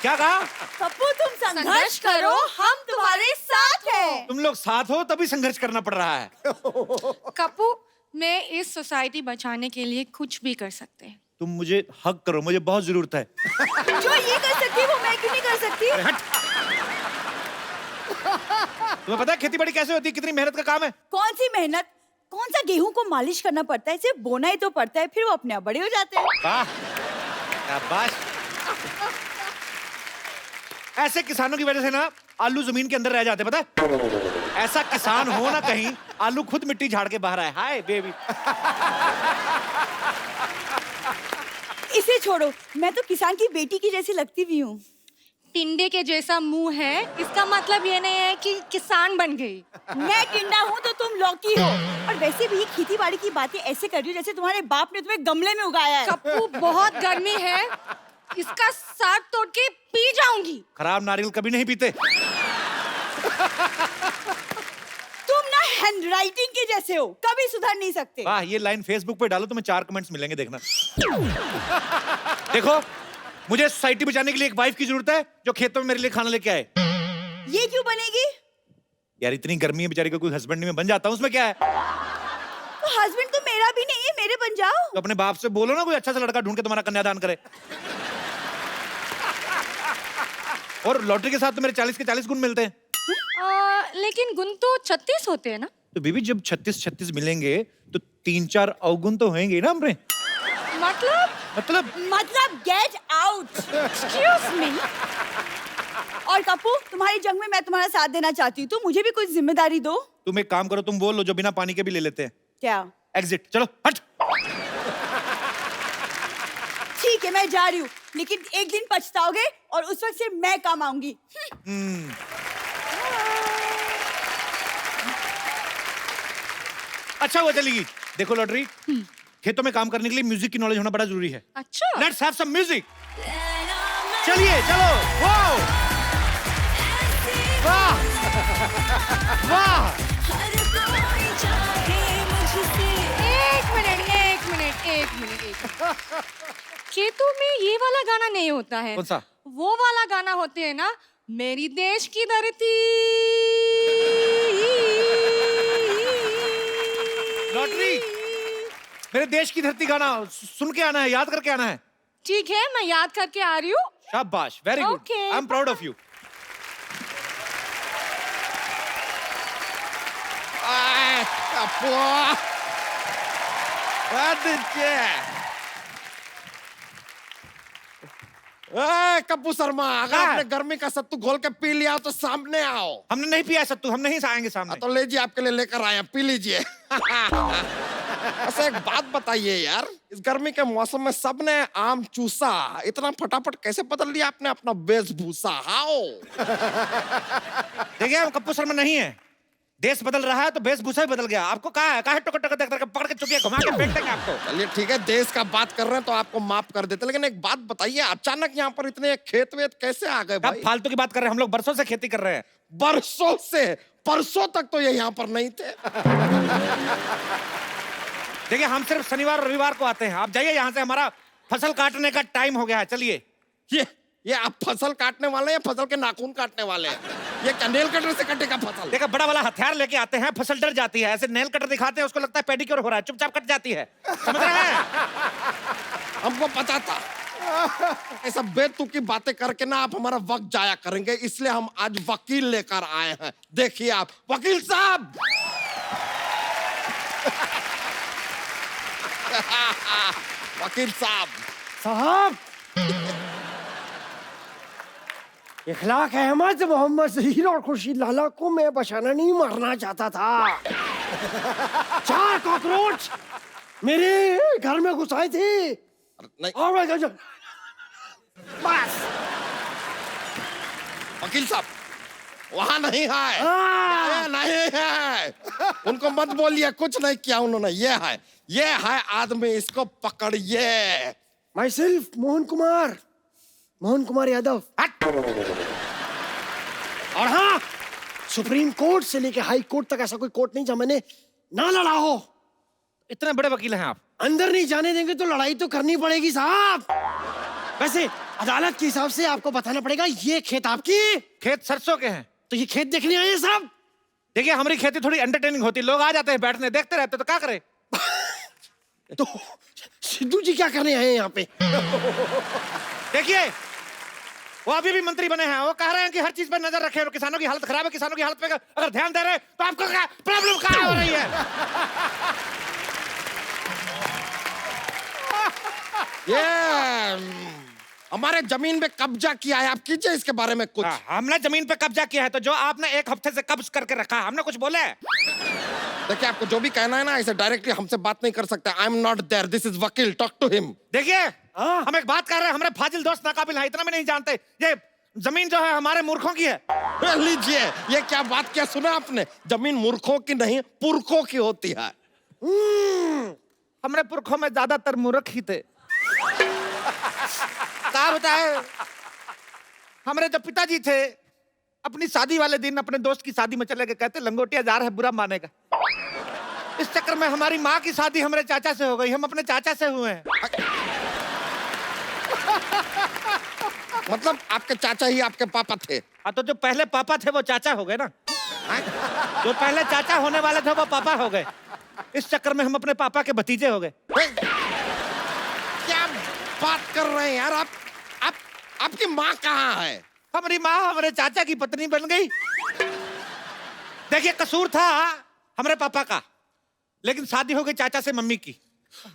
क्या कहा? पप्पू तुम संघर्ष करो, हम तुम्हारे साथ हैं। तुम लोग साथ हो तभी संघर्ष करना पड़ रहा है। कप्पू, मैं इस सोसाइटी बचाने के लिए कुछ भी कर सकते हैं। तुम मुझे हक करो, मुझे बहुत जरूरत है। जो ये कर सकती है वो मैं क्यों नहीं कर सकती? अरे हट। तुम्हें पता है खेती बाड़ी कैसे होती है, कितनी मेहनत का काम है? कौन सी मेहनत? कौन सा गेहूं को मालिश करना पड़ता है, सिर्फ बोना ही तो पड़ता है, फिर वो अपने आप बड़े हो जाते हैं। वाह, शाबाश। ऐसे किसानों की वजह से ना आलू जमीन के अंदर रह जाते, पता है? ऐसा किसान हो ना कहीं, आलू खुद मिट्टी झाड़ के बाहर आए। Hi baby. इसे छोड़ो, मैं तो किसान की बेटी की जैसी लगती भी हूँ। टिंडे के जैसा मुंह है, इसका मतलब ये नहीं है कि किसान बन गई। मैं टिंडा हूँ तो तुम लौकी हो। और वैसे भी खेती बाड़ी की बातें ऐसे कर रही हो जैसे तुम्हारे बाप ने तुम्हें गमले में उगाया है। कप्पू, बहुत गर्मी है, इसका साग तोड़ के पी जाऊंगी। खराब नारियल कभी नहीं पीते। तुम ना हैंडराइटिंग के जैसे हो, कभी सुधर नहीं सकते। वाह, ये लाइन फेसबुक पे डालो, तुम्हें 4 कमेंट्स मिलेंगे, देखना। देखो, मुझे सोसाइटी बचाने के लिए एक वाइफ की जरूरत है जो खेतों में मेरे लिए खाना लेके आए। ये क्यों बनेगी? यार इतनी गर्मी है बेचारी को, कोई हस्बैंड नहीं, मैं बन जाता हूँ, उसमें क्या है? तो हस्बैंड तो मेरा भी नहीं है, मेरे बन जाओ। तो अपने बाप से बोलो ना कोई अच्छा सा लड़का ढूंढ के तुम्हारा कन्यादान करे। और लॉटरी के साथ तो मेरे 40 के 40 गुण मिलते हैं। लेकिन गुण तो 36 होते हैं ना? तो बीबी जब 36 मिलेंगे तो 3-4 अवगुण तो होंगे ना हमने। मतलब गेट आउट। Excuse me. और कप्पू, तुम्हारी जंग में मैं तुम्हारा साथ देना चाहती हूँ, तो मुझे भी कुछ जिम्मेदारी दो। तुम एक काम करो, तुम बोल लो जो बिना पानी के भी ले लेते हैं। क्या? एग्जिट। चलो हट। ठीक है, मैं जा रही हूँ, लेकिन एक दिन पछताओगे और उस वक्त सिर्फ मैं काम आऊंगी। अच्छा हुआ चली गई। देखो लॉटरी, खेतों में काम करने के लिए म्यूजिक की नॉलेज होना बड़ा जरूरी है। अच्छा। Let's have some music. चलिए चलो। वाह वाह वाह। एक मिनट। खेतों में ये वाला गाना नहीं होता है। कौन सा? वो वाला गाना होते है ना, मेरी देश की धरती। लॉटरी, मेरे देश की धरती गाना सुन के आना है, याद करके आना है। ठीक है, मैं याद करके आ रही हूँ। शाबाश, very good. Okay. I am proud of you. Kappu Sharma, अगर क्या है? आपने गर्मी का सत्तू घोल के पी लिया तो सामने आओ। हमने नहीं पिया है सत्तू, हम नहीं आएंगे सामने। तो लीजिए, आपके लिए लेकर आए हैं, पी लीजिए। अच्छा एक बात बताइए यार, इस गर्मी के मौसम में सबने आम चूसा, इतना फटाफट कैसे बदल लिया आपने अपना वेशभूषा? हाओ। देखिए हम कप्पू शर्मा नहीं है, देश बदल रहा है तो वेशभूषा भी बदल गया। आपको कहा है टोकर टोकर देख पकड़ के चुटिया घुमा के फेंक देंगे आपको। चलिए ठीक है, देश का बात कर रहे हैं तो आपको माफ कर देते, लेकिन एक बात बताइए, अचानक यहाँ पर इतने खेत वेत कैसे आ गए अब भाई? फालतू की बात कर रहे हैं, हम लोग बरसों से खेती कर रहे हैं। बरसों से? परसों तक तो ये यहाँ पर नहीं थे। देखिए हम सिर्फ शनिवार और रविवार को आते हैं। आप जाइए यहाँ से, हमारा फसल काटने का टाइम हो गया है। चलिए। ये आप फसल काटने वाले हैं या फसल के नाखून काटने वाले हैं? ये क्या नेल कटर से कटेगा फसल? देखा, बड़ा वाला हथियार लेके आते हैं, फसल डर जाती है। ऐसे नेल कटर दिखाते हैं, उसको लगता है पेडिक्योर हो रहा है, चुपचाप कट जाती है। समझ रहे हैं? हमको पता था ऐसा बेतुकी बातें करके ना आप हमारा वक्त जाया करेंगे, इसलिए हम आज वकील लेकर आए हैं। देखिए आप, वकील साहब। वकील साहब। इखलाक अहमद, मोहम्मद जहीर और खुर्शीद लाला को मैं बचाना नहीं, मारना चाहता था। 4 कॉकरोच मेरे घर में घुस आए थे। नहीं, और बस। वकील साहब वहां नहीं है, नहीं है। उनको मत बोलिए, कुछ नहीं किया उन्होंने। ये है आदमी, इसको पकड़िए। My self Mohan Kumar Yadav. और हाँ, सुप्रीम कोर्ट से लेके हाई कोर्ट तक ऐसा कोई कोर्ट नहीं जहाँ मैंने ना लड़ा हो। इतने बड़े वकील हैं आप। अंदर नहीं जाने देंगे तो लड़ाई तो करनी पड़ेगी साहब। वैसे अदालत के हिसाब से आपको बताना पड़ेगा ये खेत आपकी, खेत सरसों के हैं। तो ये खेत देखने आए हैं साहब। देखिए हमारी खेती थोड़ी एंटरटेनिंग होती है, लोग आ जाते हैं बैठने, देखते रहते, तो क्या करें। तो सिद्धू जी क्या करने आए हैं यहाँ पे? देखिए वो अभी भी मंत्री बने हैं, वो कह रहे हैं कि हर चीज पर नजर रखें, किसानों की हालत खराब है, किसानों की हालत पे अगर ध्यान दे रहे हैं तो आपको क्या प्रॉब्लम कहाँ हो रही है। ये हमारे जमीन पे कब्जा किया है, आप कीजिए इसके बारे में कुछ। हमने जमीन पे कब्जा किया है, तो जो आपने एक हफ्ते से कब्ज करके रखा है, हमने कुछ बोला है? देखिए आपको जो भी कहना है ना, इसे डायरेक्टली हमसे बात नहीं कर सकते। I am not there, this is वकील, टॉक टू हिम। देखिए हम एक बात कर रहे हैं, हमारे फाजिल दोस्त नाकाबिल है, इतना भी नहीं जानते, ये जमीन जो है हमारे मूर्खों की है। लीजिए, ये क्या बात क्या सुना आपने? जमीन मूर्खों की नहीं, पुरखों की होती है। हमारे पुरखों में ज्यादातर मूर्ख ही थे। क्या होता है, हमारे जो पिताजी थे अपनी शादी वाले दिन अपने दोस्त की शादी में चले गए, कहते लंगोटिया जा रहा है बुरा मानेगा। इस चक्कर में हमारी माँ की शादी हमारे चाचा से हो गई, हम अपने चाचा से हुए हैं। मतलब आपके चाचा ही आपके पापा थे? हाँ, तो जो पहले पापा थे वो चाचा हो गए ना। जो पहले चाचा होने वाले थे वो पापा हो गए, इस चक्कर में हम अपने पापा के भतीजे हो गए। क्या बात कर रहे हैं यार आप? आपकी माँ कहाँ है? हमारी माँ हमारे चाचा की पत्नी बन गई। देखिए कसूर था हमारे पापा का, लेकिन शादी हो गई चाचा से मम्मी की,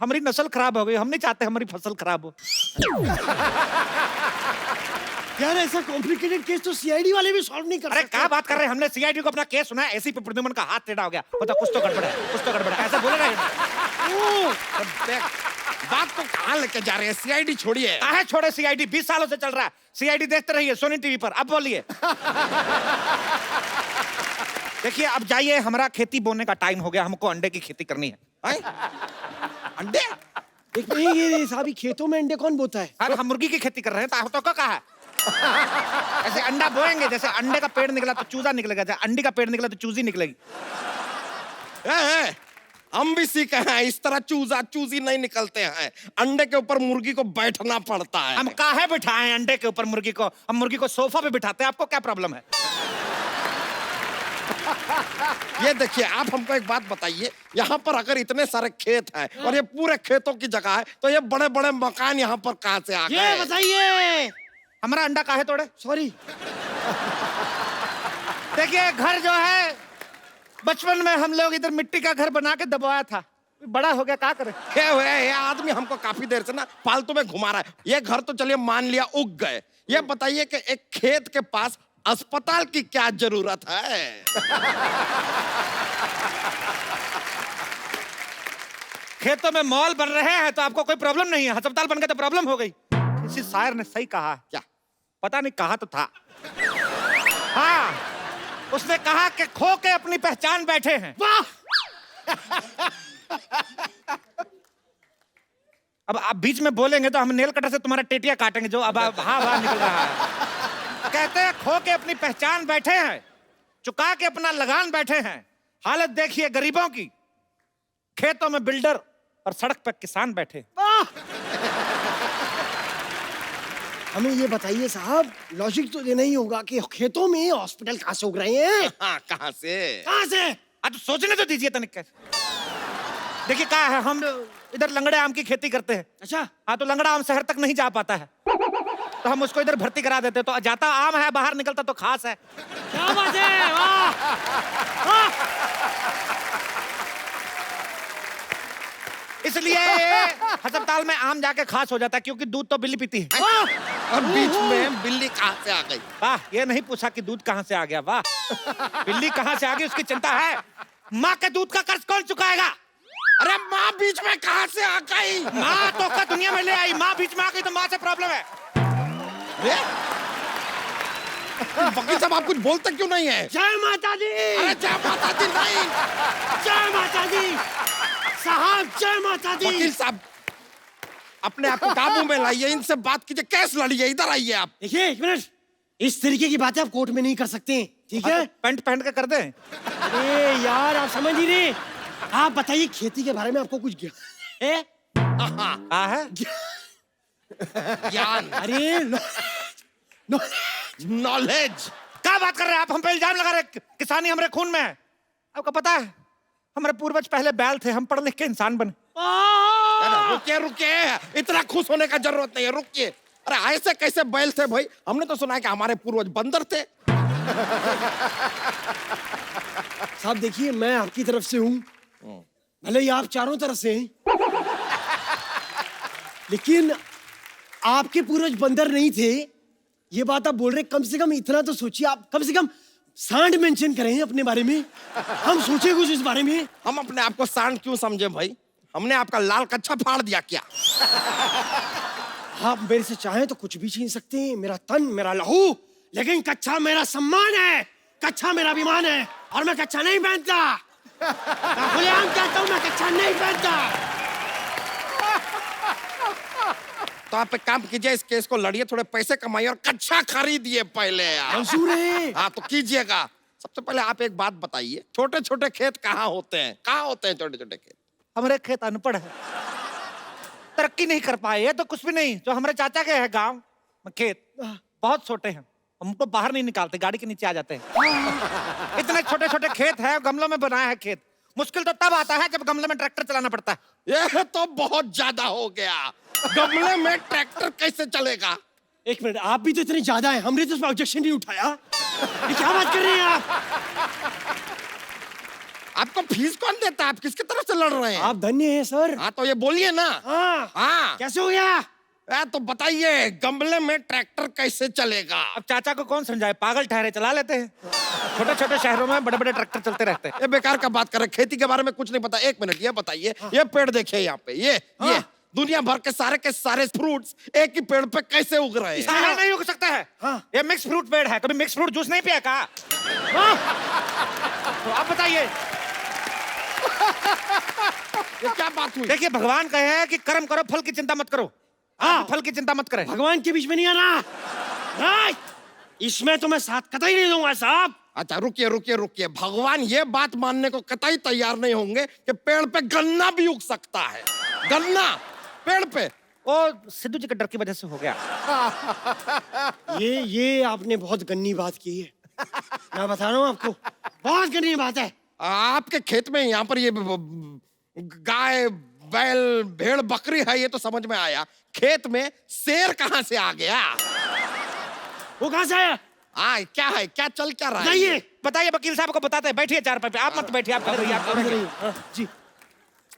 हमारी नस्ल खराब हो गई। हम नहीं चाहते हमारी फसल खराब हो। यार ऐसा कॉम्प्लिकेटेड केस तो सीआईडी वाले भी सॉल्व नहीं कर अरे सकते। क्या बात कर रहे हैं, हमने सीआईडी को अपना केस सुना है, एसीपी प्रद्युमन का हाथ टेढ़ा हो गया, मतलब कुछ तो गड़बड़ है, कुछ तो गड़बड़ है, ऐसा बोल रहे हैं। बात को कहाँ लेके जा रहे हैं? सीआईडी छोड़िए। काहे छोड़े सीआईडी, 20 सालों से चल रहा है सीआईडी, देखते रहिए सोनी टीवी पर। अब बोलिए। देखिए अब जाइए, हमारा खेती बोने का टाइम हो गया, हमको अंडे की खेती करनी है। अंडे? एक नहीं, ये साहब ही खेतों में अंडे कौन बोता है? अरे हम मुर्गी की खेती कर रहे हैं, तो क्या कहा है? ऐसे अंडा बोएंगे, जैसे अंडे का पेड़ निकला तो चूजा निकलेगा, जैसे अंडी का पेड़ निकला तो चूजी निकलेगी। हम भी सीखे हैं, इस तरह चूजा चूजी नहीं निकलते हैं। अंडे के ऊपर मुर्गी को बैठना पड़ता है। हम काहे बिठाएं अंडे के ऊपर मुर्गी को? हम मुर्गी को सोफा पे बिठाते हैं, आपको क्या प्रॉब्लम है? ये देखिए, आप हमको एक बात बताइए, यहाँ पर अगर इतने सारे खेत हैं और ये पूरे खेतों की जगह है, तो ये बड़े बड़े मकान यहाँ पर कहाँ से आ गए? ये बताइए। हमारा अंडा काहे तोड़े? सॉरी। देखिए घर जो है, बचपन में हम लोग इधर मिट्टी का घर बना के दबाया था, बड़ा हो गया, क्या करे? ये आदमी हमको काफी देर से ना फालतू में घुमा रहा है। ये घर तो चलिए मान लिया उग गए, ये बताइए कि एक खेत के पास अस्पताल की क्या जरूरत है? खेतों में मॉल बन रहे हैं तो आपको कोई प्रॉब्लम नहीं है, अस्पताल बन गए तो प्रॉब्लम हो गई। किसी शायर ने सही कहा। क्या? पता नहीं, कहा तो था। हाँ, उसने कहा कि खो के अपनी पहचान बैठे हैं। वाह। अब आप बीच में बोलेंगे तो हम नेल कटर से तुम्हारा टेटिया काटेंगे, जो अब हाँ वाह निकल रहा है। कहते हैं खो के अपनी पहचान बैठे हैं, चुका के अपना लगान बैठे हैं। हालत देखिए गरीबों की, खेतों में बिल्डर और सड़क पर किसान बैठे। हमें ये बताइए साहब, लॉजिक तो देना ही होगा कि खेतों में हॉस्पिटल कहाँ से उग रहे हैं? हाँ, कहाँ से? कहाँ से? तो सोचने तो दीजिए तनिक। देखिए क्या है, हम इधर लंगड़े आम की खेती करते हैं। अच्छा। हाँ, तो लंगड़ा आम शहर तक नहीं जा पाता है, तो हम उसको इधर भर्ती करा देते, तो जाता आम है, बाहर निकलता तो खास है। क्या बात है, वाह। इसलिए अस्पताल में आम जाके खास हो जाता है, क्योंकि दूध तो बिल्ली पीती है। और बीच में बिल्ली कहाँ से आ गई? वाह, ये नहीं पूछा कि दूध कहाँ से आ गया, वाह। बिल्ली कहाँ से आ गई उसकी चिंता है, माँ के दूध का कर्ज कौन चुकाएगा? अरे माँ बीच में कहाँ से आ गई? माँ तो का दुनिया में ले आई, माँ बीच में आ गई तो माँ से प्रॉब्लम है। वकील साहब आप कुछ बोलते क्यों नहीं है? जय माता दी। अरे जय माता दी नहीं, जय माता दी साहब, जय माता दी। वकील साहब अपने आप को काबू में लाइए, इनसे बात कीजिए, केस लड़िए, इधर आइए आप। देखिए एक मिनट, इस तरीके की बातें आप कोर्ट में नहीं कर सकते, ठीक है? पैंट पहन के कर दे। अरे यार आप समझ नहीं रहे। आप बताइए खेती के बारे में आपको कुछ ज्ञान है? कहा है? ज्ञान, अरे नॉलेज। क्या बात कर रहे हैं आप? हम पे इल्जाम लगा रहे हैं। किसानी हमारे खून में है। आपको पता है हमारे पूर्वज पहले बैल थे, हम पढ़ लिख के इंसान बने। रुकिए रुकिए, इतना खुश होने का जरूरत नहीं है, रुकिए। अरे ऐसे कैसे बैल थे भाई? हमने तो सुना है कि हमारे पूर्वज बंदर थे। साहब देखिए, मैं आपकी तरफ से हूँ, भले ही आप चारों तरफ से हैं, लेकिन आपके पूर्वज बंदर नहीं थे, ये बात आप बोल रहे। कम से कम इतना तो सोचिए, आप कम से कम सांड मेंशन करें अपने बारे में, हम सोचे कुछ इस बारे में। हम अपने आप को सांड क्यों समझे भाई? हमने आपका लाल कच्छा फाड़ दिया क्या? आप मेरे से चाहें तो कुछ भी छीन सकते हैं, मेरा तन, मेरा लहू, लेकिन कच्छा मेरा सम्मान है, कच्छा मेरा अभिमान है, और मैं कच्छा नहीं पहनता। मैं खुलेआम कहता हूं, मैं कच्छा नहीं पहनता। तो आप एक काम कीजिए, इस केस को लड़िए, थोड़े पैसे कमाइए और कच्छा खरीदिए पहले यार। मंजूर है। हाँ तो कीजिएगा। सबसे पहले आप एक बात बताइए, छोटे छोटे खेत कहाँ होते हैं? कहाँ होते हैं छोटे छोटे खेत? हमारे खेत अनपढ़ है, तरक्की नहीं कर पाए। ये तो कुछ भी नहीं, जो हमारे चाचा के है गांव में खेत बहुत छोटे हैं, हमको बाहर नहीं निकालते, गाड़ी के नीचे आ जाते हैं। इतने छोटे छोटे खेत है, गमलों में बनाया है खेत। मुश्किल तो तब आता है जब गमले में ट्रैक्टर चलाना पड़ता है। ये तो बहुत ज्यादा हो गया, गमले में ट्रैक्टर कैसे चलेगा? एक मिनट, आप भी तो इतने ज्यादा हैं, हमने तो उसमें ऑब्जेक्शन नहीं उठाया। ये क्या बात कर रहे हैं आप? आपको फीस कौन देता है? आप किसकी तरफ से लड़ रहे हैं? आप धन्य हैं सर। हाँ तो ये बोलिए ना। हाँ हाँ कैसे हो गया? तो बताइए, गमले में ट्रैक्टर कैसे चलेगा? अब चाचा को कौन समझाए, पागल ठहरे, चला लेते हैं। छोटे छोटे शहरों में बड़े बड़े ट्रैक्टर चलते रहते हैं। ये बेकार का बात कर रहे हैं, खेती के बारे में कुछ नहीं पता। एक मिनट, ये बताइए, ये पेड़ देखिए यहाँ पे, ये दुनिया भर के सारे फ्रूट्स एक ही पेड़ पे कैसे उग रहे हैं? इसमें नहीं उग सकता है। हाँ। ये मिक्स फ्रूट पेड़ है, कभी मिक्स फ्रूट जूस नहीं पिया का? तो आप बताइए। ये क्या बात हुई? देखिए, भगवान कहे हैं कि कर्म करो, फल की चिंता मत करो। आप फल की चिंता मत करें। भगवान के बीच में नहीं आना। नहीं, इसमें तो मैं साथ कतई नहीं दूंगा साहब। अच्छा रुकिए रुकिए रुकिए, भगवान ये बात मानने को कतई तैयार नहीं होंगे कि पेड़ पे गन्ना भी उग सकता है। गन्ना पेड़ पे? वो सिद्धू जी के डर की वजह से हो गया। ये आपने बहुत गन्नी बात की है, मैं बता रहा हूँ आपको, बहुत गन्नी बात है। आपके खेत में यहाँ पर ये गाय, बैल, भेड़, बकरी है, ये तो समझ में आया। खेत में शेर कहाँ से आ गया? वो कहाँ से आया? क्या है, क्या चल क्या रहा है? बताइए। बताइए, वकील साहब को बताते हैं। बैठिए चारपाई पे, आप मत बैठिए, आप खड़े रहिए, आप खड़े रहिए। हाँ, जी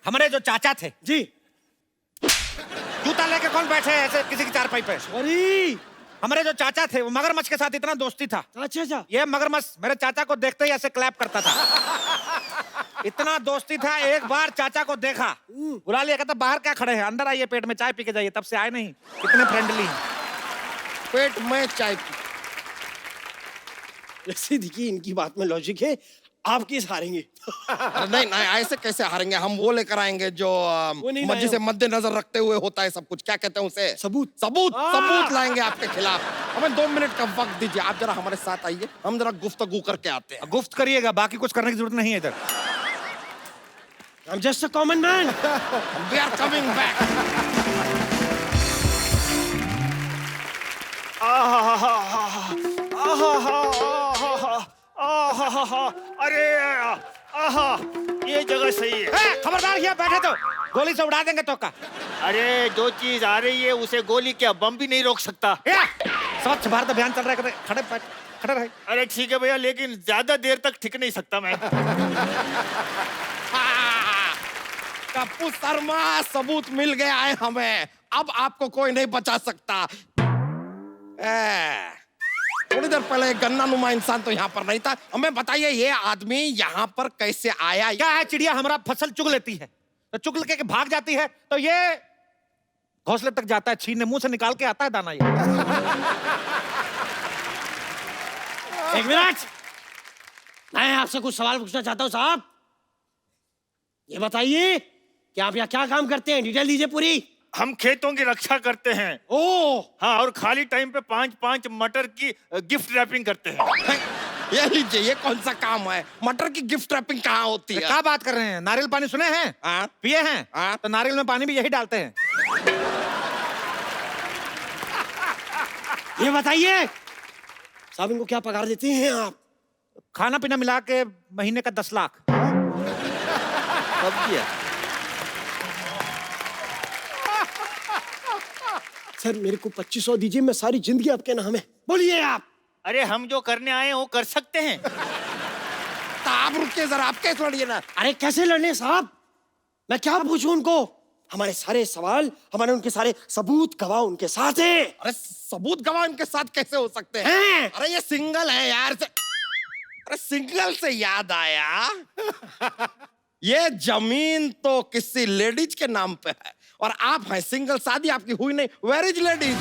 हमारे जो चाचा थे, जी। जूता लेके कौन बैठे ऐसे किसी की चारपाई पे? सॉरी। हमारे जो चाचा थे, वो मगरमच्छ के साथ इतना दोस्ती था। अच्छा। ये मगरमच्छ मेरे चाचा को देखते ही ऐसे क्लैप करता था। इतना दोस्ती था, एक बार चाचा को देखा, बुला लिया, कहता बाहर क्या खड़े हैं, अंदर आइए, पेट में चाय पी के जाइए। तब से आए नहीं। कितने फ्रेंडली हैं। पेट में चाय पी। ऐसे देखिए, इनकी बात में लॉजिक है, आप केस हारेंगे। अरे नहीं नहीं, ऐसे कैसे हारेंगे? हम वो लेकर आएंगे जो नहीं मर्जी लाए से हम। मद्देनजर रखते हुए होता है सब कुछ। क्या कहते हैं उसे? सबूत। सबूत लाएंगे आपके खिलाफ। हमें 2 मिनट का वक्त दीजिए, आप जरा हमारे साथ आइए, हम जरा गुफ्तगू करके आते हैं। गुफ्त करिएगा, बाकी कुछ करने की जरूरत नहीं है इधर। I'm just a common man. We are coming back. अरे ये जगह सही है। खबरदार, यहाँ बैठे तो गोली से उड़ा देंगे तो का। अरे जो चीज आ रही है उसे गोली क्या बम भी नहीं रोक सकता। स्वच्छ भारत अभियान चल रहा है, खड़े रहे। अरे ठीक है भैया, लेकिन ज्यादा देर तक टिक नहीं सकता मैं। कप्पू शर्मा, सबूत मिल गया है हमें, अब आपको कोई नहीं बचा सकता। थोड़ी देर पहले गन्ना नुमा इंसान तो यहाँ पर नहीं था। हमें बताइए, ये आदमी यहाँ पर कैसे आया? क्या है, चिड़िया हमारा फसल चुग लेती है, तो चुग के भाग जाती है, तो ये घोंसले तक जाता है, छीनने मुंह से निकाल के आता है दाना। ये एक मिनट, मैं आपसे कुछ सवाल पूछना चाहता हूँ साहब। ये बताइए कि आप यहाँ क्या काम करते हैं, डिटेल दीजिए पूरी। हम खेतों की रक्षा करते हैं। ओ, हाँ, और खाली टाइम पे 5-5 मटर की गिफ्ट रैपिंग करते हैं। ये लीजिए, ये कौन सा काम है? मटर की गिफ्ट रैपिंग कहाँ होती है? क्या बात कर रहे हैं? नारियल पानी सुने हैं? हाँ? पिए हैं? हाँ? तो नारियल में पानी भी यही डालते हैं। ये बताइए साहब, इनको क्या पगार देते हैं आप? खाना पीना मिला के महीने का 10 लाख। सब किया। सर मेरे को 2500 दीजिए, मैं सारी जिंदगी आपके नाम है। बोलिए आप। अरे हम जो करने आए हैं वो कर सकते हैं। तो आप रुकिए जरा, आप कैसे लड़िए ना। अरे कैसे लड़ने साहब, मैं क्या पूछूं उनको? हमारे सारे सवाल, हमारे उनके सारे सबूत गवाह उनके साथ है। अरे सबूत गवाह इनके साथ कैसे हो सकते हैं? हैं? अरे ये सिंगल है यार। अरे सिंगल से याद आया, ये जमीन तो किसी लेडीज के नाम पे है और आप हैं सिंगल, शादी आपकी हुई नहीं। Where is ladies?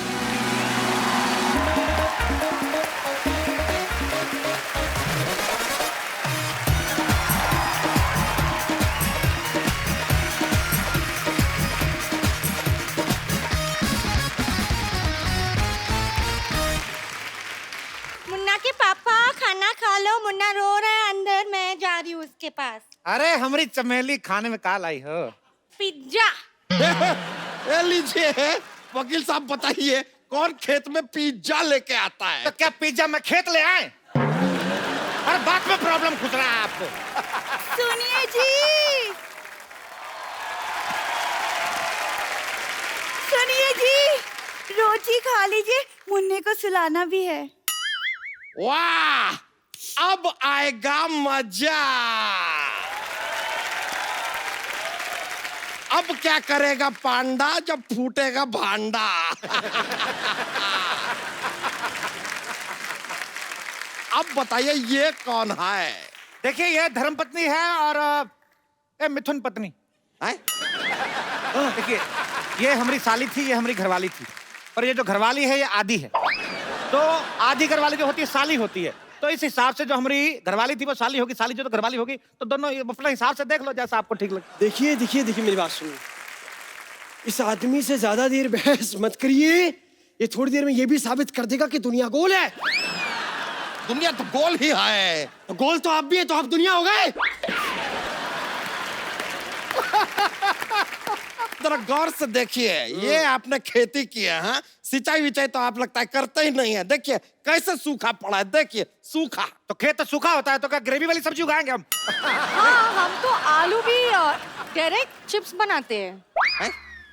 मुन्ना के पापा खाना खा लो, मुन्ना रो रहा है अंदर, मैं जा रही हूँ उसके पास। अरे हमारी चमेली खाने में का लाई हो? पिज्जा। ए लीजिए वकील साहब, बताइए कौन खेत में पिज्जा लेके आता है? तो क्या पिज्जा में खेत ले आए? हर बात में प्रॉब्लम खुद रहा है आपको। सुनिए जी, सुनिए जी, रोटी खा लीजिए, मुन्ने को सुलाना भी है। वाह, अब आएगा मजा। अब क्या करेगा पांडा जब फूटेगा भांडा। अब बताइए ये कौन है? देखिए ये धर्मपत्नी है और ये मिथुन पत्नी हैं? देखिए ये हमारी साली थी, ये हमारी घरवाली थी, और ये जो घरवाली है ये आधी है। तो आधी घरवाली जो होती है साली होती है, तो इस हिसाब से जो हमारी घरवाली थी वो साली होगी, साली जो तो घरवाली होगी, तो दोनों अपने हिसाब से देख लो जैसा आपको ठीक लगे। देखिए देखिए देखिए मेरी बात सुनिए, इस आदमी से ज्यादा देर बहस मत करिए, ये थोड़ी देर में ये भी साबित कर देगा कि दुनिया गोल है। दुनिया तो गोल ही है। तो गोल तो आप भी है, तो आप दुनिया हो गए। जरा गौर से देखिए, ये आपने खेती की है, हाँ? सिंचाई विचाई तो आप लगता है करते ही नहीं है। देखिए कैसे सूखा पड़ा है, देखिए सूखा। तो खेत तो सूखा होता है, तो क्या ग्रेवी वाली सब्जी उगाएंगे हम? हाँ, हम तो आलू भी डायरेक्ट चिप्स बनाते हैं। हैं?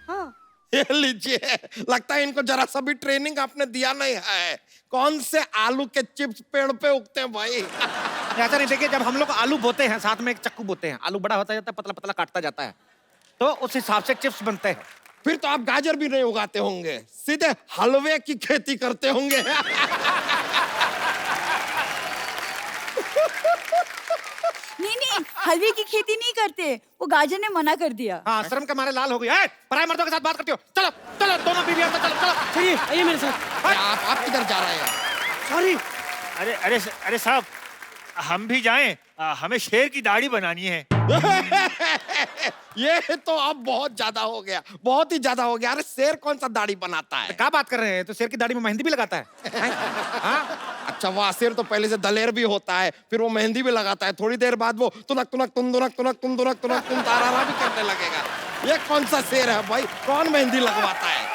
हाँ। ये लीजिए, लगता है इनको जरा सा भी ट्रेनिंग आपने दिया नहीं है। कौन से आलू के चिप्स पेड़ पे उगते हैं भाई? ऐसा नहीं, देखिए जब हम लोग आलू बोते हैं साथ में एक चक्कू बोते हैं, आलू बड़ा होता जाता है, पतला पतला काटता जाता है, तो उस हिसाब से चिप्स बनते हैं। फिर तो आप गाजर भी नहीं उगाते होंगे, सीधे हलवे की खेती करते होंगे। नहीं नहीं, हलवे की खेती नहीं करते, वो गाजर ने मना कर दिया। हाँ, शर्म के मारे लाल हो गई। ए, पराये मर्दों के साथ बात करती हो? चलो चलो दोनों बीवियां, चलो चलो। चलिए आइए मेरे साथ। आप किधर जा रहे हैं? सॉरी। अरे अरे अरे साहब, हम भी जाएं? हमें शेर की दाढ़ी बनानी है। ये तो अब बहुत ज्यादा हो गया, बहुत ही ज्यादा हो गया। अरे शेर कौन सा दाढ़ी बनाता है? क्या बात कर रहे हैं? तो शेर की दाढ़ी में मेहंदी भी लगाता है। हाँ? अच्छा वाह, शेर तो पहले से दलेर भी होता है, फिर वो मेहंदी भी लगाता है, थोड़ी देर बाद वो तुनक तुनक तुम दुनक तुनक तुम दुनक तुनक तुम तारारा भी करने लगेगा। ये कौन सा शेर है भाई? कौन मेहंदी लगवाता है?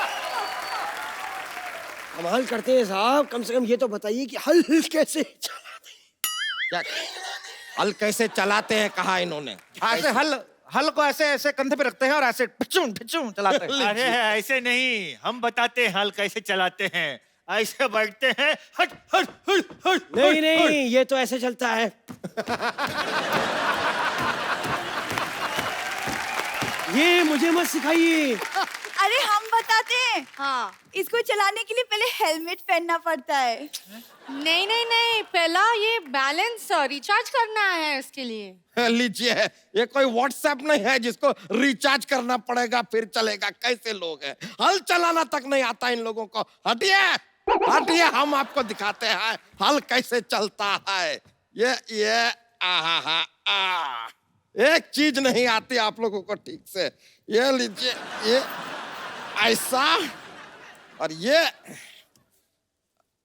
कमाल करते हैं साहब, कम से कम ये तो बताइए कि हल कैसे चलाते हैं? क्या हल कैसे चलाते हैं कहा इन्होंने? ऐसे हल को ऐसे ऐसे कंधे पे रखते हैं और ऐसे ढिचूं ढिचूं चलाते हैं। अरे ऐसे नहीं, हम बताते हैं हल कैसे चलाते हैं। ऐसे बैठते हैं, हट हट हट हट। नहीं नहीं, ये तो ऐसे चलता है। ये मुझे मत सिखाइए। अरे हम बताते हैं, हाँ। इसको चलाने के लिए पहले हेलमेट पहनना पड़ता है। नहीं नहीं नहीं, पहला ये बैलेंस रिचार्ज करना है इसके लिए। लीजिए, ये कोई व्हाट्सएप नहीं है जिसको रिचार्ज करना पड़ेगा फिर चलेगा। कैसे लोग हैं, हल चलाना तक नहीं आता इन लोगों को। हटिए हटिए, हम आपको दिखाते हैं हल कैसे चलता है। ये आ एक चीज नहीं आती आप लोगों को ठीक से। ये लीजिए, ये ऐसा और ये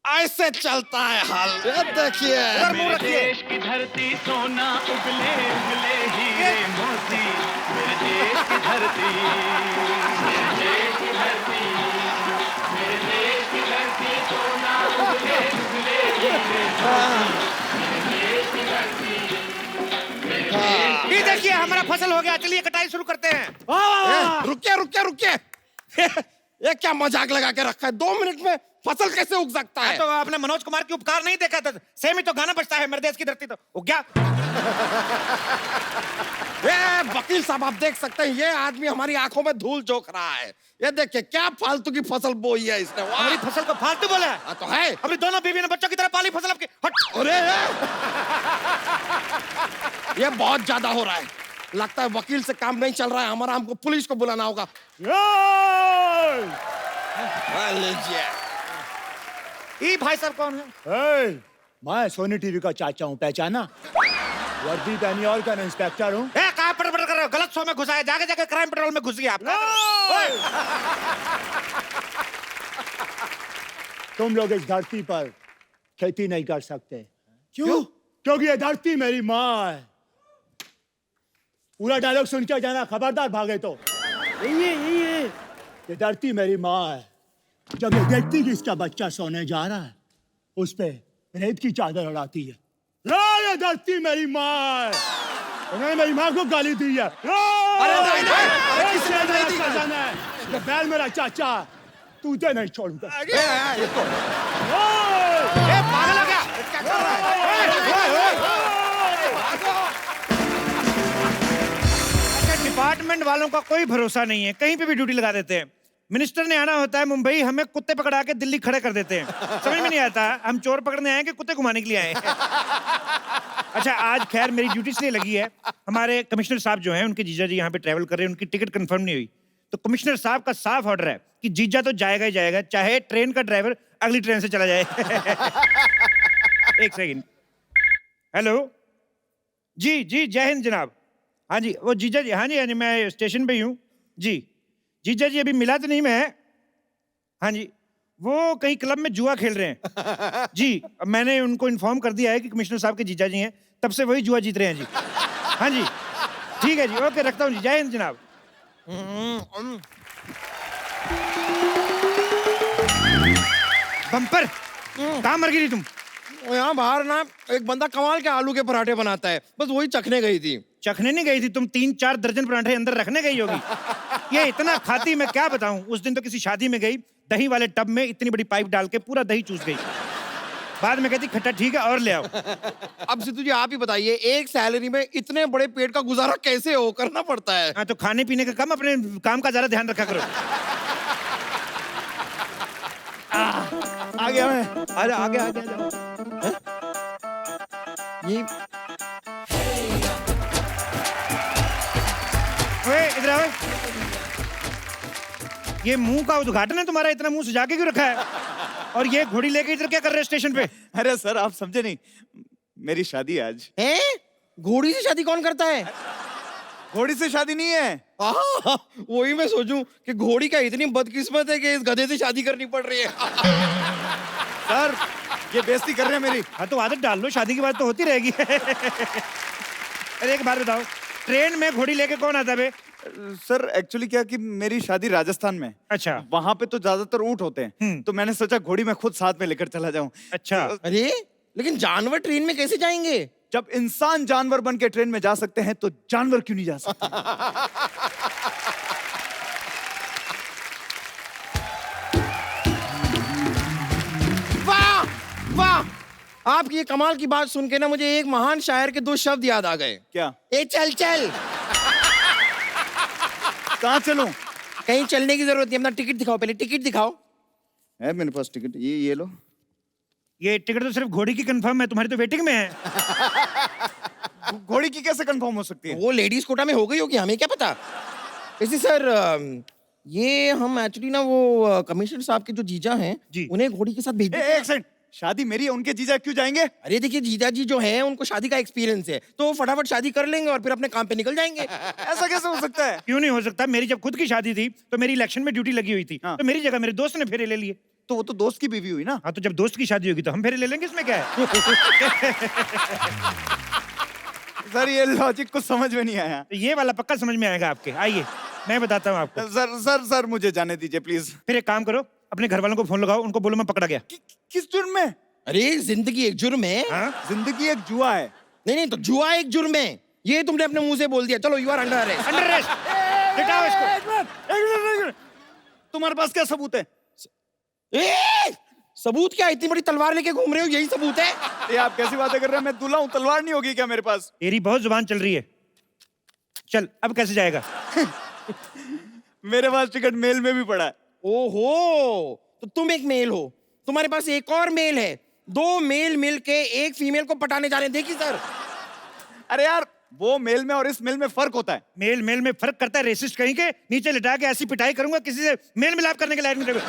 ऐसे चलता है हल। ये देखिए, देश की धरती सोना उगले उगले हीरे मोती, मेरे देश की धरती, मेरे देश की धरती, मेरे देश की धरती सोना उगले उगले हीरे ये देखिए हमारा फसल हो गया, चलिए कटाई शुरू करते हैं। रुकिए रुकिए रुकिए। ये क्या मजाक लगा के रखा है? 2 मिनट में फसल कैसे उग सकता है? तो आपने मनोज कुमार की उपकार नहीं देखा था? सेम ही तो गाना बजता है, मेरे देश की धरती तो उग गया। ये वकील साहब आप देख सकते हैं, ये आदमी हमारी आंखों में धूल झोंक रहा है। ये देखिए क्या फालतू की फसल बोई है इसने। वाह! हमारी फसल को फालतू बोला है? हाँ, तो है। अपनी दोनों बीवी ने बच्चों की तरह पाली फसल आपकी। हट। अरे ये बहुत ज्यादा हो रहा है। लगता है वकील से काम नहीं चल रहा है, हमारा हमको पुलिस को बुलाना होगा। लीजिए। ये भाई साहब कौन है? मैं सोनी टीवी का चाचा हूँ, पहचाना? वर्दी पहनी और का इंस्पेक्टर हूँ। कहाँ पड़ कर रहे हो? गलत शो में घुसा है, जाके जाके क्राइम पेट्रोल में घुस गया आपका। तुम लोग इस धरती पर खेती नहीं कर सकते। क्यों? क्योंकि ये धरती मेरी माँ है। पूरा डायलॉग सुन के जाना, खबरदार भागे तो। ये धरती मेरी माँ है। जब ये देखती कि इसका बच्चा सोने जा रहा है, उस पे रेत की चादर उड़ाती है। ये धरती मेरी माँ है। उन्होंने मेरी माँ को गाली दी है। नहीं, नहीं, किसी ने नहीं दी। ये बैल मेरा चाचा, तुझे नहीं छोड़ूंगा। पागल हो गया? क्या कर रहा है? डिपार्टमेंट वालों का कोई भरोसा नहीं है, कहीं पे भी ड्यूटी लगा देते हैं। मिनिस्टर ने आना होता है मुंबई, हमें कुत्ते पकड़ा के दिल्ली खड़े कर देते हैं। समझ में नहीं आता हम चोर पकड़ने आए कि कुत्ते घुमाने के लिए आए हैं। अच्छा आज खैर मेरी ड्यूटी इसलिए लगी है, हमारे कमिश्नर साहब जो हैं उनके जीजा जी यहाँ पे ट्रैवल कर रहे हैं, उनकी टिकट कंफर्म नहीं हुई, तो कमिश्नर साहब का साफ ऑर्डर है कि जीजा तो जाएगा ही जाएगा, चाहे ट्रेन का ड्राइवर अगली ट्रेन से चला जाए। एक सेकंड। हेलो जी जी, जय हिंद जनाब। हाँ जी वो जीजा जी, हाँ जी मैं स्टेशन पे ही हूँ जी। जीजा जी अभी मिला तो नहीं मैं। हाँ जी वो कहीं क्लब में जुआ खेल रहे हैं जी। अब मैंने उनको इन्फॉर्म कर दिया है कि कमिश्नर साहब के जीजा जी हैं, तब से वही जुआ जीत रहे हैं जी। हाँ जी ठीक है जी, ओके रखता हूँ जी, जय हिंद जनाब। बम्पर कहाँ मर गई थी तुम? यहाँ बाहर ना एक बंदा कमाल के आलू के पराठे बनाता है, बस वही चखने गई थी। चखने नहीं गई थी तुम, 3-4 दर्जन पराठे अंदर रखने गई होगी। ये इतना खाती मैं क्या बताऊं। उस दिन तो किसी शादी में गई, दही वाले टब में इतनी बड़ी पाइप डाल के पूरा दही चूस गई। बाद में कहती खट्टा ठीक है और ले आओ। अब सिद्धू जी आप ही बताइए, एक सैलरी में इतने बड़े पेट का गुजारा कैसे हो करना पड़ता है? हाँ तो खाने पीने का कम, अपने काम का ज्यादा ध्यान रखा करो। आ गया मैं। आजा आगे आगे जाओ। ये इधर आओ। ये मुंह का उद्घाटन है तुम्हारा, इतना मुंह सजा के क्यों रखा है? और ये घोड़ी लेके इधर क्या कर रहे हो स्टेशन पे? अरे सर आप समझे नहीं, मेरी शादी है आज। है? घोड़ी से शादी कौन करता है? घोड़ी से शादी नहीं है। वही मैं सोचूं कि घोड़ी का इतनी बदकिस्मत है कि इस गधे से शादी करनी पड़ रही है। सर ये बेइज्जती कर रहे हैं मेरी। हाँ तो आदत डाल लो, शादी की बात तो होती रहेगी। अरे एक बात बताओ, ट्रेन में घोड़ी लेके कौन आता है? सर एक्चुअली क्या कि मेरी शादी राजस्थान में। अच्छा। वहाँ पे तो ज्यादातर ऊंट होते हैं, तो मैंने सोचा घोड़ी में खुद साथ में लेकर चला जाऊं। अच्छा। अरे लेकिन जानवर ट्रेन में कैसे जाएंगे? जब इंसान जानवर बन के ट्रेन में जा सकते हैं तो जानवर क्यों नहीं जा सकते? वाह वाह, आपकी ये कमाल की बात सुन के ना मुझे एक महान शायर के 2 शब्द याद आ गए। क्या? ए चल चल। कहाँ चलूं? कहीं चलने की जरूरत नहीं, अपना टिकट दिखाओ, पहले टिकट दिखाओ। है मेरे पास टिकट, ये लो। ये टिकट तो सिर्फ घोड़ी की कंफर्म है, तुम्हारी तो वेटिंग में है। घोड़ी की कैसे कंफर्म हो सकती है? वो लेडीज कोटा में हो गई होगी, हमें क्या पता। वैसे सर ये हम एक्चुअली ना वो कमिश्नर साहब के जो जीजा हैं जी, उन्हें घोड़ी के साथ भेज दें। एक सेकंड, शादी मेरी है, उनके जीजा क्यों जाएंगे? अरे देखिए जीजा जी जो हैं उनको शादी का एक्सपीरियंस है, तो वो फटाफट शादी कर लेंगे और फिर अपने काम पे निकल जाएंगे। ऐसा कैसे हो सकता है? क्यों नहीं हो सकता? मेरी जब खुद की शादी थी तो मेरी इलेक्शन में ड्यूटी लगी हुई थी, हाँ। तो मेरी जगह मेरे दोस्त ने फेरे ले लिए। तो वो तो दोस्त की बीवी हुई ना। हाँ तो जब दोस्त की शादी होगी तो हम फेरे ले लेंगे, इसमें क्या है? सर ये लॉजिक कुछ समझ में नहीं आया। तो ये वाला पक्का समझ में आएगा आपके, आइए मैं बताता हूँ आपको। सर सर सर मुझे जाने दीजिए प्लीज। फिर एक काम करो, अपने घर वालों को फोन लगाओ, उनको बोलो मैं पकड़ा गया। किस जुर्म में? अरे जिंदगी एक जुर्म है। हाँ? जिंदगी एक जुआ है। नहीं तो जुआ एक जुर्म है, ये तुमने अपने मुंह से बोल दिया। चलो you are under arrest. Under arrest. लिटाओ इसको। एक मिनट। तुम्हारे पास क्या सबूत है? सबूत क्या? इतनी बड़ी तलवार लेके घूम रहे हो, यही सबूत है? ये आप कैसी बातें कर रहे हैं? मैं दूल्हा हूँ, तलवार नहीं होगी क्या मेरे पास? तेरी बहुत जुबान चल रही है। चल अब कैसे जाएगा? मेरे पास टिकट मेल में भी पड़ा है। ओहो, तो तुम एक मेल हो, तुम्हारे पास एक और मेल है। 2 मेल मिलके एक फीमेल को पटाने जा रहे हैं। देखिए सर। अरे यार, वो मेल में और इस मेल में फर्क होता है। मेल में फर्क करता है? रेसिस्ट कहीं के, नीचे लिटा के ऐसी पिटाई करूंगा किसी से मेल मिलाप करने के लायक नहीं रहेगा।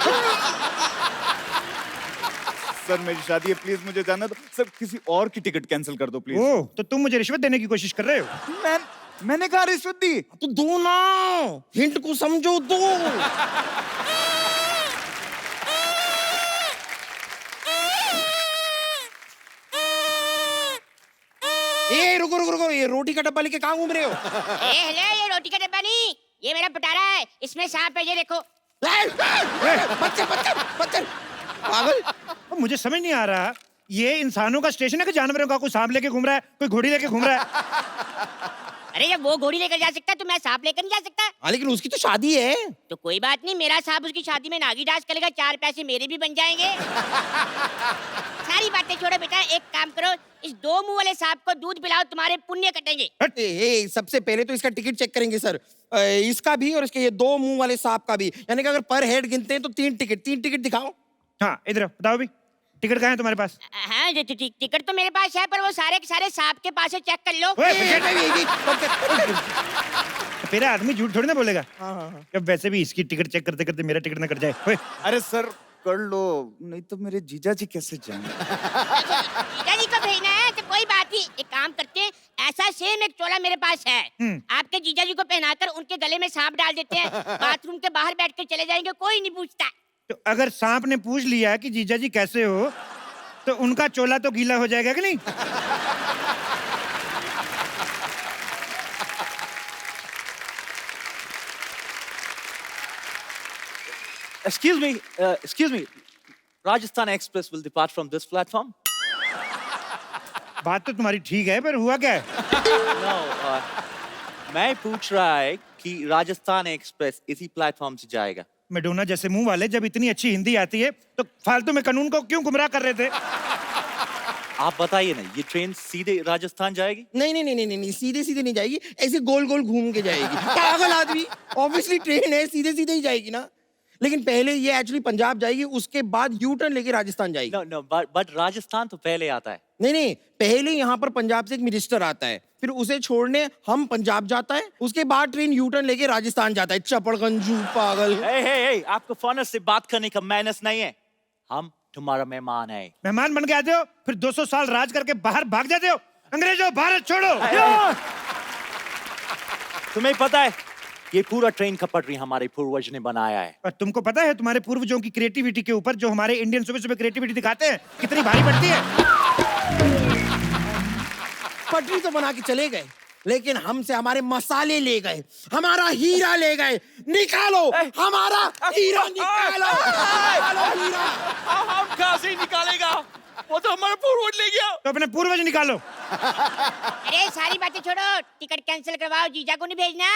सर मेरी शादी है, प्लीज मुझे जाना दो। सर किसी और की टिकट कैंसिल कर दो प्लीज। ओह, तो तुम मुझे रिश्वत देने की कोशिश कर रहे हो? मैंने कहा रिश्वत दी? तो दो ना, हिंट को समझो, दो। ए रुको, ये रोटी का डब्बा लेके कहाँ घूम रहे हो? हेलो, ये रोटी का डब्बा नहीं, ये मेरा पिटारा है, इसमें सांप है, ये देखो। बच्चे पागल। अब मुझे समझ नहीं आ रहा, ये इंसानों का स्टेशन है कि जानवरों का? कोई सांप लेके घूम रहा है, कोई घोड़ी लेके घूम रहा है। अरे जब वो घोड़ी लेकर जा सकता है तो मैं सांप लेकर नहीं जा सकता? हाँ लेकिन उसकी तो शादी है। तो कोई बात नहीं, मेरा सांप उसकी शादी में नागी डांस करेगा, 4 पैसे मेरे भी बन जाएंगे। सारी बातें छोड़ो बेटा, एक काम करो, इस 2 मुंह वाले सांप को दूध पिलाओ, तुम्हारे पुण्य कटेंगे। सबसे पहले तो इसका टिकट चेक करेंगे सर, इसका भी और इसके ये 2 मुंह वाले सांप का भी। यानी कि अगर पर हेड गिनते हैं तो 3 टिकट दिखाओ। हाँ इधर बताओ भी, टिकट कहाँ है तुम्हारे पास? हाँ टिकट तो मेरे पास है, पर वो सारे के सारे सांप के पास है, चेक कर लो। तेरा आदमी झूठ थोड़ी ना बोलेगा। अब वैसे भी इसकी टिकट चेक करते करते मेरा टिकट ना कट जाए। अरे सर कर लो, नहीं तो मेरे जीजा जी कैसे जाएंगे? जीजा जी को भेजना है तो कोई बात नहीं, एक काम करते हैं, ऐसा सेम एक चोला मेरे पास है, आपके जीजा जी को पहनाकर उनके गले में सांप डाल देते हैं, बाथरूम के बाहर बैठ कर चले जाएंगे, कोई नहीं पूछता। तो अगर सांप ने पूछ लिया कि जीजा जी कैसे हो, तो उनका चोला तो गीला हो जाएगा कि नहीं? Excuse me. Rajasthan Express will depart from this platform. बात तो तुम्हारी ठीक है, पर हुआ क्या है? No, मैं पूछ रहा है कि राजस्थान एक्सप्रेस इसी प्लेटफॉर्म से जाएगा। मेडोना जैसे मुंह वाले, जब इतनी अच्छी हिंदी आती है तो फालतू में कानून को क्यों गुमराह कर रहे थे? आप बताइए ना, ये ट्रेन सीधे राजस्थान जाएगी? नहीं, सीधे नहीं जाएगी, ऐसे गोल घूम के जाएगी। पागल आदमी, ऑब्वियसली ट्रेन है, सीधे ही जाएगी ना। लेकिन पहले ये एक्चुअली पंजाब जाएगी, उसके बाद यू टर्न लेके राजस्थान जाएगी। No, but राजस्थान तो पहले आता है। नहीं, पहले यहाँ पर पंजाब से एक मिनिस्टर आता है, फिर उसे छोड़ने हम पंजाब जाता है, उसके बाद ट्रेन यू टर्न लेके राजस्थान जाता है। चपड़गंजू पागल। Hey, आपको फोन से बात करने का मैनर्स नहीं है। हम तुम्हारा मेहमान है। मेहमान बन के आते हो, फिर 200 साल राज करके बाहर भाग जाते हो। अंग्रेजों, भारत छोड़ो। तुम्हें पता है, ये पूरा ट्रेन का पटरी हमारे पूर्वज ने बनाया है। और तुमको पता है तुम्हारे पूर्वजों की क्रिएटिविटी के ऊपर जो हमारे इंडियन सुबह क्रिएटिविटी दिखाते हैं, कितनी भारी पड़ती है? पटरी तो बना के चले गए, लेकिन हमसे हमारे मसाले ले गए, हमारा हीरा ले गए। निकालो हमारा हीरा, निकालो हीरा। हम कहाँ से निकालेगा? वो तो हमारा पूर्वज ले गया। तो अपने पूर्वज निकालो। अरे सारी बातें छोड़ो, टिकट कैंसिल करवाओ, जीजा को नहीं भेजना।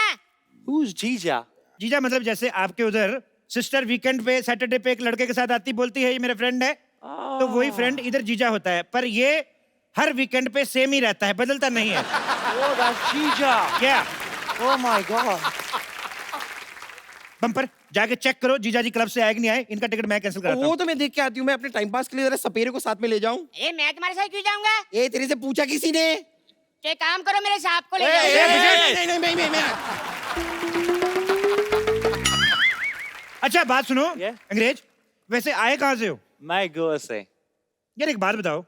Who's जीजा? जीजा मतलब जैसे आपके उधर सिस्टर वीकेंड पे, सैटरडे पे एक लड़के के साथ आती बोलती है ये मेरा फ्रेंड है, तो वही फ्रेंड इधर जीजा होता है। पर ये हर वीकेंड पे सेम ही रहता है, बदलता नहीं है। Oh, that's जीजा। क्या? Oh my God। बम्पर जाके चेक करो जीजा जी क्लब से आए कि नहीं आए, इनका टिकट मैं कैंसिल कराता हूं। वो तो मैं देख के आती हूँ, मैं अपने टाइम पास के लिए जरा सपेरे को साथ में ले जाऊं। अरे मैं तुम्हारे साथ क्यों जाऊंगा? ये तेरे से पूछा किसी ने? तो एक काम करो, मेरे सांप को ले जाओ। नहीं। अच्छा बात सुनो, Yeah? अंग्रेज वैसे आए कहाँ से हो? मैं गोवा से। यार एक बात बताओ,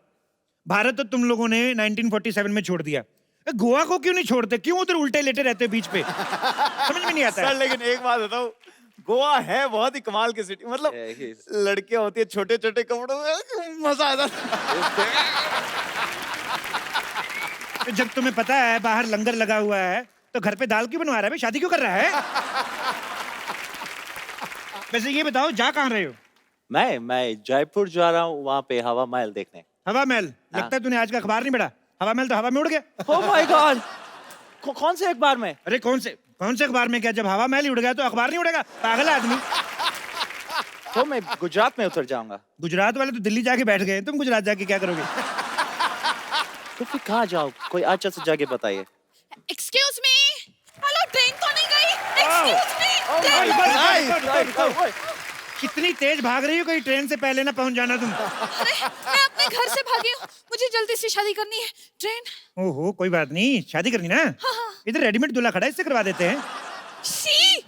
भारत तो तुम लोगों ने 1947 में छोड़ दिया, गोवा को क्यों नहीं छोड़ते? क्यों उधर उल्टे लेटे रहते हो बीच पे? समझ में नहीं आता है। सर लेकिन एक बात बताओ, गोवा है बहुत ही कमाल की सिटी, मतलब लड़कियां होती है छोटे छोटे कपड़ों में, मजा आता है। जब तुम्हें पता है बाहर लंगर लगा हुआ है, तो घर पे दाल क्यों बनवा रहा है भाई? शादी क्यों कर रहा है? वैसे ये बताओ जा कहाँ रहे हो? मैं जयपुर जा रहा हूँ वहाँ पे हवा महल देखने। हवा महल? लगता है तूने आज का अखबार नहीं पढ़ा। हवा महल तो हवा में उड़ गया। Oh my God! कौन से अखबार में? अरे कौन से अखबार में? क्या जब हवा महल ही उड़ गया तो अखबार नहीं उड़ेगा? पागल आदमी। तो मैं गुजरात में उतर जाऊंगा। गुजरात वाले तो दिल्ली जाके बैठ गए, तुम गुजरात जाके क्या करोगे? तो फिर कहाँ जाओ? कोई अच्छा सा जगह बताइए। एक्सक्यूज मी, हेलो, ट्रेन तो नहीं गई? एक्सक्यूज मी, कितनी तेज भाग रही हो, कहीं ट्रेन से पहले ना पहुंच जाना तुम। अरे मैं अपने घर से भागी हूँ, मुझे जल्दी से शादी करनी है। ट्रेन। ओहो, कोई बात नहीं, शादी करनी ना? हाँ। इधर रेडीमेड दूल्हा खड़ा है, इससे करवा देते हैं। सी,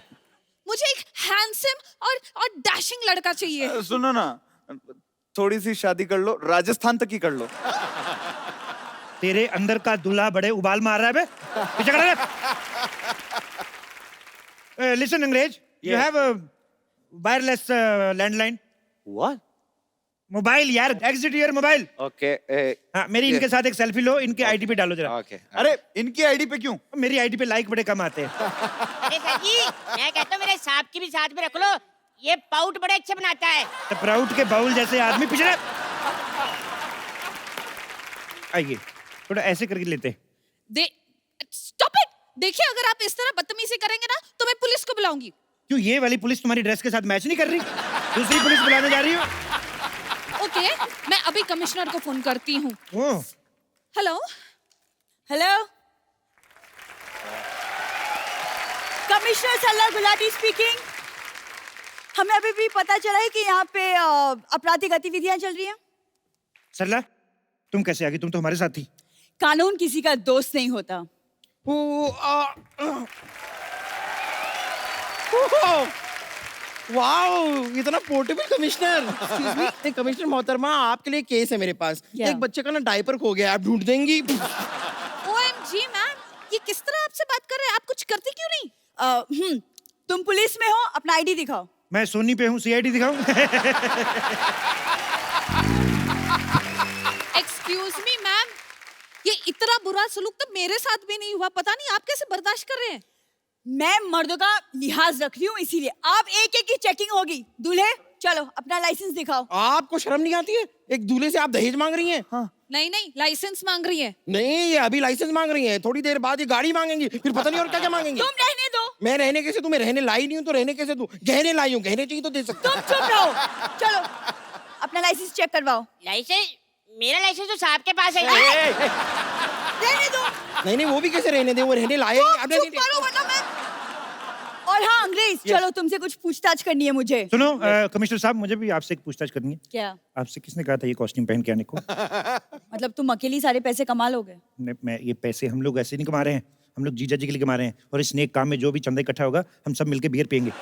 मुझे एक हैंडसम और डैशिंग लड़का चाहिए। सुनो ना, थोड़ी सी शादी कर लो, राजस्थान तक ही कर लो। तेरे अंदर का दूल्हा बड़े उबाल मार रहा है बे। पीछे खड़ा रह। लिसन अंग्रेज, you have wireless landline. What? Mobile यार, एग्जिट योर मोबाइल। Okay. हाँ, मेरी इनके साथ एक सेल्फी लो, इनके आईडी पे डालो जरा। Okay. अरे इनकी आईडी पे क्यों? मेरी आईडी पे लाइक बड़े कम आते हैं। अरे सर जी, मैं कहता हूँ मेरे सांप की भी साथ में रख लो, ये पाउट बड़े अच्छे बनाता है। तो प्राउड के बाउल जैसे आदमी पीछे रह। आइए, थोड़ा ऐसे करके लेते। Stop it. देखिए, अगर आप इस तरह बदतमीजी करेंगे ना तो मैं पुलिस को बुलाऊंगी। क्यों, ये वाली पुलिस तुम्हारी ड्रेस के साथ मैच नहीं कर रही? दूसरी पुलिस बुलाने जा रही हो? ओके, मैं अभी कमिश्नर को फोन करती हूँ। ओह, हेलो। हेलो, कमिश्नर सरला गुलाटी स्पीकिंग। हमें अभी भी पता चला है कि यहाँ पे आपराधिक गतिविधियां चल रही हैं। सरला, तुम कैसे आ गई? तुम तो हमारे साथ थी। कानून किसी का दोस्त नहीं होता। वाओ, इतना पोर्टेबल कमिश्नर। कमिश्नर मोहतरमा, आपके लिए केस है मेरे पास। क्या? एक बच्चे का ना डायपर खो गया, आप ढूंढ देंगी? OMG मैम, ये किस तरह आपसे बात कर रहे हैं? आप कुछ करती क्यों नहीं? तुम पुलिस में हो, अपना आईडी दिखाओ। मैं सोनी पे हूँ, सीआईडी दिखाऊं? एक्सक्यूज मी मैम, ये इतना बुरा सलूक तो मेरे साथ भी नहीं हुआ। पता नहीं आप कैसे बर्दाश्त कर रहे हैं। मैं मर्दों का लिहाज रख रही हूँ, इसीलिए आप एक एक की चेकिंग होगी। दूल्हे, चलो अपना लाइसेंस दिखाओ। आपको शर्म नहीं आती है? एक दूल्हे से आप दहेज मांग रही हैं? हाँ। नहीं, लाइसेंस मांग रही है। नहीं, ये अभी लाइसेंस मांग रही हैं, थोड़ी देर बाद ये गाड़ी मांगेंगी, फिर पता नहीं और क्या क्या मांगेंगी। तुम रहने दो। मैं रहने कैसे दूं? मैं रहने लाई नहीं हूँ तो रहने कैसे दूं? गहने लाई हूँ, गहने चाहिए तो दे सकते। तुम चुप रहो। चलो अपना लाइसेंस चेक करवाओ। लाइसेंस? मेरा लाइसेंस तो साहब के पास है। रहने दो। नहीं, वो भी कैसे रहने दे? वो रहने लाए। चुप करो वरना मैं। और हाँ अंग्रेज, चलो तुमसे कुछ पूछताछ करनी है मुझे। सुनो कमिश्नर साहब, मुझे भी आपसे एक पूछताछ करनी है। क्या? आपसे किसने कहा था ये कॉस्ट्यूम पहन के आने को? मतलब तुम अकेली सारे पैसे कमा लोगे? मैं ये पैसे हम लोग ऐसे नहीं कमा रहे हैं, हम लोग जीजा जी के लिए कमा रहे हैं। और इस नेक काम में जो भी चंदा इकट्ठा होगा, हम सब मिलके बियर पियेंगे।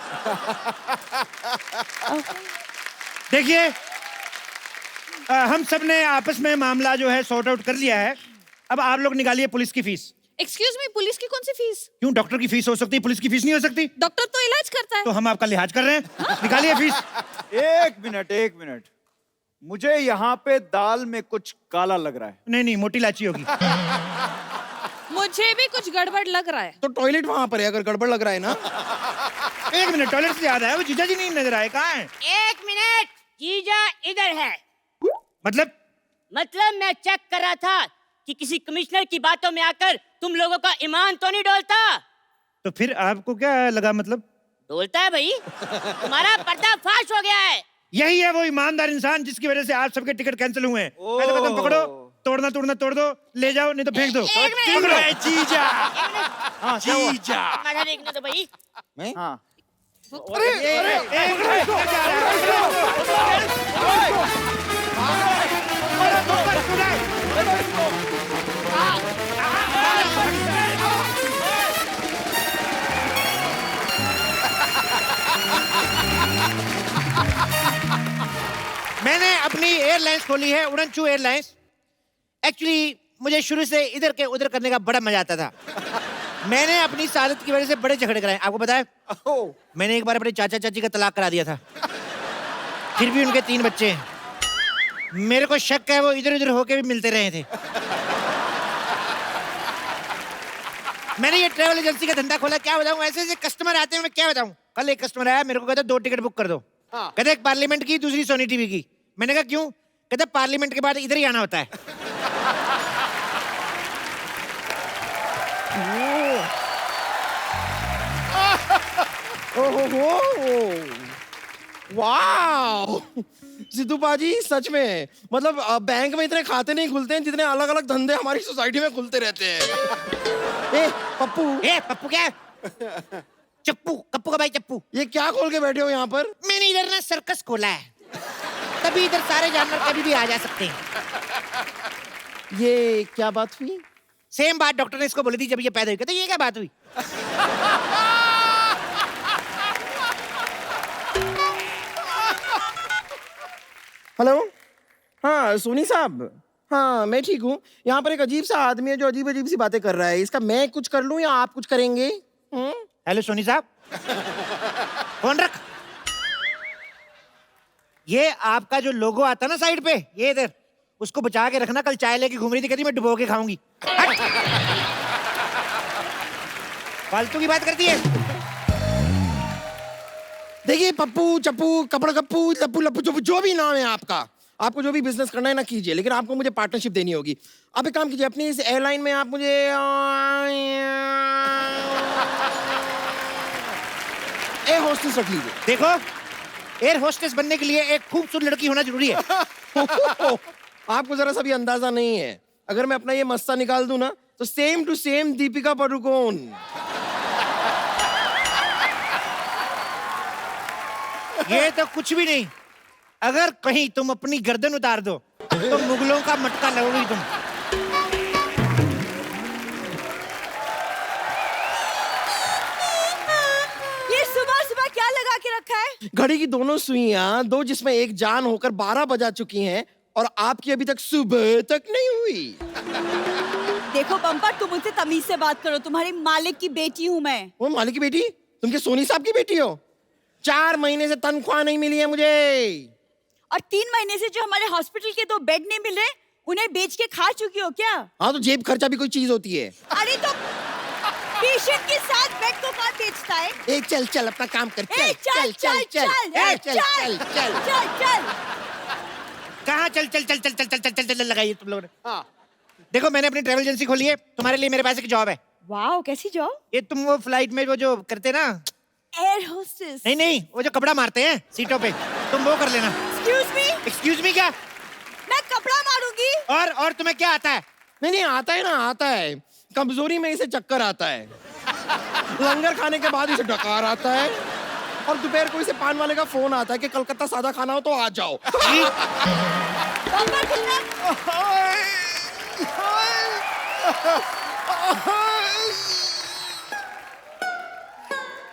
देखिए, हम सब ने आपस में मामला जो है सॉर्ट आउट कर लिया है। अब आप लोग निकालिए पुलिस की फीस। एक्सक्यूज मी, पुलिस की कौन सी फीस? क्यों, डॉक्टर की फीस हो सकती है, पुलिस की फीस नहीं हो सकती? डॉक्टर तो इलाज करता है। तो हम आपका लिहाज कर रहे हैं। निकालिए फीस। एक मिनट, मुझे यहाँ पे दाल में कुछ काला लग रहा है। नहीं, मोटी इलायची होगी। मुझे भी कुछ गड़बड़ लग रहा है। तो टॉयलेट वहाँ पर है, अगर गड़बड़ लग रहा है ना। एक मिनट, टॉयलेट से याद आया, वो जीजा जी नहीं नजर आए, कहाँ हैं? एक मिनट, जीजा इधर है। मतलब मैं चेक कर रहा था कि किसी कमिश्नर की बातों में आकर तुम लोगों का ईमान तो नहीं डोलता। तो फिर आपको क्या लगा? मतलब डोलता है भाई, तुम्हारा पर्दाफाश हो गया है। यही है वो ईमानदार इंसान जिसकी वजह से आज सबके टिकट कैंसिल हुए हैं। ऐसे कदम पकड़ो, तोड़ना तोड़ दो, ले जाओ, नहीं तो फेंक दो। एक मिनट, पकड़ो। जीजा। हाँ, जीजा। माथा देखने दो भाई। हाँ। मैंने अपनी एयरलाइंस खोली है, उड़नचू एयरलाइंस। एक्चुअली मुझे शुरू से इधर के उधर करने का बड़ा मजा आता था। मैंने अपनी सादत की वजह से बड़े झगड़े कराए। आपको पता है, मैंने एक बार अपने चाचा चाची का तलाक करा दिया था, फिर भी उनके 3 बच्चे हैं। मेरे को शक है वो इधर उधर होके भी मिलते रहे थे। मैंने ये ट्रैवल एजेंसी का धंधा खोला, क्या बताऊं, ऐसे ऐसे कस्टमर आते हैं, मैं क्या बताऊं। कल एक कस्टमर आया, मेरे को कहता 2 टिकट बुक कर दो। कहते एक पार्लियामेंट की, दूसरी सोनी टीवी की। मैंने कहा क्यों? कहते पार्लियामेंट के बाद इधर ही आना होता है। वाह सिद्धू बाजी, सच में मतलब बैंक में इतने खाते नहीं खुलते हैं जितने अलग अलग धंधे हमारी सोसाइटी में खुलते रहते हैं। ए पप्पू क्या? चप्पू, कप्पू का भाई चप्पू। ये क्या खोल के बैठे हो यहाँ पर? मैंने इधर ना सर्कस खोला है, तभी इधर सारे जानवर कभी भी आ जा सकते हैं। ये क्या बात हुई? सेम बात डॉक्टर ने इसको बोली थी जब ये पैदा हुई। कहते ये क्या बात हुई? हेलो, हाँ सोनी साहब, हाँ मैं ठीक हूँ। यहाँ पर एक अजीब सा आदमी है जो अजीब अजीब सी बातें कर रहा है। इसका मैं कुछ कर लूँ या आप कुछ करेंगे? हेलो सोनी साहब, फोन रख। ये आपका जो लोगो आता ना साइड पे, ये इधर, उसको बचा के रखना। कल चाय लेके घूम रही थी, कहती मैं डुबो के खाऊंगी। फालतू की बात करती है। देखिए पप्पू चप्पू कपड़ा कप्पू लप्पू लप्पू चप्पू जो भी नाम है आपका, आपको जो भी बिजनेस करना है ना कीजिए, लेकिन आपको मुझे पार्टनरशिप देनी होगी। आप एक काम कीजिए, अपनी इस एयरलाइन में आप मुझे एयर होस्टेस रख लीजिए। देखो, एयर होस्टेस बनने के लिए एक खूबसूरत लड़की होना जरूरी है। आपको जरा सा भी अंदाजा नहीं है, अगर मैं अपना ये मस्ता निकाल दूं ना तो same to same Deepika Padukone. ये तो कुछ भी नहीं। अगर कहीं तुम अपनी गर्दन उतार दो तो मुगलों का मटका लगोगी तुम। ये सुबह सुबह क्या लगा के रखा है? घड़ी की दोनों सुइयां, दो जिसमें एक जान होकर 12 बजा चुकी हैं और आपकी अभी तक सुबह तक नहीं हुई। देखो पंपा, तुम मुझसे तमीज से बात करो। तुम्हारी मालिक की बेटी हूँ मैं। वो मालिक की बेटी? तुम क्या सोनी साहब की बेटी हो? 4 महीने से तनख्वाह नहीं मिली है मुझे। और 3 महीने से जो हमारे हॉस्पिटल के 2 बेड नहीं मिले, उन्हें बेच के खा चुकी हो क्या? हाँ तो जेब खर्चा भी कोई चीज होती है। अरे तो पेशेंट के साथ बेड को कौन बेचता है? ए चल चल अपना काम कर। चल चल चल चल कहाँ चल चल चल चल चल चल चल चल चल लगाइए तुम लोगों ने। हाँ देखो, मैंने अपनी ट्रैवल एजेंसी खोली है, तुम्हारे लिए मेरे पास एक जॉब है। वाह, कैसी जॉब? ये तुम वो फ्लाइट में वो जो करते ना, एयर होस्टेस। नहीं, वो जो कपड़ा मारते हैं सीटों पे, तुम वो कर लेना। एक्सक्यूज मी क्या? मैं कपड़ा मारूंगी। और तुम्हें क्या आता है? नहीं आता है ना, आता है। कमजोरी में इसे चक्कर आता है, लंगर खाने के बाद इसे डकार आता है, और दोपहर को इसे पान वाले का फोन आता है कि कलकत्ता सादा खाना हो तो आ जाओ।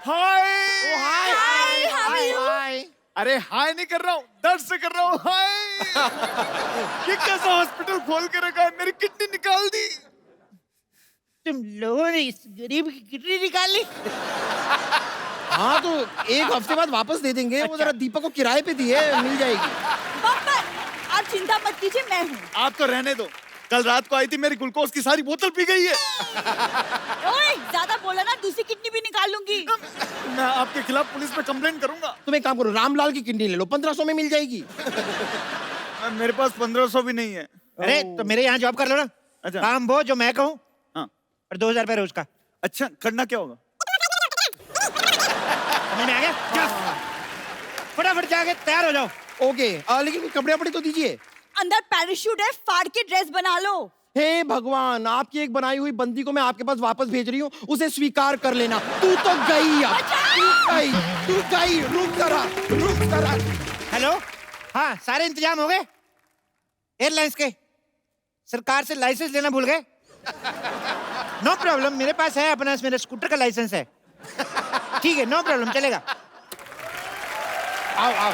हाय। अरे हाय नहीं कर रहा हूँ, दर्द से कर रहा हूँ हाय। ये कैसा हॉस्पिटल खोल के रखा है, मेरी किडनी निकाल दी। तुम लोगों ने इस गरीब की किडनी निकाल ली? हाँ तो 1 हफ्ते बाद वापस दे देंगे। वो जरा दीपक को किराए पे दी है, मिल जाएगी। आप चिंता मत कीजिए, मैं हूँ। आप तो रहने दो, कल रात को आई थी, मेरी ग्लूकोज की सारी बोतल पी गई है। ओए, ज्यादा बोला ना, दूसरी किडनी भी निकाल लूंगी। मैं आपके खिलाफ पुलिस में कंप्लेंट करूंगा। तुम एक काम करो, रामलाल की किडनी ले लो, 1500 में मिल जाएगी। मेरे पास 1500 भी नहीं है। अरे तो मेरे यहाँ जॉब कर लो ना। अच्छा। काम वो जो मैं कहूँ, हाँ। और 2000 रुपए रोज का। अच्छा, करना क्या होगा? समझ में आ गया? जा, फटाफट जाके तैयार हो जाओ। ओके, लेकिन कपड़े वपड़े तो दीजिए। अंदर पैराशूट है, फाड़ के ड्रेस बना लो। हे भगवान, आपकी एक बनाई हुई बंदी को मैं आपके पास वापस भेज रही हूँ, उसे स्वीकार कर लेना। तू तो गई अब, तू गई। रुक जरा। हेलो, हाँ सारे इंतजाम हो गए एयरलाइंस के? सरकार से लाइसेंस लेना भूल गए? नो प्रॉब्लम, मेरे पास है अपना, मेरे स्कूटर का लाइसेंस है। ठीक है, नो प्रॉब्लम, चलेगा। आओ।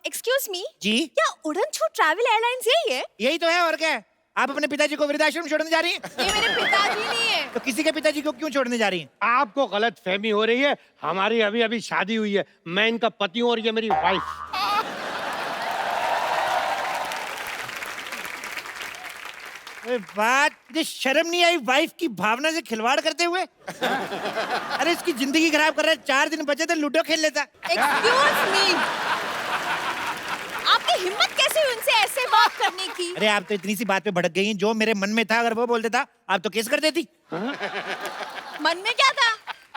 एक्सक्यूज मी जी, क्या उड़न छू ट्रैवल एयरलाइंस यही है? यही तो है, और क्या है? आप अपने पिताजी को वृद्धाश्रम छोड़ने जा रही हैं? ये मेरे पिताजी नहीं है। तो किसी के पिताजी को क्यों छोड़ने जा रही हैं? आपको गलत फहमी हो रही है। हमारी अभी अभी शादी हुई है, मैं इनका पति हूँ और ये मेरी वाइफ। बात मुझे शर्म नहीं आई वाइफ की भावना से खिलवाड़ करते हुए? अरे इसकी जिंदगी खराब कर रहा है। 4 दिन बचे थे, लूडो खेल लेता। एक्सक्यूज मी, आपकी हिम्मत कैसे हुई उनसे ऐसे बात करने की? अरे आप तो इतनी सी बात पे भड़क गई। जो मेरे मन में था अगर वो बोल देता आप तो केस कर देती। मन में क्या था?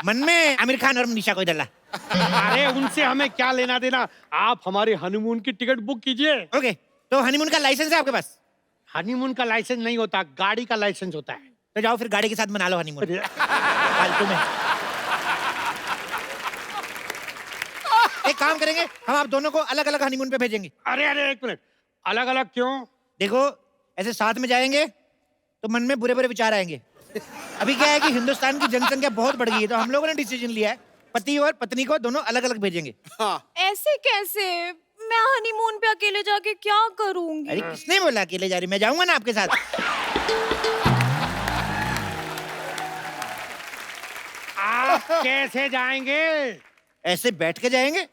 मन में आमिर खान और निशा को डला। अरे उनसे हमें क्या लेना देना, आप हमारे हनीमून की टिकट बुक कीजिए। ओके, तो हनीमून का लाइसेंस है आपके पास? हनीमून का लाइसेंस नहीं होता, गाड़ी का लाइसेंस होता है। तो जाओ फिर गाड़ी के साथ मना लो हनीमून। फालतू में। एक काम करेंगे, हम आप दोनों को अलग अलग हनीमून पे भेजेंगे। अरे अरे एक मिनट, अलग अलग क्यों? देखो ऐसे साथ में जाएंगे तो मन में बुरे बुरे विचार आएंगे। अभी क्या है कि हिंदुस्तान की जनसंख्या बहुत बढ़ गई है, तो हम लोगों ने डिसीजन लिया है पति और पत्नी को दोनों अलग अलग भेजेंगे। ऐसे कैसे? मैं हनीमून पे अकेले जाके क्या करूंगी? अरे किसने बोला अकेले जा रही? मैं जाऊंगा ना आपके साथ। आप कैसे जाएंगे? ऐसे बैठ के जाएंगे।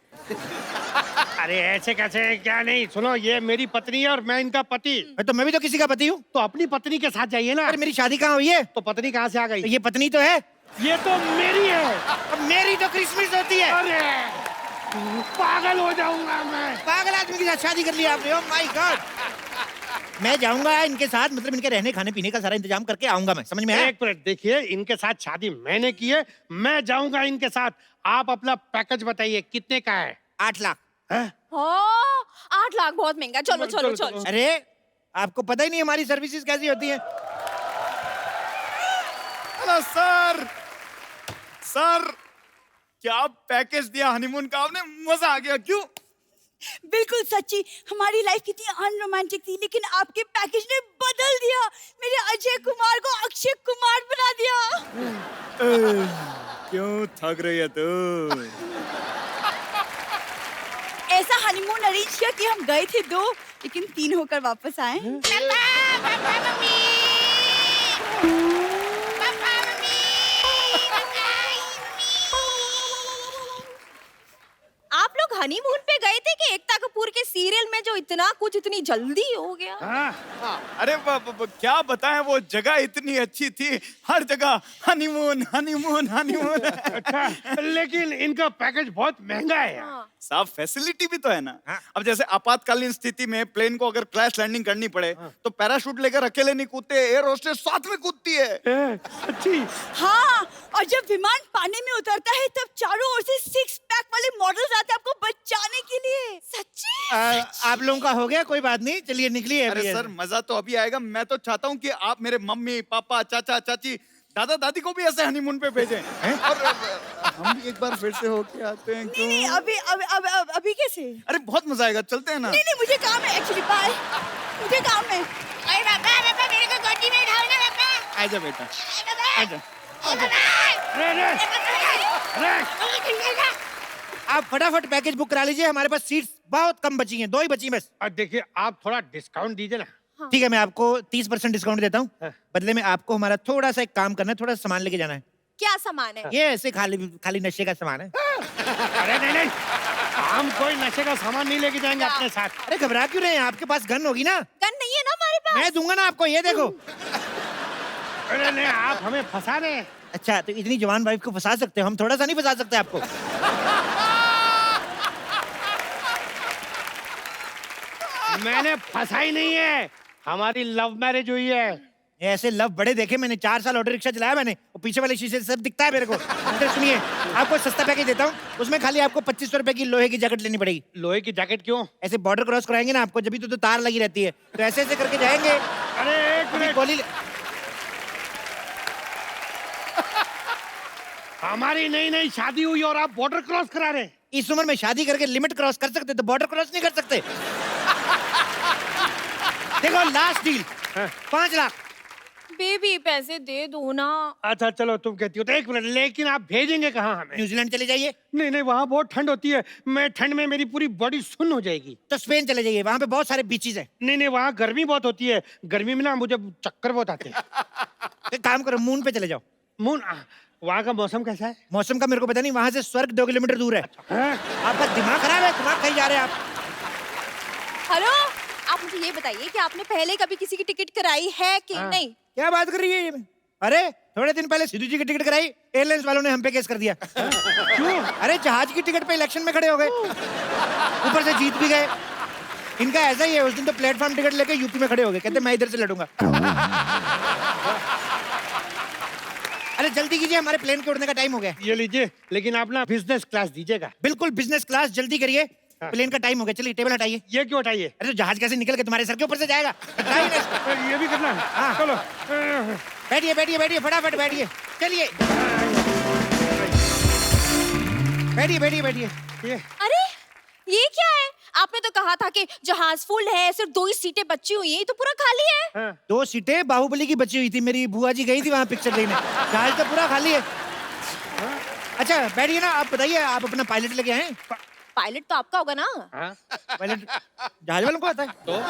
अरे ऐसे कैसे? क्या नहीं, सुनो, ये मेरी पत्नी है और मैं इनका पति। तो मैं भी तो किसी का पति हूँ। तो अपनी पत्नी के साथ जाइए ना। अरे मेरी शादी कहाँ हुई है? तो पत्नी कहाँ से आ गई? तो ये पत्नी तो है। ये तो मेरी है। अब मेरी तो क्रिसमस होती है। अरे पागल हो जाऊंगा मैं। पागल आदमी के साथ शादी कर लिया आपने? Oh my God. मैं जाऊंगा इनके साथ, मतलब इनके रहने खाने पीने का सारा इंतजाम करके आऊंगा मैं। समझ में आया? एक मिनट, देखिए, इनके साथ शादी मैंने की है, मैं जाऊंगा इनके साथ। आप अपना पैकेज बताइए, कितने का है? 8 लाख। हैं? 8 लाख बहुत महंगा। चलो चलो चलो। अरे आपको पता ही नहीं हमारी सर्विसेज कैसी होती है। हेलो सर, सर क्या पैकेज दिया हनीमून का आपने, मजा आ गया। क्यों? बिल्कुल सच्ची, हमारी लाइफ कितनी अनरोमांटिक थी, लेकिन आपके पैकेज ने बदल दिया। मेरे अजय कुमार को अक्षय कुमार बना दिया। क्यों थक रही है तू? ऐसा हनीमून अरेंज किया कि हम गए थे 2 लेकिन 3 होकर वापस आए। आप लोग हनीमून पे गए थे कि एकता कपूर के सीरियल में जो इतना कुछ इतनी जल्दी हो गया? अरे क्या बताएं, वो जगह इतनी अच्छी थी, हर जगह हनीमून हनीमून हनीमून। अच्छा, लेकिन इनका पैकेज बहुत महंगा है यार। साहब फैसिलिटी भी तो है ना। अब जैसे आपातकालीन स्थिति में प्लेन को अगर क्रैश लैंडिंग करनी पड़े तो पैराशूट लेकर अकेले नहीं कूदते, एयर होस्टेस साथ में कूदती है। सच्ची? हाँ, और जब विमान पानी में उतरता है तब चारों ओर से 6 पैक वाले मॉडल्स आते हैं आपको बचाने के लिए। सच्ची? आप लोगों का हो गया? कोई बात नहीं, चलिए निकलिए। अरे सर मजा तो अभी आएगा। मैं तो चाहता हूँ कि आप मेरे मम्मी पापा चाचा चाची दादा दादी को भी ऐसे हनीमून पे भेजें और हम भी एक बार फिर से होके आते हैं। क्यों? नहीं, अभी कैसे? अरे बहुत मजा आएगा, चलते हैं ना। नहीं, मुझे काम है एक्चुअली। बाय, मुझे काम है। अरे पापा मेरे को गोदी में उठाओ ना पापा। आजा बेटा, आजा। आप फटाफट पैकेज बुक करा लीजिए, हमारे पास सीट्स बहुत कम बची हैं, 2 ही बची बस। देखिए, आप थोड़ा डिस्काउंट दीजिए ना। ठीक है, मैं आपको 30% डिस्काउंट देता हूँ। बदले में आपको हमारा थोड़ा सा एक काम करना है, थोड़ा सा सामान लेके जाना है। क्या सामान है? ये ऐसे खाली नशे का सामान है। अरे नहीं, हम कोई नशे का सामान नहीं लेके जाएंगे अपने साथ। अरे घबरा क्यों रहे हैं? आपके पास गन होगी ना? गन नहीं है ना हमारे पास? मैं दूंगा ना आपको, ये देखो। अरे नहीं, आप हमें फंसा रहे हैं। अच्छा, तो इतनी जवान वाइफ को फंसा सकते हो, हम थोड़ा सा नहीं फंसा सकते आपको? मैंने फंसा ही नहीं है, हमारी लव मैरिज हुई है। ऐसे लव बड़े देखे मैंने, 4 साल ऑटो रिक्शा चलाया मैंने, वो पीछे वाले शीशे से सब दिखता है मेरे को। अंदर सुनिए, आपको सस्ता पैकेज देता हूँ, उसमें खाली आपको 2500 रुपए की लोहे की जैकेट लेनी पड़ेगी। लोहे की जैकेट क्यों? ऐसे बॉर्डर क्रॉस कराएंगे ना आपको, जब भी तो तार लगी रहती है, तो ऐसे ऐसे करके जाएंगे। अरे एक मिनट, गोली हमारी नई शादी हुई और आप बॉर्डर क्रॉस करा रहे हैं? इस उम्र में शादी करके लिमिट क्रॉस कर सकते, तो बॉर्डर क्रॉस नहीं कर सकते। देखो लास्ट डील 5 लाख। बेबी पैसे दे दो ना। अच्छा चलो, तुम कहती हो तो एक मिनट, लेकिन आप भेजेंगे कहाँ हमें? न्यूजीलैंड चले जाइए। नहीं, वहाँ बहुत ठंड होती है, मैं ठंड में मेरी पूरी बॉडी सुन्न हो जाएगी। तो स्पेन चले जाइए, वहाँ पे बहुत सारे बीचेस हैं। नहीं, वहाँ गर्मी बहुत होती है, गर्मी में ना मुझे चक्कर बहुत आते हैं। एक काम करो, मून पे चले जाओ। मून? वहाँ का मौसम कैसा है? मौसम का मेरे को पता नहीं, वहाँ से स्वर्ग 2 किलोमीटर दूर है। आपका दिमाग खराब है, दिमाग कहीं जा रहे हैं आप? हेलो, आप मुझे ये बताइए कि आपने पहले कभी किसी की टिकट कराई है कि नहीं? क्या बात कर रही है ये? अरे थोड़े दिन पहले सिद्धू जी की टिकट कराई, एयरलाइंस वालों ने हम पे केस कर दिया। क्यों? अरे जहाज की टिकट पे इलेक्शन में खड़े हो गए, ऊपर से जीत भी गए। इनका ऐसा ही है, उस दिन तो प्लेटफॉर्म टिकट लेके यूपी में खड़े हो गए, कहते मैं इधर से लड़ूंगा। अरे जल्दी कीजिए, हमारे प्लेन के उड़ने का टाइम हो गया। ये लीजिए, लेकिन आप ना बिजनेस क्लास दीजिएगा। बिल्कुल बिजनेस क्लास, जल्दी करिए, प्लेन का टाइम हो गया। चलिए टेबल हटाइए। ये क्यों हटाइए? अरे तो जहाज कैसे निकल के तुम्हारे सर के ऊपर से जाएगा? हटाइए ना इसको। ये भी करना है? हाँ। चलो। बैठिए बैठिए बैठिए, फटाफट बैठिए, चलिए बैठिए बैठिए बैठिए। अरे ये क्या है? आपने तो कहा था कि जहाज फुल है, सिर्फ 2 ही सीटें बची हुई हैं, तो पूरा खाली है। 2 सीटें बाहुबली की बची हुई थी, मेरी बुआ जी गई थी वहां पिक्चर देखने, जहाज तो पूरा खाली है। अच्छा बैठिए ना, आप बताइए, आप अपना पायलट लेके आए? पायलट तो आपका होगा ना? पायलट जहाज वालों को आता है तो?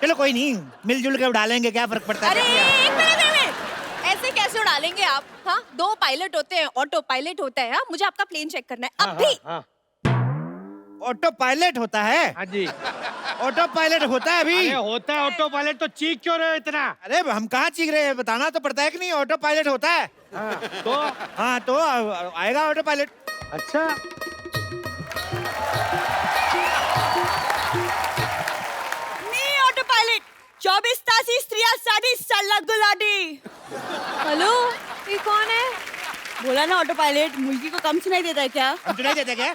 चलो कोई नहीं, मिलजुल के उड़ा लेंगे, क्या फर्क पड़ता है। अरे एक मिनट, ऐसे कैसे उड़ा लेंगे आप? हाँ, 2 पायलट होते हैं, ऑटो पायलट होता है। हाँ, मुझे आपका प्लेन चेक करना है अभी। ऑटो पायलट होता है? हाँ जी, ऑटो पायलट होता है अभी? अरे होता है ऑटो पायलट, तो चीख क्यों रहे हो इतना? अरे हम कहाँ चीख रहे हैं, बताना तो पड़ता है कि नहीं। ऑटो पायलट होता है। तो हाँ तो आएगा ऑटो पायलट। अच्छा, मी ऑटो पायलट 24 तासी स्त्रियासाठी सल्ला गुलाटी। हेलो, ये कौन है? बोला ना ऑटो पायलट, मुर्गी को कम सुनाई देता है क्या? हम सुनाई देते क्या?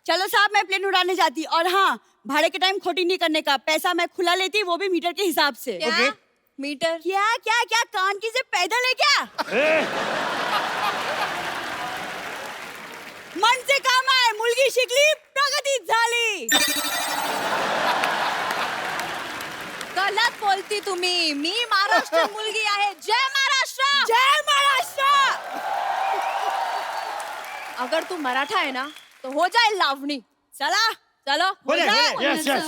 चलो साहब, मैं प्लेन उड़ाने जाती, और हाँ, भाड़े के टाइम खोटी नहीं करने का, पैसा मैं खुला लेती, वो भी मीटर के हिसाब से। ओके। मीटर? क्या क्या क्या, कान की से पैदल है क्या? मन से काम आहे, मुलगी शिकली, प्रगती झाली। गलत बोलती तुम्ही, मी महाराष्ट्र मुलगी आहे। जय महाराष्ट्र, जय महाराष्ट्र। अगर तू मराठा है ना, तो हो जाए लावणी। चला चलो, हो जाए। Yes yes.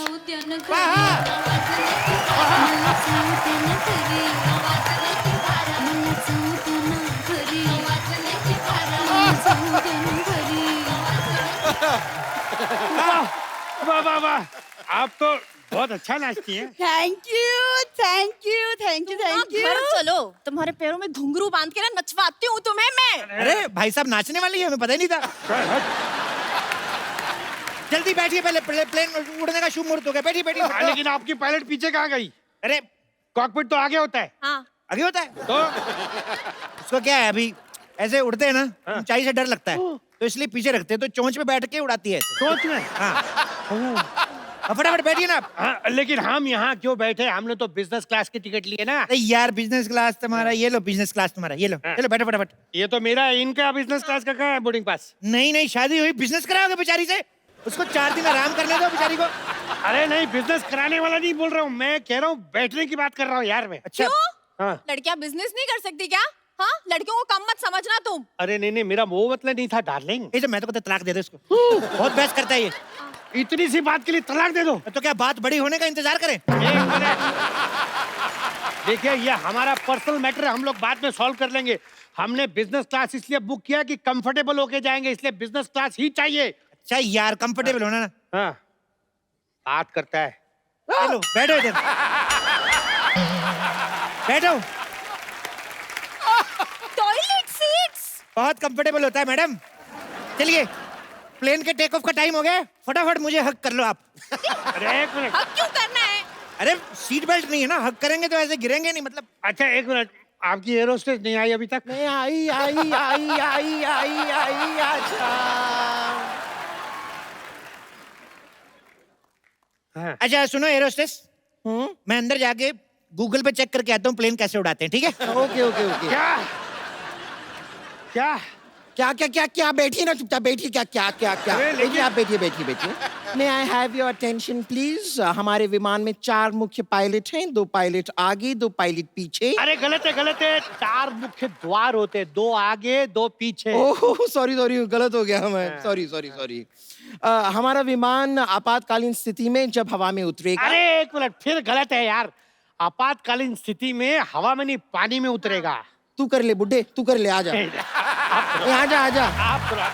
वाह वाह वाह, आप तो बहुत अच्छा नाचती हैं। Thank you thank you thank you thank you. घर चलो, तुम्हारे पैरों में घुंघरू बांध के ना नचवाती हूँ तुम्हें मैं। अरे भाई साहब नाचने वाली है, हमें पता ही नहीं था। जल्दी बैठिए, पहले प्लेन उड़ने का शुभ मुहूर्त हो गया। बैठिए बैठिए। लेकिन आपकी पायलट पीछे कहाँ गई? अरे कॉकपिट तो आगे होता है। हाँ, आगे होता है तो उसको क्या है, अभी ऐसे उड़ते हैं ना, ऊंचाई से डर लगता है, तो इसलिए पीछे रखते हैं, तो चोंच पे बैठ के उड़ाती है ऐसे। सोच में। हाँ फटाफट बैठिए ना आप। हाँ, लेकिन हम यहाँ क्यों बैठे? हमने तो बिजनेस क्लास की टिकट ली है ना। अरे यार बिजनेस क्लास तुम्हारा, ये लो बिजनेस क्लास तुम्हारा, ये लो। चलो बैठो फटाफट। ये तो मेरा है, इनका बिजनेस क्लास का कहाँ है बोर्डिंग पास? नहीं नहीं, शादी हुई, बिजनेस कराओगे बेचारी से? उसको 4 दिन आराम करने दो बेचारी को। अरे नहीं, बिजनेस कराने वाला नहीं बोल रहा हूँ मैं, कह रहा हूँ बैठने की बात कर रहा हूँ यार मैं। अच्छा हाँ। लड़कियां बिजनेस नहीं कर सकती क्या? हाँ, लड़कियों को कम मत समझना तुम। अरे नहीं नहीं, मेरा वो मतलब नहीं था डार्लिंग। ये जो मैं तो कहता तलाक दे दो इसको, बहुत बहस करता है ये। इतनी सी बात के लिए तलाक दे दो? तो क्या बात बड़ी होने का इंतजार करें? एक मिनट, देखिए ये हमारा पर्सनल मैटर है, हम लोग बाद में सॉल्व कर लेंगे। हमने बिजनेस क्लास इसलिए बुक किया कि कंफर्टेबल होके जाएंगे, इसलिए बिजनेस क्लास ही चाहिए। अच्छा यार, कंफर्टेबल होना ना। हाँ, बात करता है। चलो बैठो इधर, बैठो। टॉयलेट सीट्स बहुत कंफर्टेबल होता है मैडम। चलिए, प्लेन के टेक ऑफ का टाइम हो गया, फटाफट मुझे हक कर लो आप। अरे एक मिनट, अब क्यों करना है? अरे सीट बेल्ट नहीं है ना, हक करेंगे तो ऐसे गिरेंगे नहीं, मतलब। अच्छा एक मिनट, आपकी एरोस्टेस नहीं आई अभी तक? नहीं आई आई आई आई आई आई अच्छा। हाँ। अच्छा सुनो एरोस्टेस, मैं अंदर जाके गूगल पे चेक करके आता हूँ प्लेन कैसे उड़ाते हैं, ठीक है? Okay okay okay. क्या क्या क्या क्या क्या क्या, बैठिए ना चुपचाप, बैठिए। क्या क्या क्या क्या, अरे लेकिन- बैठिए आप, बैठिए बैठिए बैठिए। May I have your attention please. हमारे विमान में 4 मुख्य पायलट हैं, 2 पायलट आगे, 2 पायलट पीछे। अरे गलत है गलत है, 4 मुख्य द्वार होते हैं, 2 आगे 2 पीछे। ओह सॉरी सॉरी, गलत हो गया हमें, सॉरी सॉरी सॉरी। हमारा विमान आपातकालीन स्थिति में जब हवा में उतरेगा। अरे एक मिनट, फिर गलत है यार। आपातकालीन स्थिति में हवा में नहीं, पानी में उतरेगा। तू कर ले बुड्ढे, तू कर ले, आजा। ए, आजा आजा। आप करो,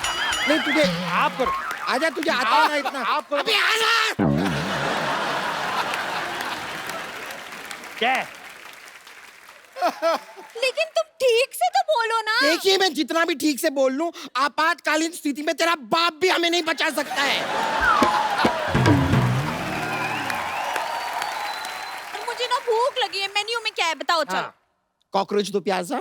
नहीं तुझे, आप करो, आजा, तुझे आता है ना इतना। आप करो। अबे आजा। क्या है? लेकिन तुम ठीक से तो बोलो ना। देखिए, मैं जितना भी ठीक से बोल लूं, आपातकालीन स्थिति में तेरा बाप भी हमें नहीं बचा सकता है। मुझे ना भूख लगी है, मेन्यू में क्या है बताओ। चल कॉकरोच दो प्याजा।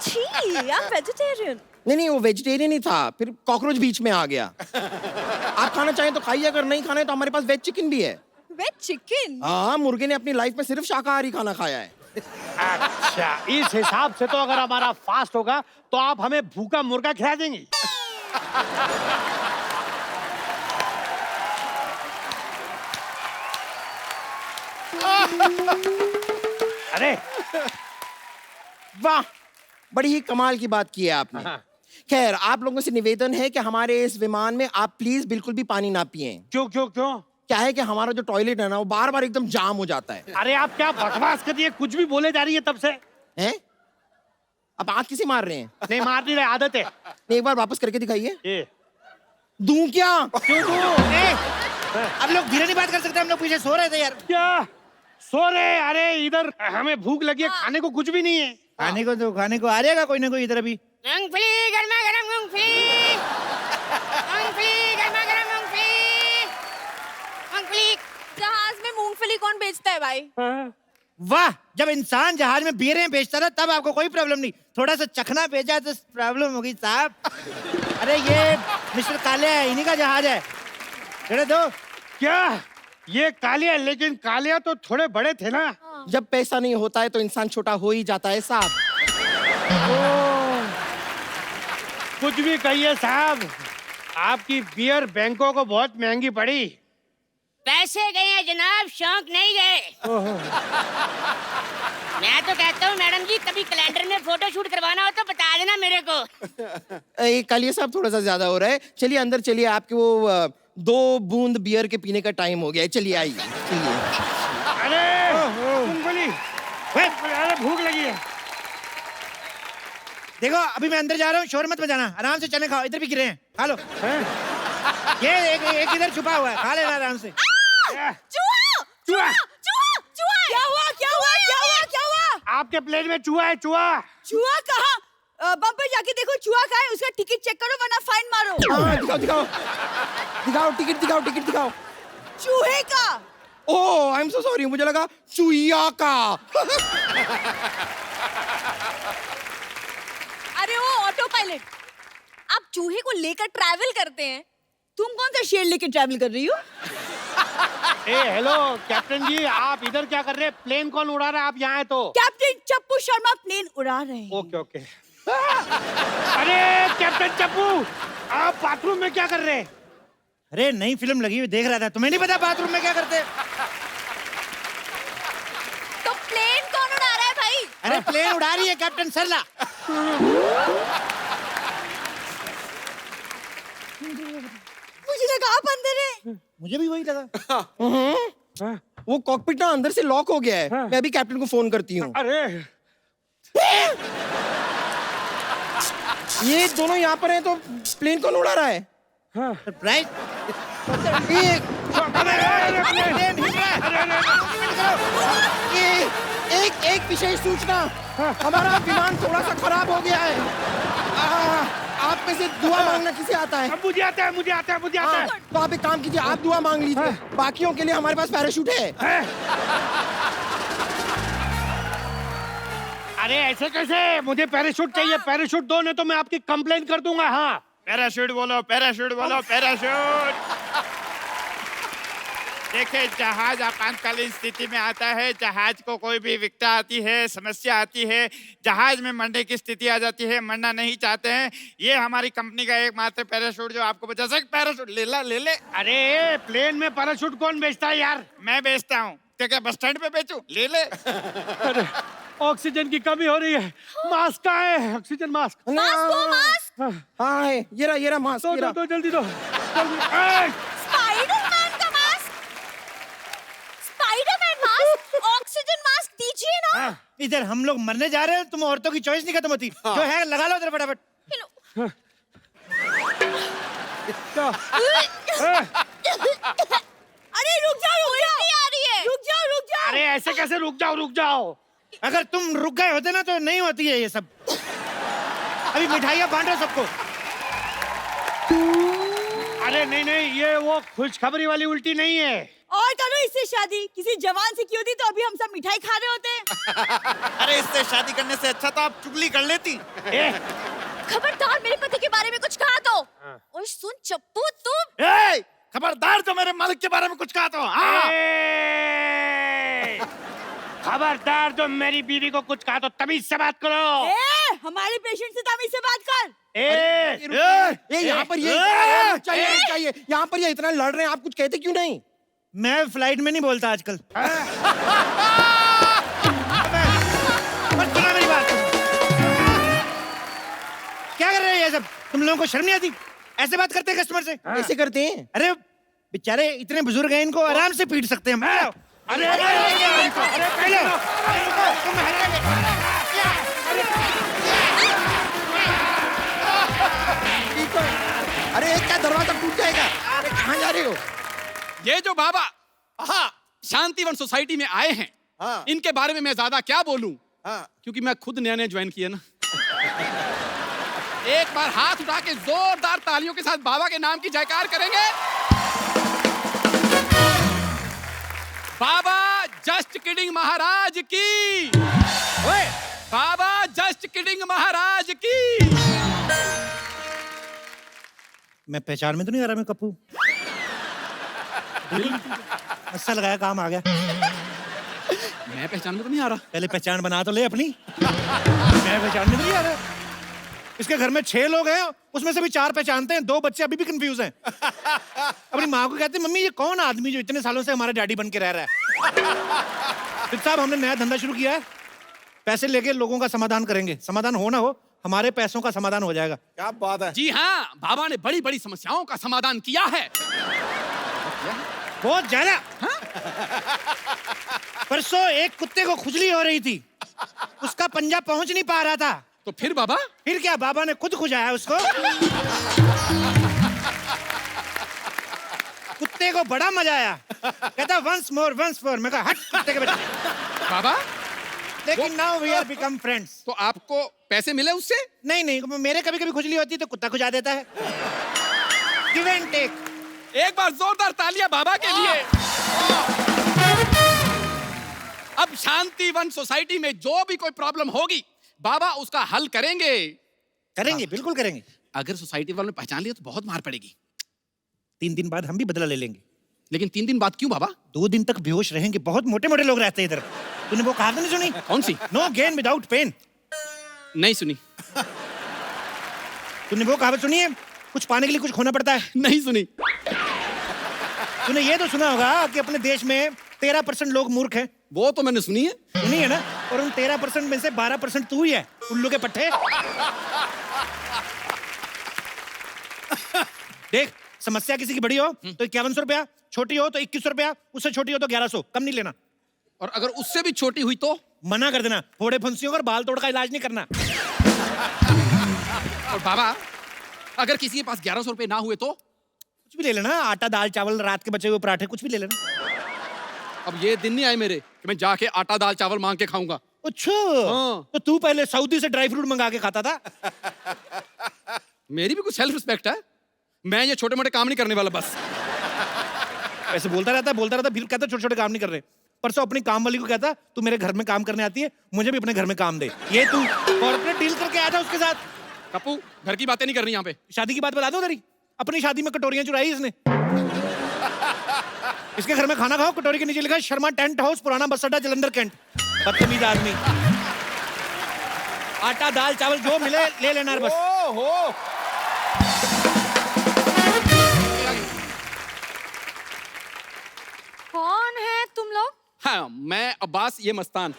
छी, I'm vegetarian। नहीं, वो वेजिटेरियन ही था, फिर कॉकरोच बीच में आ गया। आप खाना चाहें तो खाइए, अगर नहीं खाना है तो हमारे पास वेज चिकन भी है। Veg chicken? हाँ, मुर्गे ने अपनी लाइफ में सिर्फ शाकाहारी खाना खाया है। अच्छा, इस हिसाब से तो अगर हमारा फास्ट होगा तो आप हमें भूखा मुर्गा खिला देंगी। अरे वाह, बड़ी ही कमाल की बात की है आपने। खैर, आप लोगों से निवेदन है कि हमारे इस विमान में आप प्लीज बिल्कुल भी पानी ना पिएं। क्यों क्यों क्यों? क्या है कि हमारा जो टॉयलेट है ना, वो बार बार एकदम जाम हो जाता है। अरे आप क्या बकवास कर रही है, कुछ भी बोले जा रही है तब से। हैं? आप आंख किसे मार रहे हैं? नहीं मार नहीं रहे, आदत है। एक बार वापस करके दिखाइए। ये दूं क्या? क्यों दूं? अब लोग धीरे नहीं बात कर सकते, हम लोग पीछे सो रहे थे यार। क्या सो रहे? अरे इधर हमें भूख लगी है, खाने को कुछ भी नहीं है। खाने को तो खाने को आ जाएगा कोई ना कोई इधर अभी। मूंगफली, गर्मा गर्म मूंगफली, मूंगफली, गर्मा गर्म मूंगफली, मूंगफली। जहाज में मूंगफली कौन बेचता है भाई? वाह, जब इंसान जहाज में बियरें बेचता था तब आपको कोई प्रॉब्लम नहीं, थोड़ा सा चखना भेजा तो प्रॉब्लम होगी साहब। अरे ये मिस्टर काले है, इन्हीं का जहाज है। चले दो। क्या ये कालिया? लेकिन कालिया तो थोड़े बड़े थे ना। जब पैसा नहीं होता है तो इंसान छोटा हो ही जाता है साहब। कुछ भी कहिए साहब, आपकी बियर बैंकों को बहुत महंगी पड़ी। पैसे गए हैं जनाब, शौक नहीं गए। मैं तो कहता हूँ मैडम जी, कभी कैलेंडर में फोटो शूट करवाना हो तो बता देना मेरे को। कालिया साहब, थोड़ा सा ज्यादा हो रहा है। चलिए अंदर चलिए, आपके वो 2 बूंद बियर के पीने का टाइम हो गया है। चलिए आइए, चलिए। अरे मूंगफली, अरे भूख लगी है। देखो अभी मैं अंदर जा रहा हूँ, शोर मत बजाना, आराम से चने खाओ, इधर भी गिरे हैं, खा लो। ये एक इधर छुपा हुआ है, खा लेना आराम से। चूहा! चूहा! चूहा! चूहा! क्या हुआ? क्या हुआ? क्या हुआ? क्या हुआ? आपके प्लेन में चूहा है। चूहा? चूहा कहाँ? बम्पर जाके देखो चूहा कहाँ है, उसका टिकट चेक करो वरना फाइन मारो। हाँ, दिखाओ दिखाओ दिखाओ, टिकट दिखाओ, टिकट दिखाओ। चूहे का। ओह, आई एम सो सॉरी, मुझे लगा चुईया का। अरे वो ऑटो पायलट, आप चूहे को लेकर ट्रैवल करते हैं, तुम कौन सा शेर लेकर ट्रैवल कर रही हो? ए हेलो कैप्टन जी, आप इधर क्या कर रहे हैं? प्लेन कौन उड़ा रहा है? आप यहाँ है तो? कैप्टन चप्पू शर्मा प्लेन उड़ा रहे हैं। Okay okay. अरे कैप्टन चप्पू, आप बाथरूम में क्या कर रहे हैं? अरे नई फिल्म लगी हुई देख रहा था, तुम्हें नहीं पता बाथरूम में क्या करते? तो प्लेन कौन उड़ा रहा है भाई? अरे प्लेन उड़ा रही है कैप्टन सरला। मुझे लगा आप अंदर है। मुझे भी वही लगा। वो कॉकपिट ना अंदर से लॉक हो गया है। मैं अभी कैप्टन को फोन करती हूँ। अरे ये दोनों यहाँ पर हैं तो प्लेन कौन उड़ा रहा है? सरप्राइज। एक विशेष सूचना, हमारा विमान थोड़ा सा खराब हो गया है। आप में से दुआ मांगना किसे आता है? मुझे आता है, मुझे आता है, मुझे आता है। तो आप एक काम कीजिए, आप दुआ मांग लीजिए। बाकियों के लिए हमारे पास पैराशूट है। अरे ऐसे कैसे? मुझे पैराशूट चाहिए। पैराशूट दो, नहीं तो मैं आपकी कंप्लेन कर दूंगा। हाँ, पैराशूट बोलो, पैराशूट बोलो, पैराशूट। देखिए, जहाज आपातकालीन स्थिति में आता है, जहाज को कोई भी विकटा आती है, समस्या आती है, जहाज में मरने की स्थिति आ जाती है, मरना नहीं चाहते हैं, ये हमारी कंपनी का एकमात्र पैराशूट जो आपको बचा सके। पैराशूट ले ला, ले ले। अरे प्लेन में पैराशूट कौन बेचता है यार? मैं बेचता हूँ, क्या बस स्टैंड पे बेचूं? ले ले। अरे ऑक्सीजन की कमी हो रही है। मास्क कहाँ है? Oxygen mask. मास्क। हाँ है, ये रहा मास्क। दो जल्दी दो। स्पाइडरमैन का mask. Spiderman mask, oxygen mask दीजिए ना। इधर हम लोग मरने जा रहे हैं, तुम औरतों की चॉइस नहीं खत्म होती। जो है लगा लो इधर फटाफट। अरे रुक जाओ, रुक जाओ। आ रही है। रुक जाओ, रुक जाओ। अरे ऐसे कैसे रुक जाओ। अगर तुम रुक गए होते ना तो नहीं होती है ये सब। अभी मिठाइयाँ बांट रहे सबको। अरे नहीं, ये वो खुशखबरी वाली उल्टी नहीं है। और करो इससे शादी, किसी जवान से की होती तो अभी हम सब मिठाई खा रहे होते। अरे इससे शादी करने से अच्छा तो आप चुगली कर लेती। खबरदार मेरे पति के बारे में कुछ कहा तो। और सुन चप्पू तुम। खबरदार जो मेरे मालिक के बारे में कुछ कहा तो। हाँ। खबरदार जो मेरी बीवी को कुछ कहा तो तमीज से बात करो। हमारे पेशेंट से तमीज से बात कर। यहाँ पर ये चाहिए यहाँ पर ये इतना लड़ रहे हैं, आप कुछ कहते क्यों नहीं? मैं फ्लाइट में नहीं बोलता आजकल। बस सुना मेरी बात। क्या कर रहे हैं ये सब? तुम लोगों को शर्म नहीं आती? ऐसे बात करते हैं कस्टमर से? ऐसे करते हैं? अरे बेचारे इतने बुजुर्ग हैं, इनको आराम से पीट सकते हैं हम। अरे अरे क्या दरवाजा टूट जाएगा? अरे कहाँ जा रहे हो? ये जो बाबा शांतिवन सोसाइटी में आए हैं, इनके बारे में मैं ज्यादा क्या बोलूं, क्योंकि मैं खुद नया ज्वाइन किया ना। एक बार हाथ उठा के जोरदार तालियों के साथ बाबा के नाम की जयकार करेंगे। बाबा जस्ट किडिंग महाराज की। बाबा जस्ट किडिंग महाराज की। मैं पहचान में तो नहीं आ रहा मैं कप्पू? अच्छा लगाया, काम आ गया। मैं पहचान में तो नहीं आ रहा। पहले पहचान बना तो ले अपनी। मैं पहचान में तो नहीं आ रहा। इसके घर में 6 लोग हैं, उसमें से भी 4 पहचानते हैं, 2 बच्चे अभी भी कंफ्यूज हैं। अपनी माँ को कहते हैं मम्मी ये कौन आदमी जो इतने सालों से हमारा डैडी बन के रह रहा है? फिर साहब हमने नया धंधा शुरू किया है, पैसे लेके लोगों का समाधान करेंगे। समाधान हो ना हो, हमारे पैसों का समाधान हो जाएगा। क्या बात है? जी हाँ, बाबा ने बड़ी बड़ी समस्याओं का समाधान किया है। बहुत ज्यादा। परसों एक कुत्ते को खुजली हो रही थी, उसका पंजा पहुंच नहीं पा रहा था। तो फिर बाबा? फिर क्या, बाबा ने खुद खुजाया उसको। कुत्ते को बड़ा मजा आया, कहता वंस मोर। मैं कहा हट कुत्ते के बेटे। बाबा लेकिन now we are become friends. तो आपको पैसे मिले उससे? नहीं, मेरे कभी कभी खुजली होती है तो कुत्ता खुजा देता है। Give and take. एक बार जोरदार तालियां बाबा के लिए। अब शांतिवन सोसाइटी में जो भी कोई प्रॉब्लम होगी, बाबा उसका हल करेंगे। बिल्कुल करेंगे। अगर सोसाइटी वालों ने पहचान लिया तो बहुत मार पड़ेगी। 3 दिन बाद हम भी बदला ले लेंगे। लेकिन 3 दिन बाद क्यों बाबा? 2 दिन तक बेहोश रहेंगे, बहुत मोटे मोटे लोग रहते हैं इधर। तूने वो कहावत नहीं सुनी? कौन सी? No gain without pain. नहीं सुनी। तूने वो कहावत सुनी है, कुछ पाने के लिए कुछ खोना पड़ता है? नहीं सुनी। तूने ये तो सुना होगा कि अपने देश में 13% लोग मूर्ख हैं। वो तो मैंने सुनी है। सुनी है ना? और उन 13% में से 12% तू ही है, उल्लू के पट्टे। देख, समस्या किसी की बड़ी हो तो 5100 रुपया, छोटी हो तो 2100 रुपया, उससे छोटी हो तो 1100, कम नहीं लेना। और अगर उससे भी छोटी हुई तो? मना कर देना, फोड़े फुंसियों और बाल तोड़ का इलाज नहीं करना। और बाबा अगर किसी के पास 1100 रुपए ना हुए तो? कुछ भी ले लेना, आटा दाल चावल, रात के बचे हुए पराठे, कुछ भी ले लेना। अब ये दिन नहीं आए मेरे कि मैं जाके आटा दाल चावल मांग के खाऊंगा। अच्छा, तो तू पहले सऊदी से ड्राई फ्रूट मंगा के खाता था? मेरी भी कुछ सेल्फ रिस्पेक्ट है। मैं ये छोटे मोटे काम नहीं करने वाला बस। ऐसे बोलता रहता, फिर कहता छोटे छोटे काम नहीं कर रहे। परसों अपनी काम वाली को कहता तू मेरे घर में काम करने आती है, मुझे भी अपने घर में काम दे। ये तू कॉर्पोरेट डील करके आया था उसके साथ। कप्पू घर की बातें नहीं करनी यहाँ पे। शादी की बात बता दो तेरी। अपनी शादी में कटोरियां चुराई इसने। इसके घर में खाना खाओ, कटोरी के नीचे लिखा है शर्मा टेंट हाउस, पुराना बस अड्डा, जलंधर कैंट। बदतमीज आदमी। आटा दाल चावल जो मिले ले लेना बस। कौन है तुम लोग? हाँ, मैं अब्बास, ये मस्तान।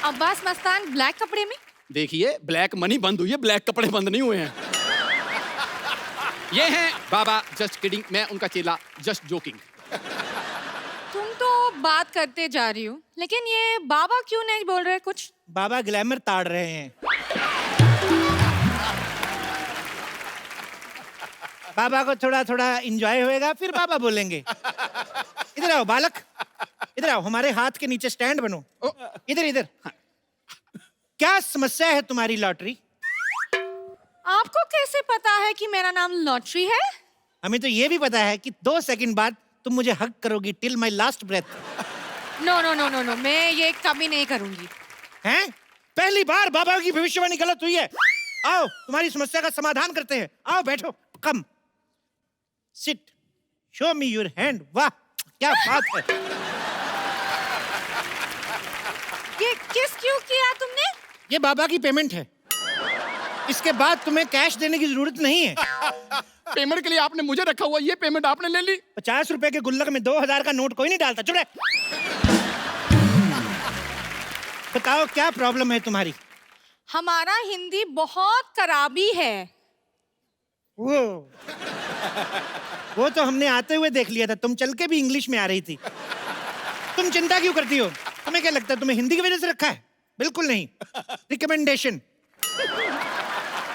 अब्बास मस्तान ब्लैक कपड़े में? देखिए, ब्लैक मनी बंद हुई है, ब्लैक कपड़े बंद नहीं हुए हैं। ये हैं बाबा जस्ट किडिंग, मैं उनका चेला जस्ट जोकिंग। तुम तो बात करते जा रही हो, लेकिन ये बाबा क्यों नहीं बोल रहे कुछ? बाबा ग्लैमर ताड़ रहे हैं। बाबा को थोड़ा थोड़ा एंजॉय होएगा, फिर बाबा बोलेंगे। इधर आओ बालक, इधर इधर आओ, हमारे हाथ के नीचे स्टैंड बनो। इधर इधर। क्या समस्या है तुम्हारी लॉटरी? आपको कैसे पता है कि मेरा नाम लॉटरी है? हमें तो ये भी पता है कि 2 सेकंड बाद तुम मुझे हग करोगी till my last breath. No no no no no, मैं ये कभी नहीं करूंगी। हैं? पहली बार बाबा की भविष्यवाणी गलत हुई है। आओ, तुम्हारी समस्या का समाधान करते हैं। आओ बैठो। Come sit, show me your hand. वाह क्या बात है। ये किस क्यों किया तुमने? ये बाबा की पेमेंट है। इसके बाद तुम्हें कैश देने की जरूरत नहीं है। पेमेंट के लिए आपने मुझे रखा हुआ, ये पेमेंट आपने ले ली। 50 रुपए के गुल्लक में 2000 का नोट कोई नहीं डालता। चुप रहे। बताओ क्या प्रॉब्लम है तुम्हारी? हमारा हिंदी बहुत खराबी है। वो तो हमने आते हुए देख लिया था, तुम चल के भी इंग्लिश में आ रही थी। तुम चिंता क्यों करती हो? तुम्हें क्या लगता है तुम्हें हिंदी की वजह से रखा है? बिल्कुल नहीं, रिकमेंडेशन।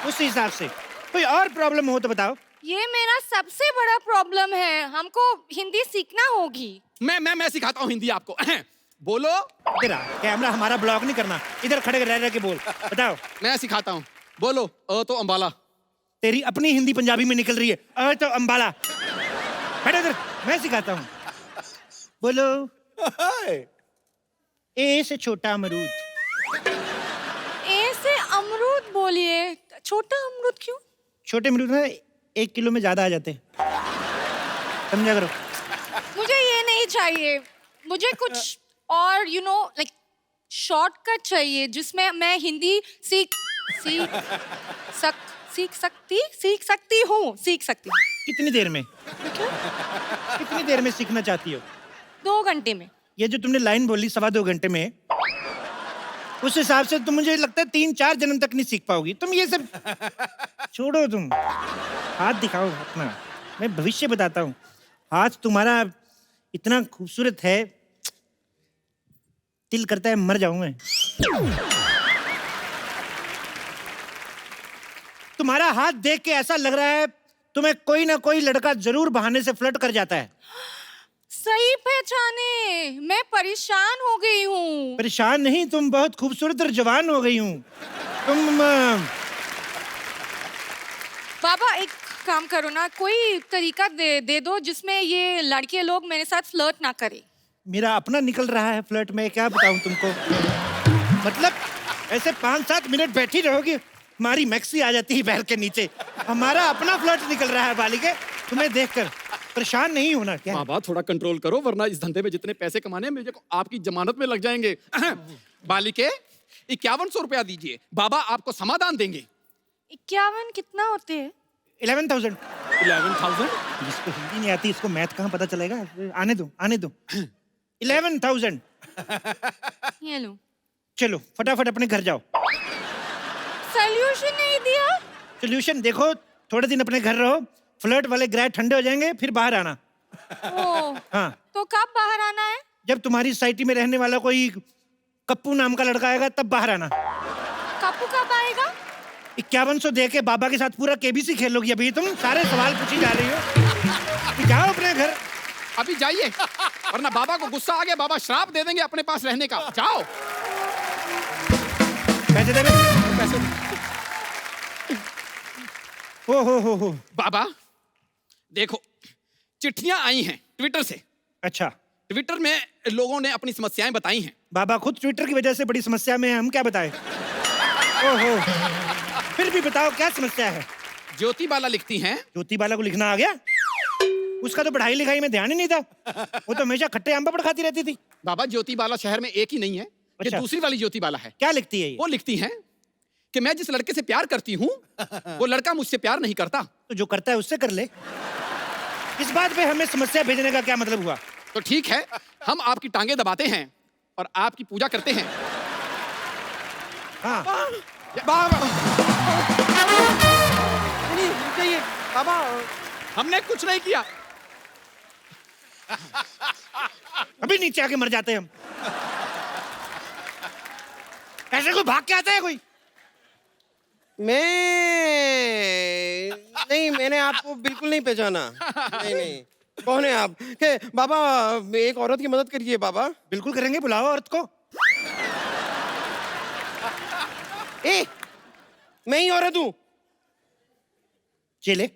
उस हिसाब से कोई और प्रॉब्लम हो तो बताओ। ये मेरा सबसे बड़ा प्रॉब्लम है, हमको हिंदी सीखना होगी। मैं सिखाता हूँ हिंदी आपको। बोलो। इधर आ, कैमरा हमारा ब्लॉक नहीं करना, इधर खड़े रह रह के बोल। बताओ। मैं सिखाता हूँ। बोलो। तो अंबाला। तेरी अपनी हिंदी पंजाबी में निकल रही है। तो अंबाला। बैठ इधर, मैं सिखाता हूँ। बोलो। ए से छोटा अमरूद। ए से अमरूद बोलिए। छोटा अमरूद क्यों? छोटे अमरूद ना 1 किलो में ज्यादा आ जाते हैं, समझा करो। मुझे ये नहीं चाहिए, मुझे कुछ और लाइक शॉर्टकट चाहिए जिसमें मैं हिंदी सीख सकती हूँ। कितनी देर में? कितनी देर में सीखना चाहती हो? 2 घंटे में। ये जो तुमने लाइन बोली 2.25 घंटे में, उस हिसाब से तुम, मुझे लगता है 3-4 जन्म तक नहीं सीख पाओगी तुम। ये सब छोड़ो, तुम हाथ दिखाओ अपना। मैं भविष्य बताता हूँ। हाथ तुम्हारा इतना खूबसूरत है, दिल करता है मर जाऊं मैं। तुम्हारा हाथ देख के ऐसा लग रहा है तुम्हें कोई ना कोई लड़का जरूर बहाने से फ्लर्ट कर जाता है। सही पहचाने, मैं परेशान हो गई हूँ। परेशान नहीं, तुम बहुत खूबसूरत और जवान हो गई हूँ। तुम बाबा एक काम करो ना, कोई तरीका दे दो जिसमें ये लड़के लोग मेरे साथ फ्लर्ट ना करें। मेरा अपना निकल रहा है फ्लर्ट में, क्या बताऊं तुमको। मतलब ऐसे 5-7 मिनट बैठी रहोगी, हमारी मैक्सी आ जाती है बैल के नीचे। हमारा अपना फ्लर्ट निकल रहा है बालिके, तुम्हें देखकर। परेशान नहीं होना क्या? बाबा थोड़ा कंट्रोल करो, वरना इस धंधे में जितने पैसे कमाने हैं मुझे आपकी जमानत में लग जाएंगे। बालिके 5100 रुपया दीजिए, बाबा आपको समाधान देंगे। 51 कितना होते हैं? 11,000। 11,000? जिसको हिंदी नहीं आती इसको मैथ कहाँ पता चलेगा? आने दो 11,000। ये लो। चलो फटाफट अपने घर जाओ। सॉल्यूशन नहीं दिया? सोल्यूशन देखो, थोड़े दिन अपने घर रहो, फ्लर्ट वाले ग्रह ठंडे हो जाएंगे, फिर बाहर आना। हाँ। तो कब बाहर आना है? जब तुम्हारी सोसाइटी में रहने वाला कोई कप्पू नाम का लड़का आएगा तब बाहर आना। कप्पू कब आएगा? 5100 दे के बाबा के साथ पूरा केबीसी खेलोगी। अभी तुम सारे सवाल पूछी जा रही हो। जाओ अपने घर। अभी जाइए, वरना बाबा को गुस्सा आ गया, बाबा श्राप दे देंगे अपने पास रहने का। जाओ। पैसे दे पैसे। हो। बाबा देखो, चिट्ठियां आई हैं ट्विटर से। अच्छा। ट्विटर में लोगों ने अपनी समस्याएं बताई हैं। बाबा खुद ट्विटर की वजह से बड़ी समस्या में है, हम क्या बताएं? ओहो। फिर भी बताओ क्या समस्या है? ज्योति बाला लिखती हैं। ज्योति बाला को लिखना आ गया? उसका तो पढ़ाई लिखाई में ध्यान ही नहीं था, वो तो हमेशा खट्टे आम पापड़ खाती रहती थी। बाबा ज्योति बाला शहर में एक ही नहीं है। अच्छा। ये दूसरी वाली ज्योति बाला है। क्या लिखती है ये? वो लिखती हैं कि मैं जिस लड़के से प्यार करती हूँ वो लड़का मुझसे प्यार नहीं करता। तो जो करता है उससे कर ले। इस बात पे हमें समस्या भेजने का क्या मतलब हुआ? तो ठीक है, हम आपकी टांगे दबाते हैं और आपकी पूजा करते हैं। हाँ। बाबा हमने कुछ नहीं किया। अभी नीचे आके मर जाते हैं हम। ऐसे कोई भाग के आता है कोई? नहीं, मैंने आपको बिल्कुल नहीं पहचाना। नहीं। कौन है आप? के बाबा एक औरत की मदद करिए बाबा। बिल्कुल करेंगे, बुलाओ औरत को। ए, मैं ही औरत हूँ। चले,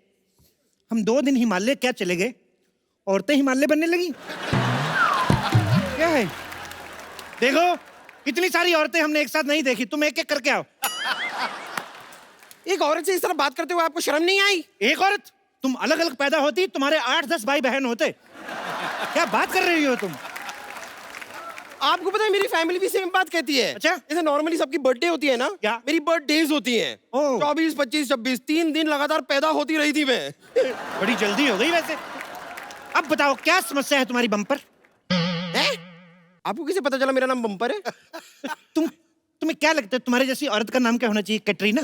हम 2 दिन हिमालय क्या चले गए, औरतें हिमालय बनने लगी। क्या है? देखो, इतनी सारी औरतें हमने एक साथ नहीं देखी, तुम एक एक करके आओ। एक औरत से इस तरह बात करते हुए आपको शर्म नहीं आई? एक औरत? तुम अलग अलग पैदा होती, तुम्हारे 8-10 भाई बहन होते। क्या बात कर रही हो तुम? आपको पता है मेरी फैमिली भी सेम बात कहती है। अच्छा? जैसे नॉर्मली सबकी बर्थडे होती है ना, क्या? मेरी बर्थडेज होती हैं। 24, 25, 26 3 दिन लगातार पैदा होती रही थी मैं। बड़ी जल्दी हो गई वैसे। अब बताओ क्या समस्या है तुम्हारी बम्पर? है? आपको कैसे पता चला मेरा नाम बम्पर है? तुम्हें क्या लगता है तुम्हारे जैसी औरत का नाम क्या होना चाहिए? कैटरीना?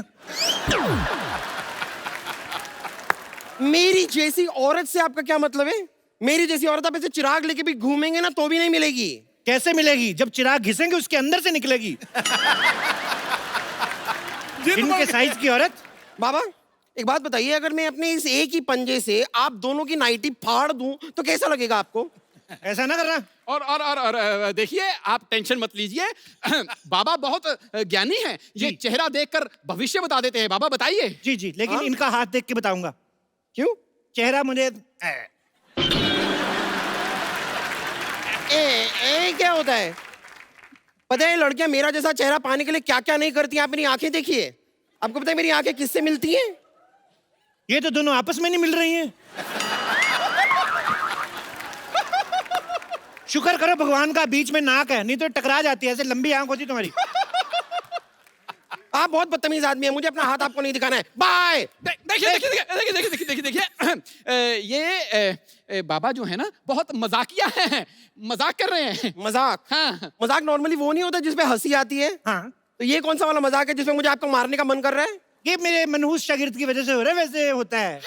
मेरी जैसी औरत से आपका क्या मतलब है? मेरी जैसी औरत आप ऐसे चिराग लेके भी घूमेंगे ना तो भी नहीं मिलेगी। कैसे मिलेगी? जब चिराग घिसेंगे उसके अंदर से निकलेगी। जिनके साइज की औरत। बाबा एक बात बताइए, अगर मैं अपने इस एक ही पंजे से आप दोनों की नाइटी फाड़ दूं तो कैसा लगेगा आपको? ऐसा ना करना। और देखिए, आप टेंशन मत लीजिए। बाबा बहुत ज्ञानी हैं, ये चेहरा देखकर भविष्य बता देते हैं। बाबा बताइए। जी जी, लेकिन इनका हाथ देख के बताऊंगा। क्यों? चेहरा मुझे क्या होता है? पता है लड़कियां मेरा जैसा चेहरा पाने के लिए क्या क्या नहीं करती? आप मेरी आंखें देखिए। आपको पता है मेरी आंखें किससे मिलती हैं? ये तो दोनों आपस में नहीं मिल रही हैं। शुक्र करो भगवान का बीच में नाक है, नहीं तो टकरा जाती है। ऐसे लंबी आंख होती तुम्हारी। आप बहुत बदतमीज आदमी हैं, मुझे अपना हाथ आपको नहीं दिखाना है। बाय। देखिए, ये बाबा जो है ना बहुत मजाकिया हैं, मजाक कर रहे हैं। मजाक? हाँ। मजाक नॉर्मली वो नहीं होता जिसपे हंसी आती है? हाँ। तो ये कौन सा वाला मजाक है जिसमें मुझे आपको मारने का मन कर रहा है? ये मेरे मनहूस शागिर्द की वजह से हो रहा है, वैसे होता है।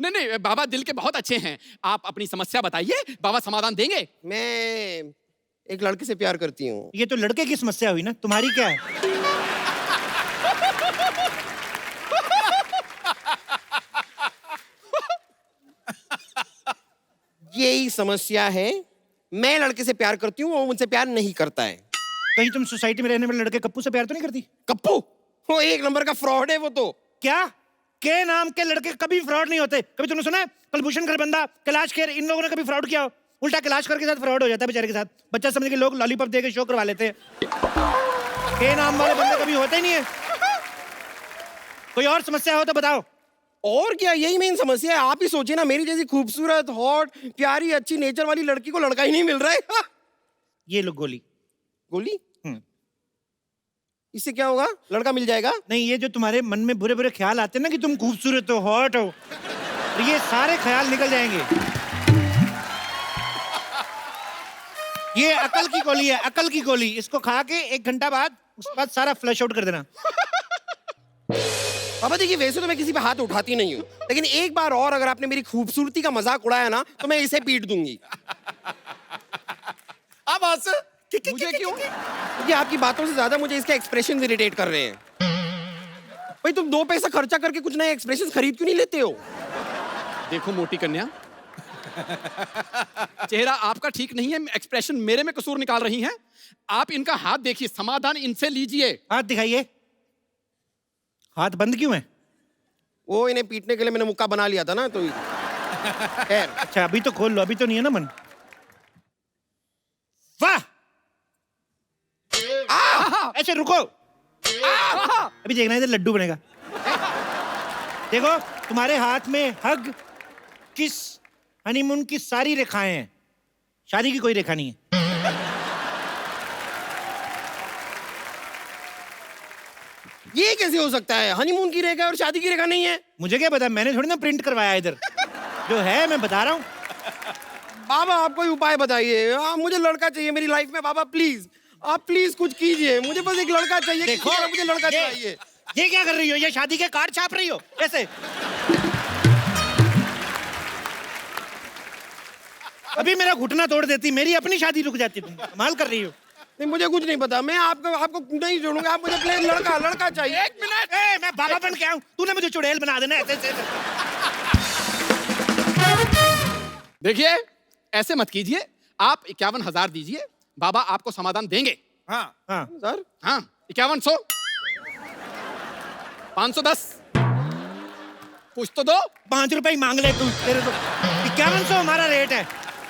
नहीं, बाबा दिल के बहुत अच्छे हैं। आप अपनी समस्या बताइए, बाबा समाधान देंगे। मैं एक लड़के से प्यार करती हूँ। ये तो लड़के की समस्या हुई ना, तुम्हारी क्या है? यही समस्या है। मैं लड़के से प्यार करती हूँ, वो मुझसे प्यार नहीं करता है। कहीं तुम सोसाइटी में रहने वाले लड़के कप्पू से प्यार तो नहीं करती? कप्पू? वो एक नंबर का फ्रॉड है वो तो। क्या? के नाम के लड़के कभी फ्रॉड नहीं होते। कभी तुमने सुना है कुलभूषण खरबंदा, कैलाश खेर, इन लोगों ने कभी फ्रॉड किया हो? उल्टा कैलाश खेर के साथ फ्रॉड हो जाता है बेचारे के साथ। बच्चा समझ के लोग लॉलीपॉप दे के शो करवा लेते हैं। के नाम वाले बंदे कभी होते ही नहीं है। कोई और समस्या हो तो बताओ। और क्या, यही मेन समस्या है। आप ही सोचिए ना, मेरी जैसी खूबसूरत, हॉट, प्यारी, अच्छी नेचर वाली लड़की को लड़का ही नहीं मिल रहा है। ये लो गोली। गोली? इससे क्या होगा? लड़का मिल जाएगा? नहीं, ये जो तुम्हारे मन में बुरे बुरे ख्याल आते हैं ना कि तुम खूबसूरत हो, हॉट हो, और ये सारे ख्याल निकल जाएंगे। ये अकल की गोली है, अकल की गोली। इसको खा के 1 घंटा बाद उसके बाद सारा फ्लश आउट कर देना। पापा देखिए, वैसे तो मैं किसी पे हाथ उठाती नहीं हूँ, लेकिन एक बार और अगर आपने मेरी खूबसूरती का मजाक उड़ाया ना तो मैं इसे पीट दूंगी। अब हंस। मुझे क्यों? क्योंकि आपकी बातों से ज्यादा मुझे इसके एक्सप्रेशन इरिटेट कर रहे हैं। भाई तुम 2 पैसा खर्चा करके कुछ नए एक्सप्रेशन खरीद क्यों नहीं लेते हो? देखो मोटी कन्या, चेहरा आपका ठीक नहीं है, एक्सप्रेशन मेरे में कसूर निकाल रही हैं। आप इनका हाथ देखिए, समाधान इनसे लीजिए। हाथ दिखाइए। हाथ बंद क्यों है? वो इन्हें पीटने के लिए मैंने मुक्का बना लिया था ना, तो खैर। अच्छा अभी तो खोल लो, अभी तो नहीं है ना मन। वाह! ऐसे रुको। अभी देखना इधर लड्डू बनेगा। देखो तुम्हारे हाथ में हग, किस, हनीमून की सारी रेखाएं हैं। शादी की कोई रेखा नहीं है। ये कैसे हो सकता है? हनीमून की रेखा और शादी की रेखा नहीं है? मुझे क्या पता, मैंने थोड़ी ना प्रिंट करवाया इधर। जो है मैं बता रहा हूँ। बाबा आप कोई उपाय बताइए। मुझे लड़का चाहिए मेरी लाइफ में। बाबा प्लीज, आप प्लीज कुछ कीजिए। मुझे बस एक लड़का चाहिए। देखो मुझे लड़का चाहिए। ये क्या कर रही हो? ये शादी के कार्ड छाप रही हो कैसे? अभी मेरा घुटना तोड़ देती, मेरी अपनी शादी रुक जाती। तुम कमाल कर रही हो। नहीं मुझे कुछ नहीं पता, मैं आपको नहीं छोड़ूंगा। आप मुझे प्लीज लड़का चाहिए। 1 मिनट। मैं बाबा बन के आऊं, तूने मुझे चुड़ैल बना देना ऐसे। देखिए, ऐसे मत कीजिए। आप 51,000 दीजिए, बाबा आपको समाधान देंगे। हाँ हाँ सर हाँ, 5100, 510, कुछ तो दो। 5 रुपए ही मांग ले तू, तेरे तो 5100 हमारा रेट है।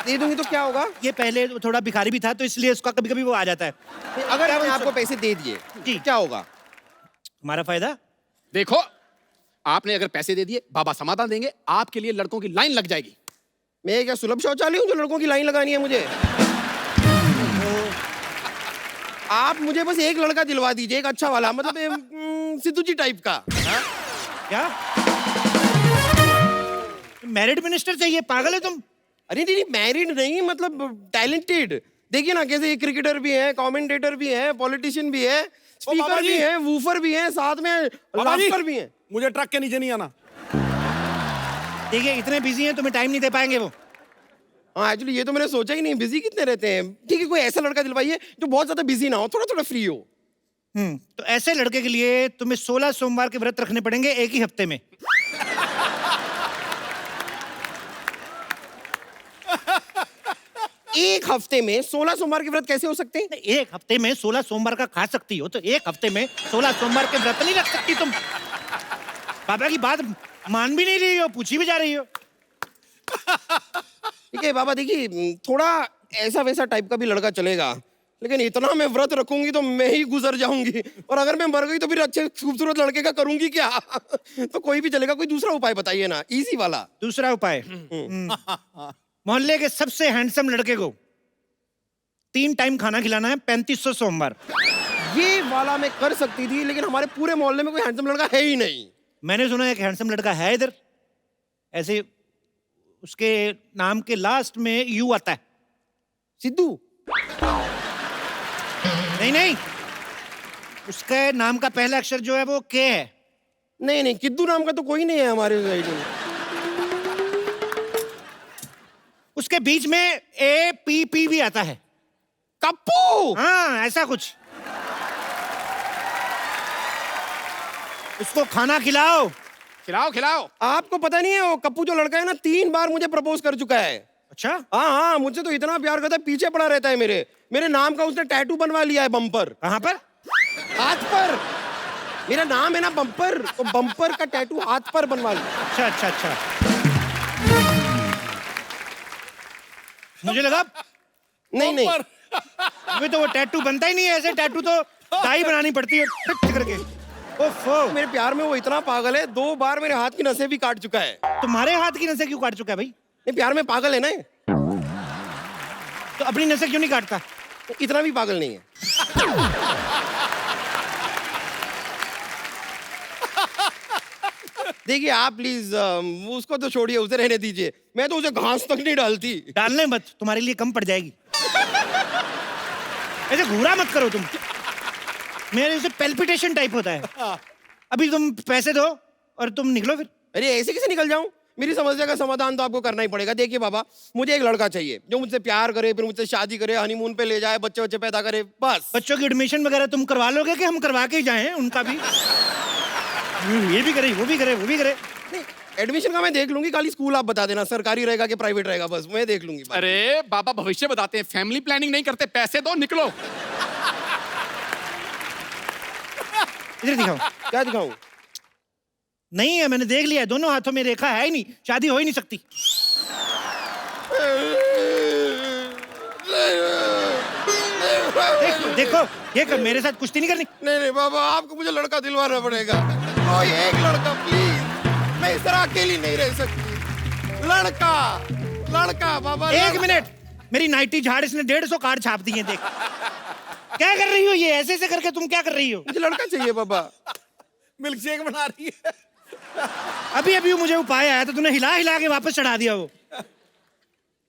दे दूंगी तो क्या होगा? ये पहले थोड़ा भिखारी भी था तो इसलिए उसका कभी कभी वो आ जाता है। अगर मैंने आपको पैसे दे दिए जी। क्या होगा? हमारा फायदा। देखो, आपने अगर पैसे दे दिए, बाबा समाधान देंगे, आपके लिए लड़कों की लाइन लग जाएगी। मैं क्या सुलभ शौचालय हूँ जो लड़कों की लाइन लगानी है मुझे? आप मुझे बस एक लड़का दिलवा दीजिए, एक अच्छा वाला, मतलब सिद्धू जी टाइप का। क्या मैरिड मिनिस्टर चाहिए? पागल है तुम? अरे नहीं, मैरिड नहीं, मतलब टैलेंटेड। देखिए ना, कैसे क्रिकेटर भी है, कमेंटेटर भी है, पॉलिटिशियन भी है, स्पीकर भी है, वूफर भी है, साथ में लाफ्टर भी है। मुझे ट्रक के नीचे नहीं आना। देखिए, इतने बिजी हैं, तुम्हें टाइम नहीं दे पाएंगे वो। हाँ, एक्चुअली ये तो मैंने सोचा ही नहीं, बिजी कितने रहते हैं। ठीक है, कोई ऐसा लड़का दिलवाइए जो बहुत ज्यादा बिजी ना हो, थोड़ा थोड़ा फ्री हो। तो ऐसे लड़के के लिए तुम्हें 16 सोमवार के व्रत रखने पड़ेंगे एक ही हफ्ते में। एक हफ्ते में 16 सोमवार के व्रत कैसे हो सकते हैं? एक हफ्ते में 16 सोमवार का खा सकती हो तो एक हफ्ते में 16 सोमवार के व्रत नहीं रख सकती तुम। बाबा की बात मान भी नहीं रही हो, पूछी भी जा रही हो। ठीक है बाबा, देखिए थोड़ा ऐसा वैसा टाइप का भी लड़का चलेगा, लेकिन इतना मैं व्रत रखूंगी तो मैं ही गुजर जाऊंगी, और अगर मैं मर गई तो फिर अच्छे खूबसूरत लड़के का करूंगी क्या? तो कोई भी चलेगा, कोई दूसरा उपाय बताइए ना, इजी वाला। दूसरा उपाय, मोहल्ले के सबसे हैंडसम लड़के को 3 टाइम खाना खिलाना है 3500 सोमवार। ये वाला मैं कर सकती थी, लेकिन हमारे पूरे मोहल्ले में कोई हैंडसम लड़का है ही नहीं। मैंने सुना है कि हैंडसम लड़का है इधर, ऐसे उसके नाम के लास्ट में यू आता है। सिद्धू? नहीं नहीं, उसके नाम का पहला अक्षर जो है वो के है। नहीं नहीं, किद्दू नाम का तो कोई नहीं है हमारे सोसाइटी में। उसके बीच में ए पी पी भी आता है। कप्पू? हाँ, ऐसा कुछ। उसको खाना खिलाओ। खिलाओ खिलाओ। आपको पता नहीं है, वो कप्पू जो लड़का है ना, 3 बार मुझे प्रपोज कर चुका है। अच्छा? हाँ हाँ, मुझसे तो इतना प्यार करता है, पीछे पड़ा रहता है मेरे नाम का उसने टैटू बनवा लिया है बम्पर। कहाँ पर? हाथ पर। मेरा नाम है ना बम्पर, तो बम्पर का टैटू हाथ पर बनवा लिया। अच्छा अच्छा अच्छा, मुझे लगा नहीं नहीं, अभी तो वो टैटू बनता ही नहीं है, ऐसे टैटू तो डाई बनानी पड़ती है फिट करके। ओफो, मेरे प्यार में वो इतना पागल है, 2 बार मेरे हाथ की नसें भी काट चुका है। तुम्हारे हाथ की नसें क्यों काट चुका है भाई? नहीं, प्यार में पागल है ना, तो अपनी नसें क्यों नहीं काटता? तो इतना भी पागल नहीं है। देखिए आप प्लीज उसको तो छोड़िए, उसे रहने दीजिए। मैं तो उसे घास तक नहीं डालती। डालने मत, तुम्हारे लिए कम पड़ जाएगी। ऐसे घूरा मत करो तुम, मेरे उसे पेल्पिटेशन टाइप होता है। अभी तुम पैसे दो और तुम निकलो फिर। अरे ऐसे कैसे निकल जाऊं? मेरी समस्या का समाधान तो आपको करना ही पड़ेगा। देखिए बाबा, मुझे एक लड़का चाहिए जो मुझसे प्यार करे, फिर मुझसे शादी करे, हनीमून पे ले जाए, बच्चे बच्चे पैदा करे, बस। बच्चों की एडमिशन वगैरह तुम करवा लोगे कि हम करवा के ही जाएं उनका भी? ये भी करे, वो भी करे, वो भी करे। एडमिशन का मैं देख लूंगी, खाली स्कूल आप बता देना, सरकारी रहेगा कि प्राइवेट रहेगा, बस मैं देख लूंगी। अरे बाबा भविष्य बताते हैं, फैमिली प्लानिंग नहीं करते। पैसे दो, निकलो। इधर दिखाओ। क्या दिखाऊं? नहीं है, मैंने देख लिया है, दोनों हाथों में रेखा है ही नहीं, शादी हो ही नहीं सकती। देखो देखो, ये कर, मेरे साथ कुश्ती नहीं करनी। नहीं नहीं बाबा, आपको मुझे लड़का दिलवाना पड़ेगा, कोई एक लड़का प्लीज। मैं इस तरह अकेली नहीं रह सकती। लड़का लड़का बाबा। एक मिनट, मेरी नाइटी झाड़, इसने 150 कार्ड छाप दिए। देख क्या कर रही हो, ये ऐसे ऐसे करके तुम क्या कर रही हो? मुझे लड़का चाहिए बाबा। मिल्क शेक बना रही है। अभी अभी मुझे उपाय आया तो तूने हिला हिला के वापस चढ़ा दिया वो।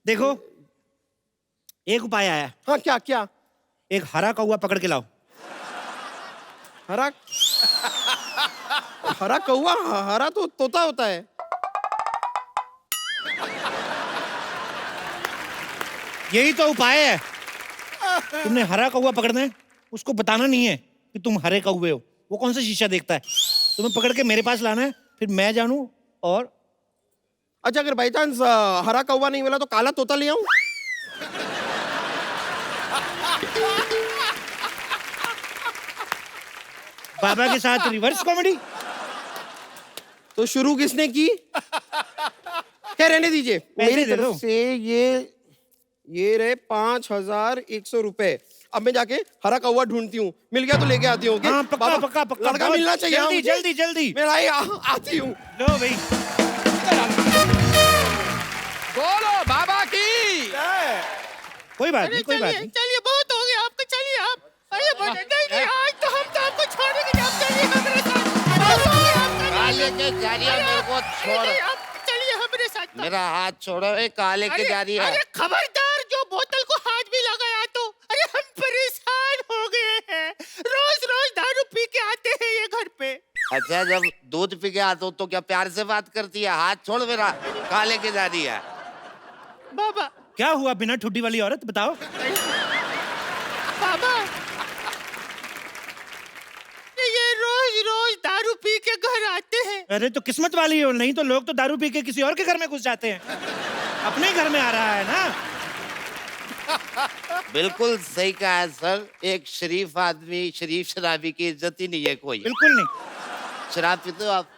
देखो, एक उपाय आया। हाँ, क्या क्या? एक हरा कौवा पकड़ के लाओ। हरा? हरा कौवा? हरा तो तोता होता है। यही तो उपाय है। तुमने हरा कौवा पकड़ना है, उसको बताना नहीं है कि तुम हरे कौवे हो। वो कौन सा शीशा देखता है? तुम्हें पकड़ के मेरे पास लाना है, फिर मैं जानूं और अच्छा अगर बाई चांस हरा कौवा नहीं मिला तो काला तोता ले आऊं? बाबा के साथ रिवर्स कॉमेडी। तो शुरू किसने की? क्या रहने दीजिए, मेरी दे दो। तरफ से ये रहे 5,100 रुपए। अब मैं जाके हरा कौवा ढूंढती हूँ, मिल गया तो लेके आती हूँ। हाँ, पक्का, बाबा, पक्का, पक्का, लड़का बहुत मिलना चाहिए। जल्दी, मुझे। जल्दी, जल्दी। मैं आती हूँ। लो भाई। बोलो बाबा की। कोई बात नहीं, कोई बात नहीं। चलिए बहुत हो गया आपका, चलिए आप। अरे नहीं आज तो हम तो आपको छोड़ेंगे, आप चलिए हमारे साथ। काले के जा रही है, मेरे को छोड़। आप चलिए हमारे साथ। मेरा हाथ छोड़ो, ए काले के जा रही है। अरे खबरदार, जो बोतल को हाथ भी लगाया तो। अरे हम परेशान हो गए हैं, रोज रोज दारू पी के आते हैं ये घर पे। अच्छा जब दूध पी के आता हूँ तो क्या प्यार से बात करती है? हाथ छोड़ मेरा, काले के जा रही है। बाबा क्या हुआ बिना ठुड्डी वाली औरत, बताओ। बाबा ये रोज रोज दारू पी के घर आते हैं। अरे तो किस्मत वाली हो, नहीं तो लोग तो दारू पी के किसी और के घर में घुस जाते हैं। अपने घर में आ रहा है ना। बिल्कुल सही कहा है सर, एक शरीफ आदमी शरीफ शराबी की इज्जत ही नहीं है कोई। बिल्कुल नहीं। शराब पीते हो आप?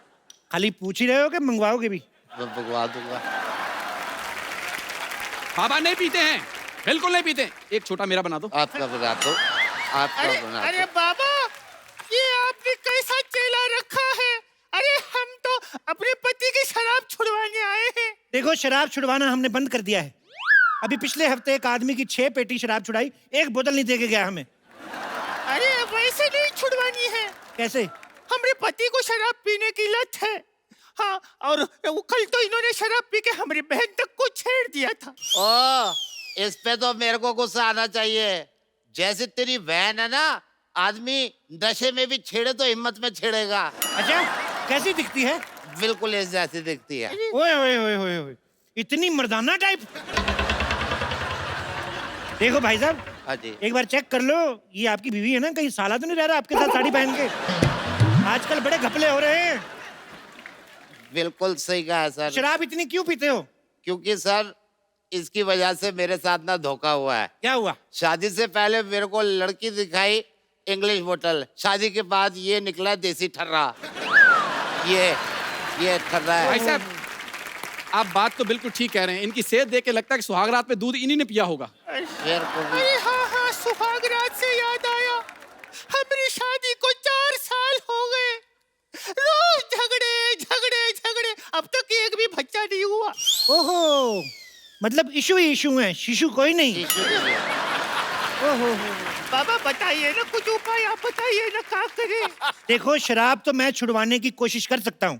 खाली पूछ ही रहे हो कि मंगवाओगे भी? मैं भगवा दूंगा। बाबा नहीं पीते हैं, बिल्कुल नहीं पीते। एक छोटा मेरा बना दो। आपका बना दो, आपका बना अरे दो। बाबा ये आपने कैसा चेला रखा है? अरे हम तो अपने पति की शराब छुड़वाने आए हैं। देखो शराब छुड़वाना हमने बंद कर दिया है। अभी पिछले हफ्ते एक आदमी की 6 पेटी शराब छुड़ाई, एक बोतल नहीं दे के गया हमें। अरे वैसे नहीं छुड़वानी है। कैसे? हमारे पति को शराब पीने की लत है। हाँ, और वो कल तो इन्होंने शराब पी के हमारी बहन तक को छेड़ दिया था। ओ, इस पे तो मेरे को गुस्सा आना चाहिए। जैसे तेरी बहन है ना, आदमी नशे में भी छेड़े तो हिम्मत में छेड़ेगा। अच्छा कैसी दिखती है? बिल्कुल इस जैसी दिखती है। ओए ओए ओए ओए ओए, इतनी मर्दाना टाइप। देखो भाई साहब, हाँ जी। एक बार चेक कर लो, ये आपकी बीवी है ना, कहीं साला तो नहीं रह रहा आपके साथ साड़ी पहन के? आजकल बड़े घपले हो रहे हैं। बिल्कुल सही कहा है सर। शराब इतनी क्यों पीते हो? क्योंकि सर इसकी वजह से मेरे साथ ना धोखा हुआ है। क्या हुआ? शादी से पहले मेरे को लड़की दिखाई इंग्लिश बोतल, शादी के बाद ये निकला देसी ठर्रा। ये ठर्रा है। भाई साहब आप बात तो बिल्कुल ठीक कह रहे हैं। इनकी सेहत देख के लगता है कि सुहागरात में दूध इन्हीं ने पिया होगा। अरे हाँ, सुहागरात से याद आया, हमारी शादी को 4 साल हो गए। रोज झगड़े झगड़े झगड़े, अब तक एक भी बच्चा नहीं हुआ। ओहो, मतलब इशू ही इशू है, शिशु कोई नहीं। ओहो, बाबा बताइए ना कुछ उपाय, आप बताइए ना क्या करें। देखो शराब तो मैं छुड़वाने की कोशिश कर सकता हूँ,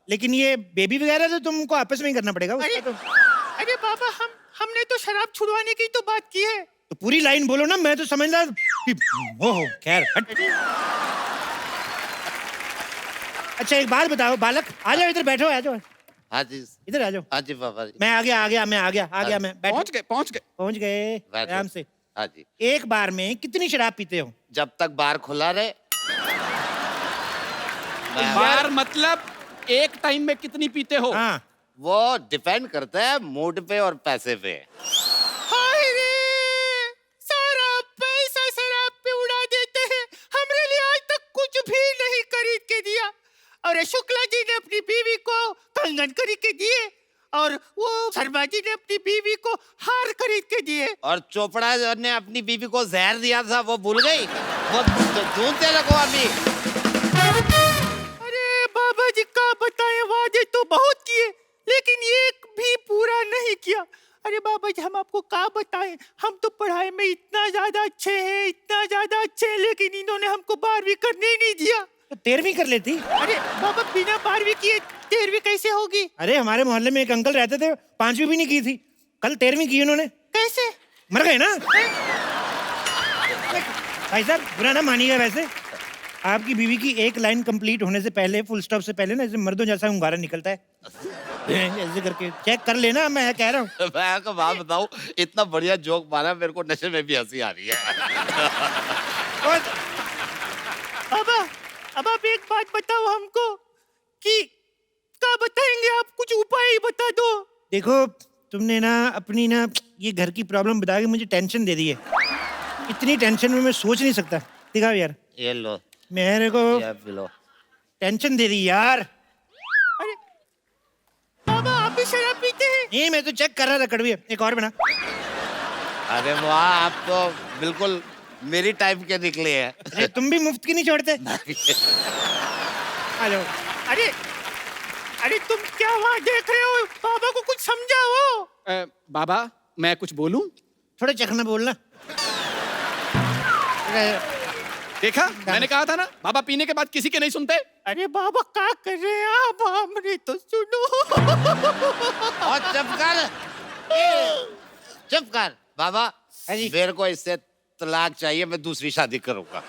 लेकिन ये बेबी वगैरह तो तुमको आपस में ही करना पड़ेगा। अरे अरे बाबा हमने तो शराब छुड़वाने की तो बात की है। तो पूरी लाइन बोलो ना, मैं तो समझ रहा। ओहो खैर हट। अच्छा एक बात बताओ बालक, आ जाओ इधर बैठो, आ जाओ हाँ जी। इधर आ जाओ। हाँ जी पापा जी। मैं आ गया मैं पहुंच गए पहुंच गए बैठो। आराम से। हाँ जी। एक बार में कितनी शराब पीते हो? जब तक बार खुला रहे। बार मतलब एक टाइम में कितनी पीते हो? हाँ वो डिपेंड करता है मूड पे और पैसे पे। हाय रे, सारा पैसा शराब पे उड़ा देते हैं। हमरे लिए आज तक कुछ भी नहीं खरीद के दिया। और शुक्ला जी ने अपनी बीवी को कंगन खरीद के दिए, और वो शर्मा जी ने अपनी बीवी को हार खरीद के दिए। और चोपड़ा ने अपनी बीवी को जहर दिया था, वो भूल गई? वो ढूंढते लगो अभी। अरे बाबा जी का बताए, वादे तो बहुत किए लेकिन एक भी पूरा नहीं किया। अरे बाबा जी हम आपको क्या बताएं, हम तो पढ़ाई में इतना ज्यादा अच्छे हैं, लेकिन इन्होंने हमको 12वीं करने ही नहीं दिया। तो 13वीं कर लेती। अरे बाबा बिना 12वीं किए 13वीं कैसे होगी? अरे हमारे मोहल्ले में एक अंकल रहते थे, 5वीं भी नहीं की थी, कल 13वीं की उन्होंने। कैसे? मर गए ना। भाई साहब बुरा ना मानिएगा, वैसे आपकी बीवी की एक लाइन कंप्लीट होने से पहले, फुल स्टॉप से पहले ना ऐसे मर्दों जैसा hunगारा निकलता है। ऐसे करके चेक कर लेना, मैं कह रहा हूँ। मैं आपको बात बताऊं, इतना बढ़िया जोक मारा, मेरे को नशे में भी हंसी आ रही है। बाबा अब आप एक बात बताओ हमको कि क्या बताएंगे आप? कुछ उपाय ही बता दो। देखो तुमने ना अपनी ना ये घर की प्रॉब्लम बता के मुझे टेंशन दे दी है। इतनी टेंशन में मैं सोच नहीं सकता। दिखाओ यार, ये लो, मेरे को ये पी लो। टेंशन दे दी यार। बाबा आप भी शराब पीते हैं? नहीं, मैं तो चेक कर रहा था कड़वी। एक और बना। अरे वाह, आप तो बिल्कुल मेरी टाइप के निकले हैं। अरे तुम भी मुफ्त की नहीं छोड़ते। हेलो। अरे अरे तुम क्या वहाँ देख रहे हो? बाबा को कुछ समझाओ। बाबा मैं कुछ बोलूं? थोड़ा चखना बोलना। देखा, मैंने कहा था ना, बाबा पीने के बाद किसी के नहीं सुनते। अरे बाबा क्या कर रहे हैं आप? हमने तो सुनो। और चुप कर, चुप कर। बाबा मेरे को इससे तलाक चाहिए, मैं दूसरी शादी करूंगा।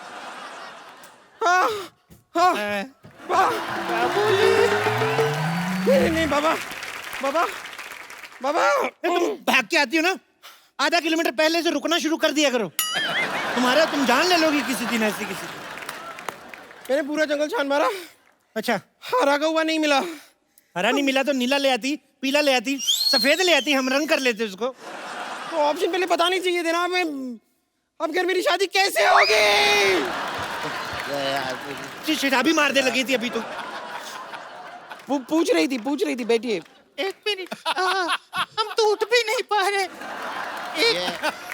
नहीं बाबा, बाबा, बाबा। तुम भाग के आती हो ना, आधा किलोमीटर पहले से रुकना शुरू कर दिया करो। तुम जान ले लोगी किसी दिन ऐसी किसी दिन। मैंने पूरा जंगल छान मारा। अच्छा, हरा हुआ नहीं मिला। हरा नहीं मिला तो नीला ले आती, पीला ले आती, सफेद ले आती, हम रंग कर लेते उसको। तो ऑप्शन पहले बतानी चाहिए थे ना। मैं अब फिर मेरी शादी कैसे होगी? शराबी मार दे लगी थी अभी तो। वो पूछ रही थी बैठिए। एक मिनट, हम तो उठ भी नहीं पा रहे।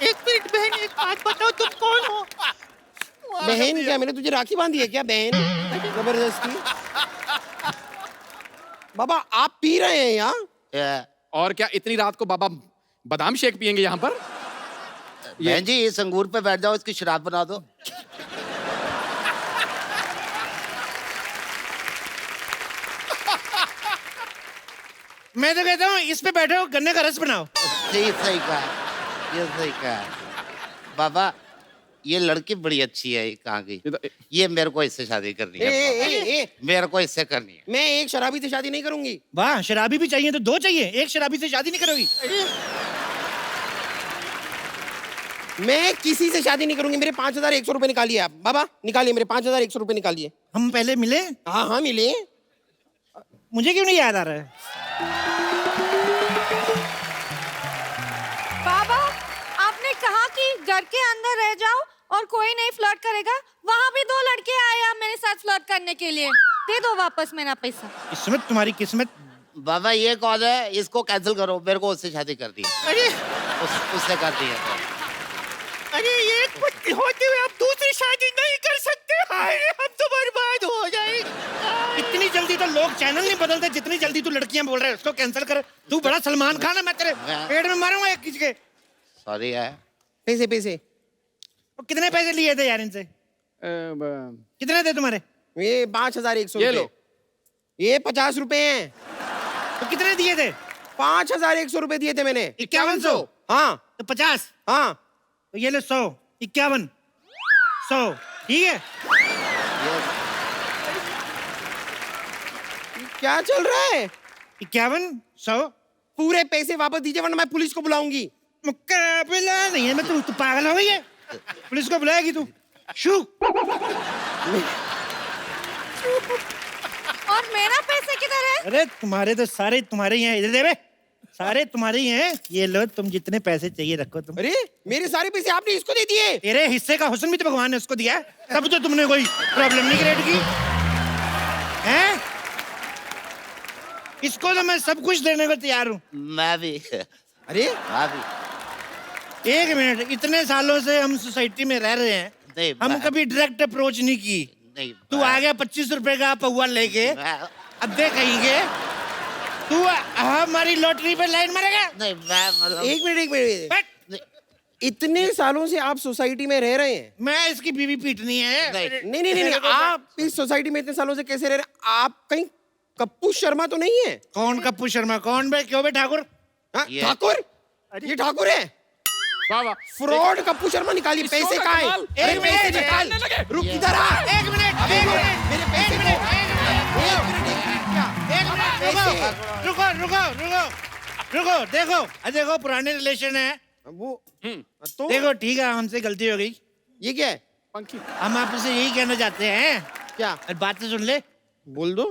एक मिनट बहन, एक बात बताओ, तुम कौन हो? बहन क्या, मैंने तुझे राखी बांधी है क्या बहन? जबरदस्ती। बाबा आप पी रहे हैं यहाँ? और क्या इतनी रात को बाबा बादाम शेक पियेंगे यहाँ पर? बहन जी इस अंगूर पे बैठ जाओ, इसकी शराब बना दो। मैं तो कहता हूँ इस पे बैठो, गन्ने का रस बनाओ। सही कहा, ये सही कहा। बाबा ये लड़की बड़ी अच्छी है, कहाँ गई? ये मेरे को इससे शादी करनी है। मेरे को इससे करनी है। मैं एक शराबी से शादी नहीं करूंगी। वाह, शराबी भी चाहिए तो दो चाहिए, एक शराबी से शादी नहीं करोगी? मैं किसी से शादी नहीं करूंगी। मेरे 5,100 रुपए निकालिए आप। बाबा निकालिए, मेरे 5,100 रुपए निकालिए। हम पहले मिले? हाँ मिले। मुझे क्यों नहीं याद आ रहा है? बाबा आपने कहा कि घर के अंदर रह जाओ और कोई नहीं फ्लर्ट करेगा। वहाँ भी 2 लड़के आए आप मेरे साथ फ्लर्ट करने के लिए। दे दो वापस मेरा पैसा। किस्मत तुम्हारी किस्मत। बाबा ये कौन है? इसको कैंसिल करो, मेरे को उससे शादी कर दी। अरे उससे कर दी है। अरे ये कुछ होते हुए आप दूसरी शादी नहीं कर सकते। अरे हम तो बर्बाद हो जाएंगे। इतनी जल्दी तो लोग चैनल नहीं बदलते जितनी जल्दी तू लड़कियां बोल रहे है उसको कैंसिल कर। तू बड़ा सलमान खान है, मैं तेरे पेट में मारूंगा एक किसी के। सॉरी है। पैसे कितने पैसे लिए थे यार इनसे? कितने थे तुम्हारे? ये 5,100 ये रुपए। लो। ये 50 रुपए हैं। तो कितने दिए थे? 5,100 रुपए दिए थे मैंने। 5100? हाँ। तो 50? हाँ। तो ये ले 100, 51, 100, ठीक है? क्या चल रहा है? 51, 100 पूरे पैसे वापस दीजिए वरना मैं पुलिस को बुलाऊंगी। मुकाबला नहीं है। मैं तू पागल हो गई है? पुलिस को बुलाएगी तू? शू। और मेरा पैसे किधर है? अरे तुम्हारे तो सारे तुम्हारे ही हैं। इधर दे बे, सारे तुम्हारे ही हैं। ये लो, तुम जितने पैसे चाहिए रखो तुम। अरे मेरे सारे पैसे आपने इसको दे दिए? तेरे हिस्से का हुस्न भी तो भगवान ने उसको दिया है, तब तो तुमने कोई प्रॉब्लम नहीं क्रिएट की हैं? इसको तो मैं सब कुछ देने को तैयार हूँ। मैं भी। अरे मैं भी। एक मिनट, इतने सालों से हम सोसाइटी में रह रहे हैं, नहीं, हम कभी डायरेक्ट अप्रोच नहीं की। नहीं, तू आ गया 25 रुपए का पौवा लेके, अब्बे कहेंगे तू हमारी लॉटरी पे लाइन मारेगा? नहीं मैं मतलब। एक मिनट। इतने सालों से आप सोसाइटी में रह रहे हैं। मैं इसकी बीवी पीटनी है। नहीं आप इस सोसाइटी में इतने सालों से कैसे रह रहे हैं? आप कहीं कप्पू शर्मा तो नहीं है? कौन कप्पू शर्मा? कौन बे? क्यों बे? ठाकुर? ठाकुर? ये ठाकुर है? वाह फ्रॉड कप्पू शर्मा निकालिए। पैसे कहाँ हैं? एक पैसे मिनट, निकाल। रुक इधर आ। एक मिनट, मेरे पैसे रुको। देखो पुराने रिलेशन है वो तो देखो, ठीक है हमसे गलती हो गई। ये क्या है? पंखी। हम आपसे यही कहना चाहते हैं। क्या? बात तो सुन ले, बोल दो।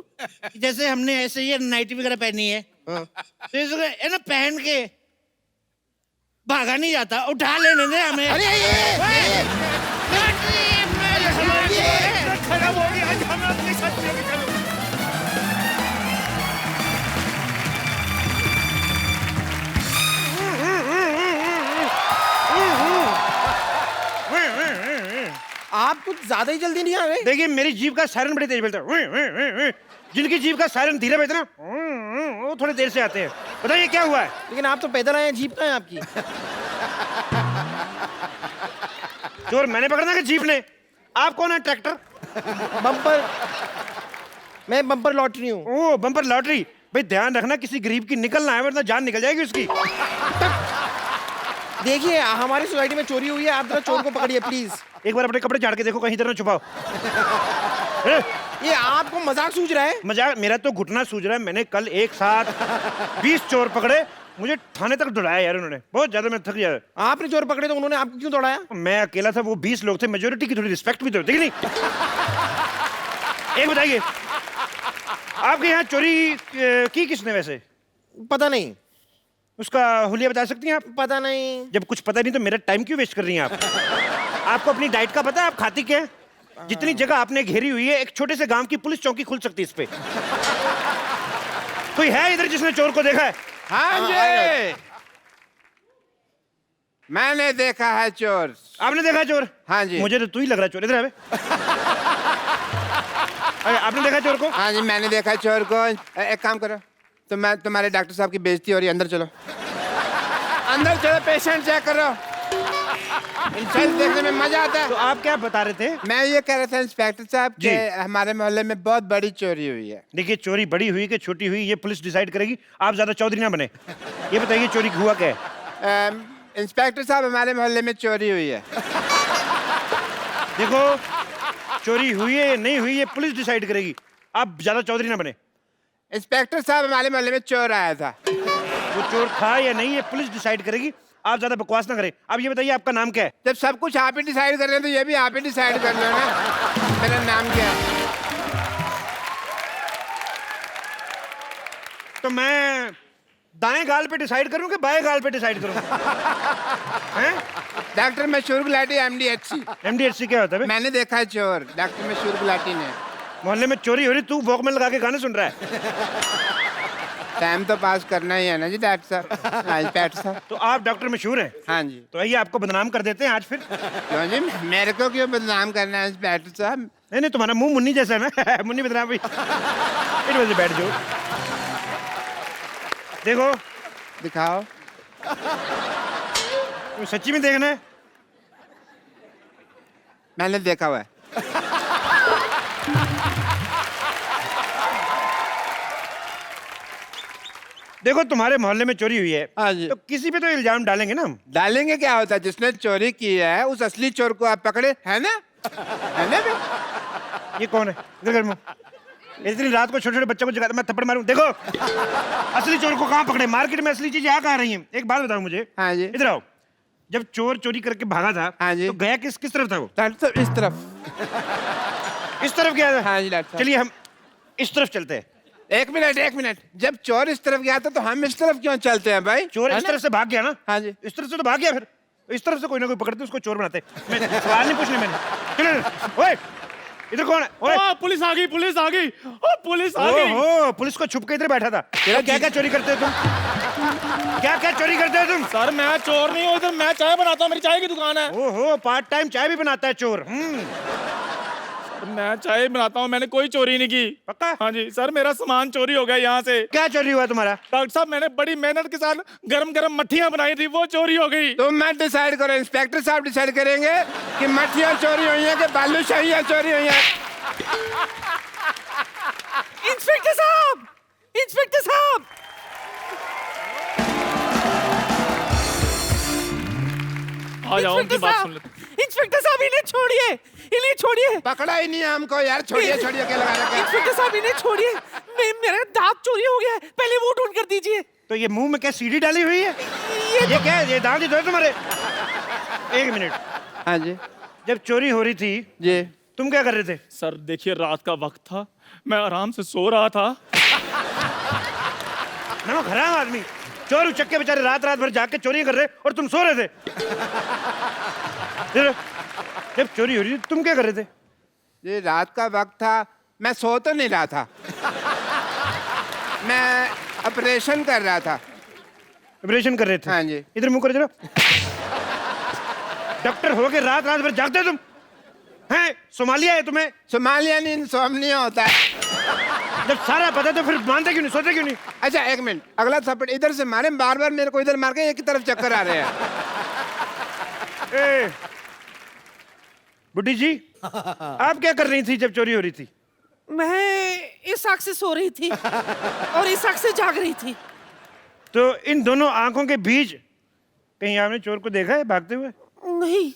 जैसे हमने ऐसे ये नाइटी वगैरह पहनी है, तो इसको है ना पहन के भागा नहीं जाता, उठा लेने दे हमें। अरे खराब हो गया, आज हमें अपनी साथ लेके चलो। आप कुछ ज्यादा ही जल्दी नहीं आ रहे। देखिए मेरी जीभ का सायरन बड़ी तेज बजता है, जिनकी जीभ का सायरन धीरे बजता है ना, वो थोड़ी देर से आते हैं। बताइए क्या हुआ है? लेकिन आप तो पैदल आए हैं, जीप कहाँ है आपकी? चोर मैंने पकड़ना कि जीप ने? आप कौन है? ट्रैक्टर? बम्पर, मैं बम्पर लॉटरी हूँ। ओ बम्पर लॉटरी। भाई ध्यान रखना किसी गरीब की निकलना है, वरना जान निकल जाएगी उसकी। देखिए हमारी सोसाइटी में चोरी हुई है, आप जरा चोर को पकड़िए प्लीज। एक बार अपने कपड़े झाड़ के देखो, कहीं इधर ना छुपाओ। ये आपको मजाक सूझ रहा है? मजाक? मेरा तो घुटना सूझ रहा है। मैंने कल एक साथ 20 चोर पकड़े, मुझे थाने तक दौड़ाया यार उन्होंने, बहुत ज्यादा मैं थक गया। आपने चोर पकड़े तो उन्होंने आपको क्यों दौड़ाया? मैं अकेला था, वो 20 लोग थे, मेजोरिटी की थोड़ी रिस्पेक्ट भी तो होती है कि नहीं? एक बताइए, आपके यहाँ चोरी की किसने वैसे? पता नहीं। उसका हुलिया बता सकती हैं आप? पता नहीं। जब कुछ पता नहीं तो मेरा टाइम क्यों वेस्ट कर रही हैं आप? आपको अपनी डाइट का पता है? आप खाती क्या है? जितनी जगह आपने घेरी हुई है, एक छोटे से गांव की पुलिस चौकी खुल सकती है इस पे। कोई है इधर जिसने चोर को देखा है? हाँ जी, मैंने देखा है चोर। आपने देखा है चोर? हाँ जी। मुझे तो तू ही लग रहा है चोर। इधर आ बे। अरे, आपने देखा चोर को? हाँ जी मैंने देखा है चोर को। एक काम करो, तो मैं तुम्हारे डॉक्टर साहब की बेइज्जती हो रही है, अंदर चलो। अंदर चलो, पेशेंट चेक करो। इंसान देखने में मजा आता है। तो आप क्या बता रहे थे? मैं ये कह रहा था इंस्पेक्टर साहब कि हमारे मोहल्ले में बहुत बड़ी चोरी हुई है। देखिए चोरी बड़ी हुई कि छोटी हुई ये पुलिस डिसाइड करेगी, आप ज्यादा चौधरी ना बने। ये बताइए चोरी हुआ क्या है? इंस्पेक्टर साहब हमारे मोहल्ले में चोरी हुई है। देखो चोरी हुई है या नहीं हुई ये पुलिस डिसाइड करेगी, आप ज्यादा चौधरी ना बने। इंस्पेक्टर साहब हमारे मोहल्ले में चोर आया था। वो चोर था या नहीं ये पुलिस डिसाइड करेगी, आप ज्यादा बकवास ना करें। अब ये बताइए आपका नाम क्या है? जब सब कुछ आप ही डिसाइड कर रहे हैं तो ये भी आप ही डिसाइड कर लो ना। मेरा नाम क्या है? तो मैं दाएं गाल पे डिसाइड करूं कि बाएं गाल पे डिसाइड करूं? हैं? डॉक्टर मशहूर गुलाटी MDHC। MDHC क्या होता है? मैंने देखा है चोर, डॉक्टर मशहूर गुलाटी ने। मोहल्ले में चोरी हो रही, तू वॉकमैन लगा के गाने सुन रहा है। टाइम तो पास करना ही है ना जी डॉक्टर साहब। हाँ इंस्पेक्टर साहब। तो आप डॉक्टर मशहूर हैं? हाँ जी। तो आइए आपको बदनाम कर देते हैं आज फिर। क्यों जी, मेरे को क्यों बदनाम करना है इंस्पेक्टर साहब? नहीं नहीं, तुम्हारा मुंह मुन्नी जैसा है ना। मुन्नी बदनाम भी। इट वजह बैठ जाओ। देखो दिखाओ। तो सच्ची में देखना है? मैंने देखा हुआ है। देखो तुम्हारे मोहल्ले में चोरी हुई है। हाँ जी। तो किसी पे तो इल्जाम डालेंगे ना हम। डालेंगे क्या होता है, जिसने चोरी की है उस असली चोर को आप पकड़े, है ना? है ना बे? ये कौन है? इधर कर मुंह। इतनी रात को छोटे छोटे बच्चों को जगाता, मैं थप्पड़ मारूं। देखो असली चोर को कहाँ पकड़े? मार्केट में असली चीजें कहाँ रही हैं? एक बात बताओ मुझे। हाँ जी। इधर आओ। जब चोर चोरी करके भागा था, हाँ जी, तो गया किस किस तरफ था वो? डॉक्टर साहब इस तरफ। इस तरफ गया था? हाँ जी डॉक्टर साहब। चलिए हम इस तरफ चलते हैं। एक मिनट, जब चोर इस तरफ गया था तो हम इस तरफ क्यों चलते हैं भाई? चोर इस तरफ से भाग गया ना? हाँ जी। इस तरफ से तो भाग गया, फिर इस तरफ से कोई ना कोई पकड़ते उसको चोर बनाते। मैं सवाल नहीं पूछने मैंने। चलो ओए, इधर कौन है? ओए पुलिस आ गई, पुलिस आ गई, ओ पुलिस आ गई। ओहो, पुलिस को छुप के इधर बैठा था। क्या क्या चोरी करते हो तुम? क्या क्या चोरी करते हो तुम? सर मैं चोर नहीं हूँ, इधर मैं चाय बनाता हूँ, मेरी चाय की दुकान है। ओहो, पार्ट टाइम चाय भी बनाता है चोर। मैं चाय बनाता हूँ, मैंने कोई चोरी नहीं की। पक्का? हाँ जी सर, मेरा सामान चोरी हो गया यहाँ से। क्या चोरी हुआ तुम्हारा? डॉक्टर साहब मैंने बड़ी मेहनत के साथ गरम गरम मट्ठियाँ बनाई थी, वो चोरी हो गई। तो मैं डिसाइड करो, इंस्पेक्टर साहब डिसाइड करेंगे कि मट्ठियाँ चोरी हुई हैं कि बालूशाहियाँ चोरी हुई हैं। इंस्पेक्टर साहब, इंस्पेक्टर साहब, आ जाओ, उनकी बात सुन लेते। इंस्पेक्टर साहब इन्हें छोड़िए, इन्हें छोड़िए। पकड़ा ही नहीं है हमको यार, छोड़िए छोड़िए क्या लगा रखा है? इंस्पेक्टर साहब इन्हें छोड़िए, मेरा दांत चोरी हो गया है, पहले वो ढूंढ कर दीजिए। तो ये मुंह में क्या सीढ़ी डाली हुई है? ये क्या है? ये दांत ही तो है तुम्हारे। एक मिनट। हाँ जी। जब चोरी हो रही थी जी तुम क्या कर रहे थे? सर देखिए रात का वक्त था, मैं आराम से सो रहा था। ना खराब आदमी, चोर उचक्के बेचारे रात रात भर जाके चोरी कर रहे और तुम सो रहे थे। जब चोरी हो रही थी तुम क्या कर रहे थे? ये रात का वक्त था, मैं सो तो नहीं रहा था, मैं ऑपरेशन कर रहा था। ऑपरेशन कर रहे थे? हाँ जी। इधर मुंह कर जरा। डॉक्टर हो के रात रात भर जागते तुम हैं? सोमालिया है तुम्हें? सोमालिया नहीं, इंसोम्निया होता है। जब सारा पता तो फिर मानते क्यों नहीं, सोते क्यों नहीं? अच्छा एक मिनट, अगला थप्पड़ इधर से मारे, बार बार मेरे को इधर मार के एक ही तरफ चक्कर आ रहे हैं। ए, बुड्ढी जी आप क्या कर रही थी जब चोरी हो रही थी? मैं इस आंख से सो रही थी और इस आंख से जाग रही थी। तो इन दोनों आंखों के बीच कहीं आपने चोर को देखा है भागते हुए? नहीं,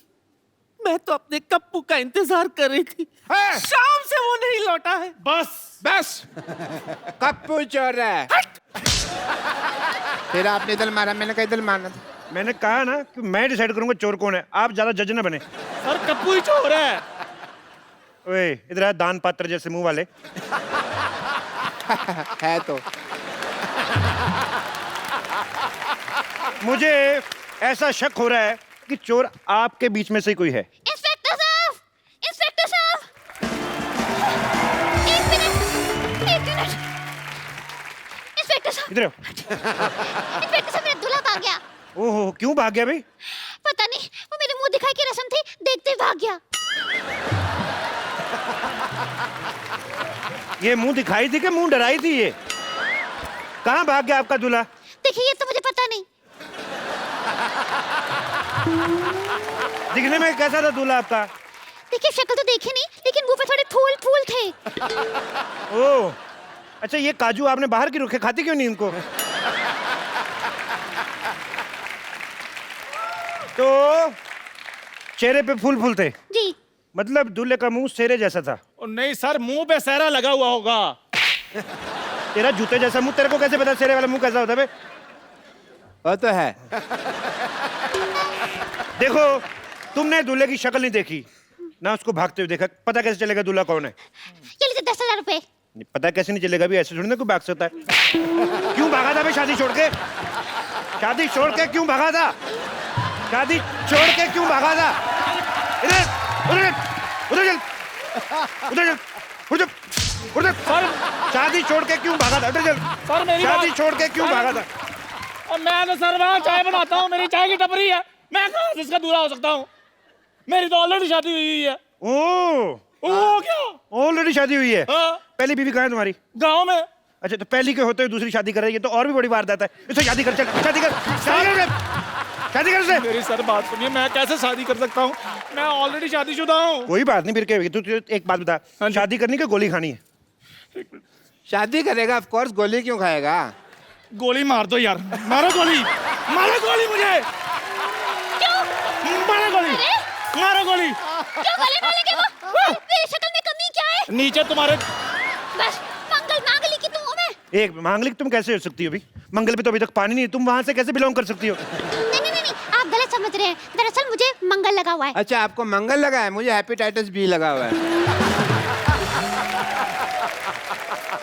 मैं तो अपने कप्पू का इंतजार कर रही थी। शाम से वो नहीं लौटा है। बस बस कप्पू चोर है। फिर आपने इधर मारा, मैंने कहा इधर मारना था। मैंने कहा ना कि मैं डिसाइड करूंगा चोर कौन है, आप ज्यादा जज ना बने। सर कप्पू ही चोर है। ओए इधर आ, दान पात्र जैसे मुंह वाले। है तो। मुझे ऐसा शक हो रहा है कि चोर आपके बीच में से कोई है। इंस्पेक्टर साहब, इंस्पेक्टर साहब, एक मिनट, इंस्पेक्टर साहब, इधर आओ। इंस्पेक्टर साहब, मेरा दूल्हा भाग गया। ओहो क्यों भाग गया भाई? पता नहीं, वो मेरे मुंह दिखाई की रस्म थी, देखते ही भाग गया। ये मुंह दिखाई थी कि मुंह डराई थी? ये कहाँ भाग गया आपका दूल्हा? देखिए, ये तो मुझे पता नहीं। दिखने में कैसा था दूल्हा आपका? देखिए, शक्ल तो देखी नहीं, लेकिन मुंह पे थोड़े फूल फूल थे। ओह अच्छा, ये काजू आपने बाहर की रुखे खाती क्यों नहीं इनको? तो चेहरे पे फूल फूल थे? जी। मतलब दूल्हे का मुंह सेरे जैसा था? नहीं सर, मुंह पे सेरा लगा हुआ होगा। तेरा जूते जैसा मुंह, तेरे को कैसे पता सेरे वाला मुंह कैसा होता है बे? वो तो है। देखो, तुमने दूल्हे की शक्ल नहीं देखी ना, उसको भागते हुए देखा, पता कैसे चलेगा दूल्हा कौन है? ये लीजिए 10,000 रुपए। पता कैसे नहीं चलेगा भी? ऐसे थोड़ी ना कोई भाग सकता है। क्यों भागा था भाई शादी छोड़ के? शादी छोड़ के क्यों भागा था? शादी छोड़ के क्यों भागा था? इधर उधर उधर चल, उधर चल, उधर उधर। शादी छोड़ के क्यों भागा था? उधर चल। सर मेरी शादी छोड़ के क्यों भागा था? और मैं तो सर वहाँ चाय बनाता हूँ, मेरी चाय की टपरी है, मैं कहाँ से इसका दूल्हा हो सकता हूँ? मेरी तो ऑलरेडी शादी हुई है। ओ क्या? ऑलरेडी शादी हुई है? हाँ। पहली बीवी कहाँ है तुम्हारी? गाँव में। अच्छा, तो पहली के होते हुए दूसरी शादी कर रही है, तो और भी बड़ी वारदात है। इससे शादी कर, चल शादी कर, शादी कर, शादी कर से। मेरी सर बात सुनिए, मैं कैसे शादी कर सकता हूँ? मैं ऑलरेडी शादीशुदा हूँ। कोई बात नहीं, फिर क्या होगी? तू एक बात बता, शादी करनी कि गोली खानी है? शादी करेगा ऑफ कोर्स, गोली क्यों खाएगा? गोली मार दो यार, मारो गोली, मारो गोली मुझे। क्यों? मारो गोली, मारो गोली। क्यों गले मारेंगे वो? मेरी शक्ल में कमी क्या है? नीचे तुम्हारे। बस मंगल नागली की तुम हो मैं। एक मांगलिक तुम कैसे हो सकती हो अभी? मंगल पे तो अभी तक पानी नहीं, तुम वहां से कैसे बिलोंग कर सकती हो? नहीं, आप गलत समझ रहे हैं। दरअसल मुझे मंगल लगा हुआ है। अच्छा, आपको मंगल लगा है, मुझे हेपेटाइटिस बी लगा हुआ है।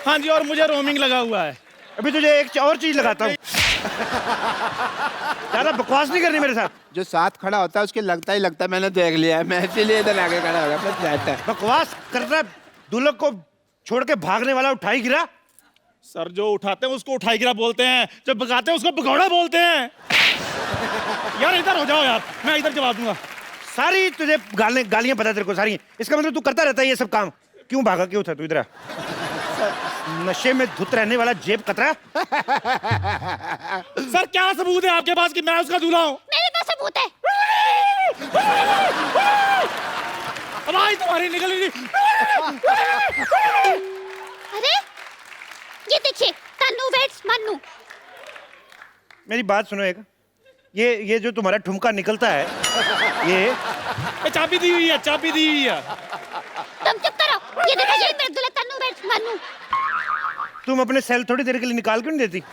हाँ जी, और मुझे रोमिंग लगा हुआ है। अभी तुझे एक और चीज लगाता हूँ। ज्यादा बकवास नहीं करनी मेरे साथ। जो साथ खड़ा होता है उसके लगता ही लगता है, मैंने देख लिया है, मैं इसीलिए इधर आगे खड़ा हो गया। बस जाता है। बकवास करता है, दूल्हे को छोड़ के भागने वाला उठाई गिरा। सर जो उठाते हैं उसको उठाई गिरा बोलते हैं, जो भगाते हैं उसको भगौड़ा बोलते हैं। यार इधर हो जाओ यार, मैं इधर जवाब दूंगा। सारी तुझे गालियां पता तेरे को सारी। इसका मतलब तू करता रहता है ये सब काम। क्यों भागा, क्यों था तू इधर? नशे में धुत रहने वाला जेब कतरा। सर क्या सबूत है आपके पास कि मैं उसका दूल्हा हूँ? मेरे पास सबूत है। आवाज तुम्हारी निकल रही। अरे ये देखिए, तन्नू वेट्स मन्नू। मेरी बात सुनो एक, ये जो तुम्हारा ठुमका निकलता है, ये चाबी दी हुई है, चाबी दी हुई है। तुम चुप करो। ये देखो, ये मेरा दूल्हा तन्नू वेट्स मन्नू। तुम अपने सेल थोड़ी देर के लिए निकाल क्यों नहीं देती?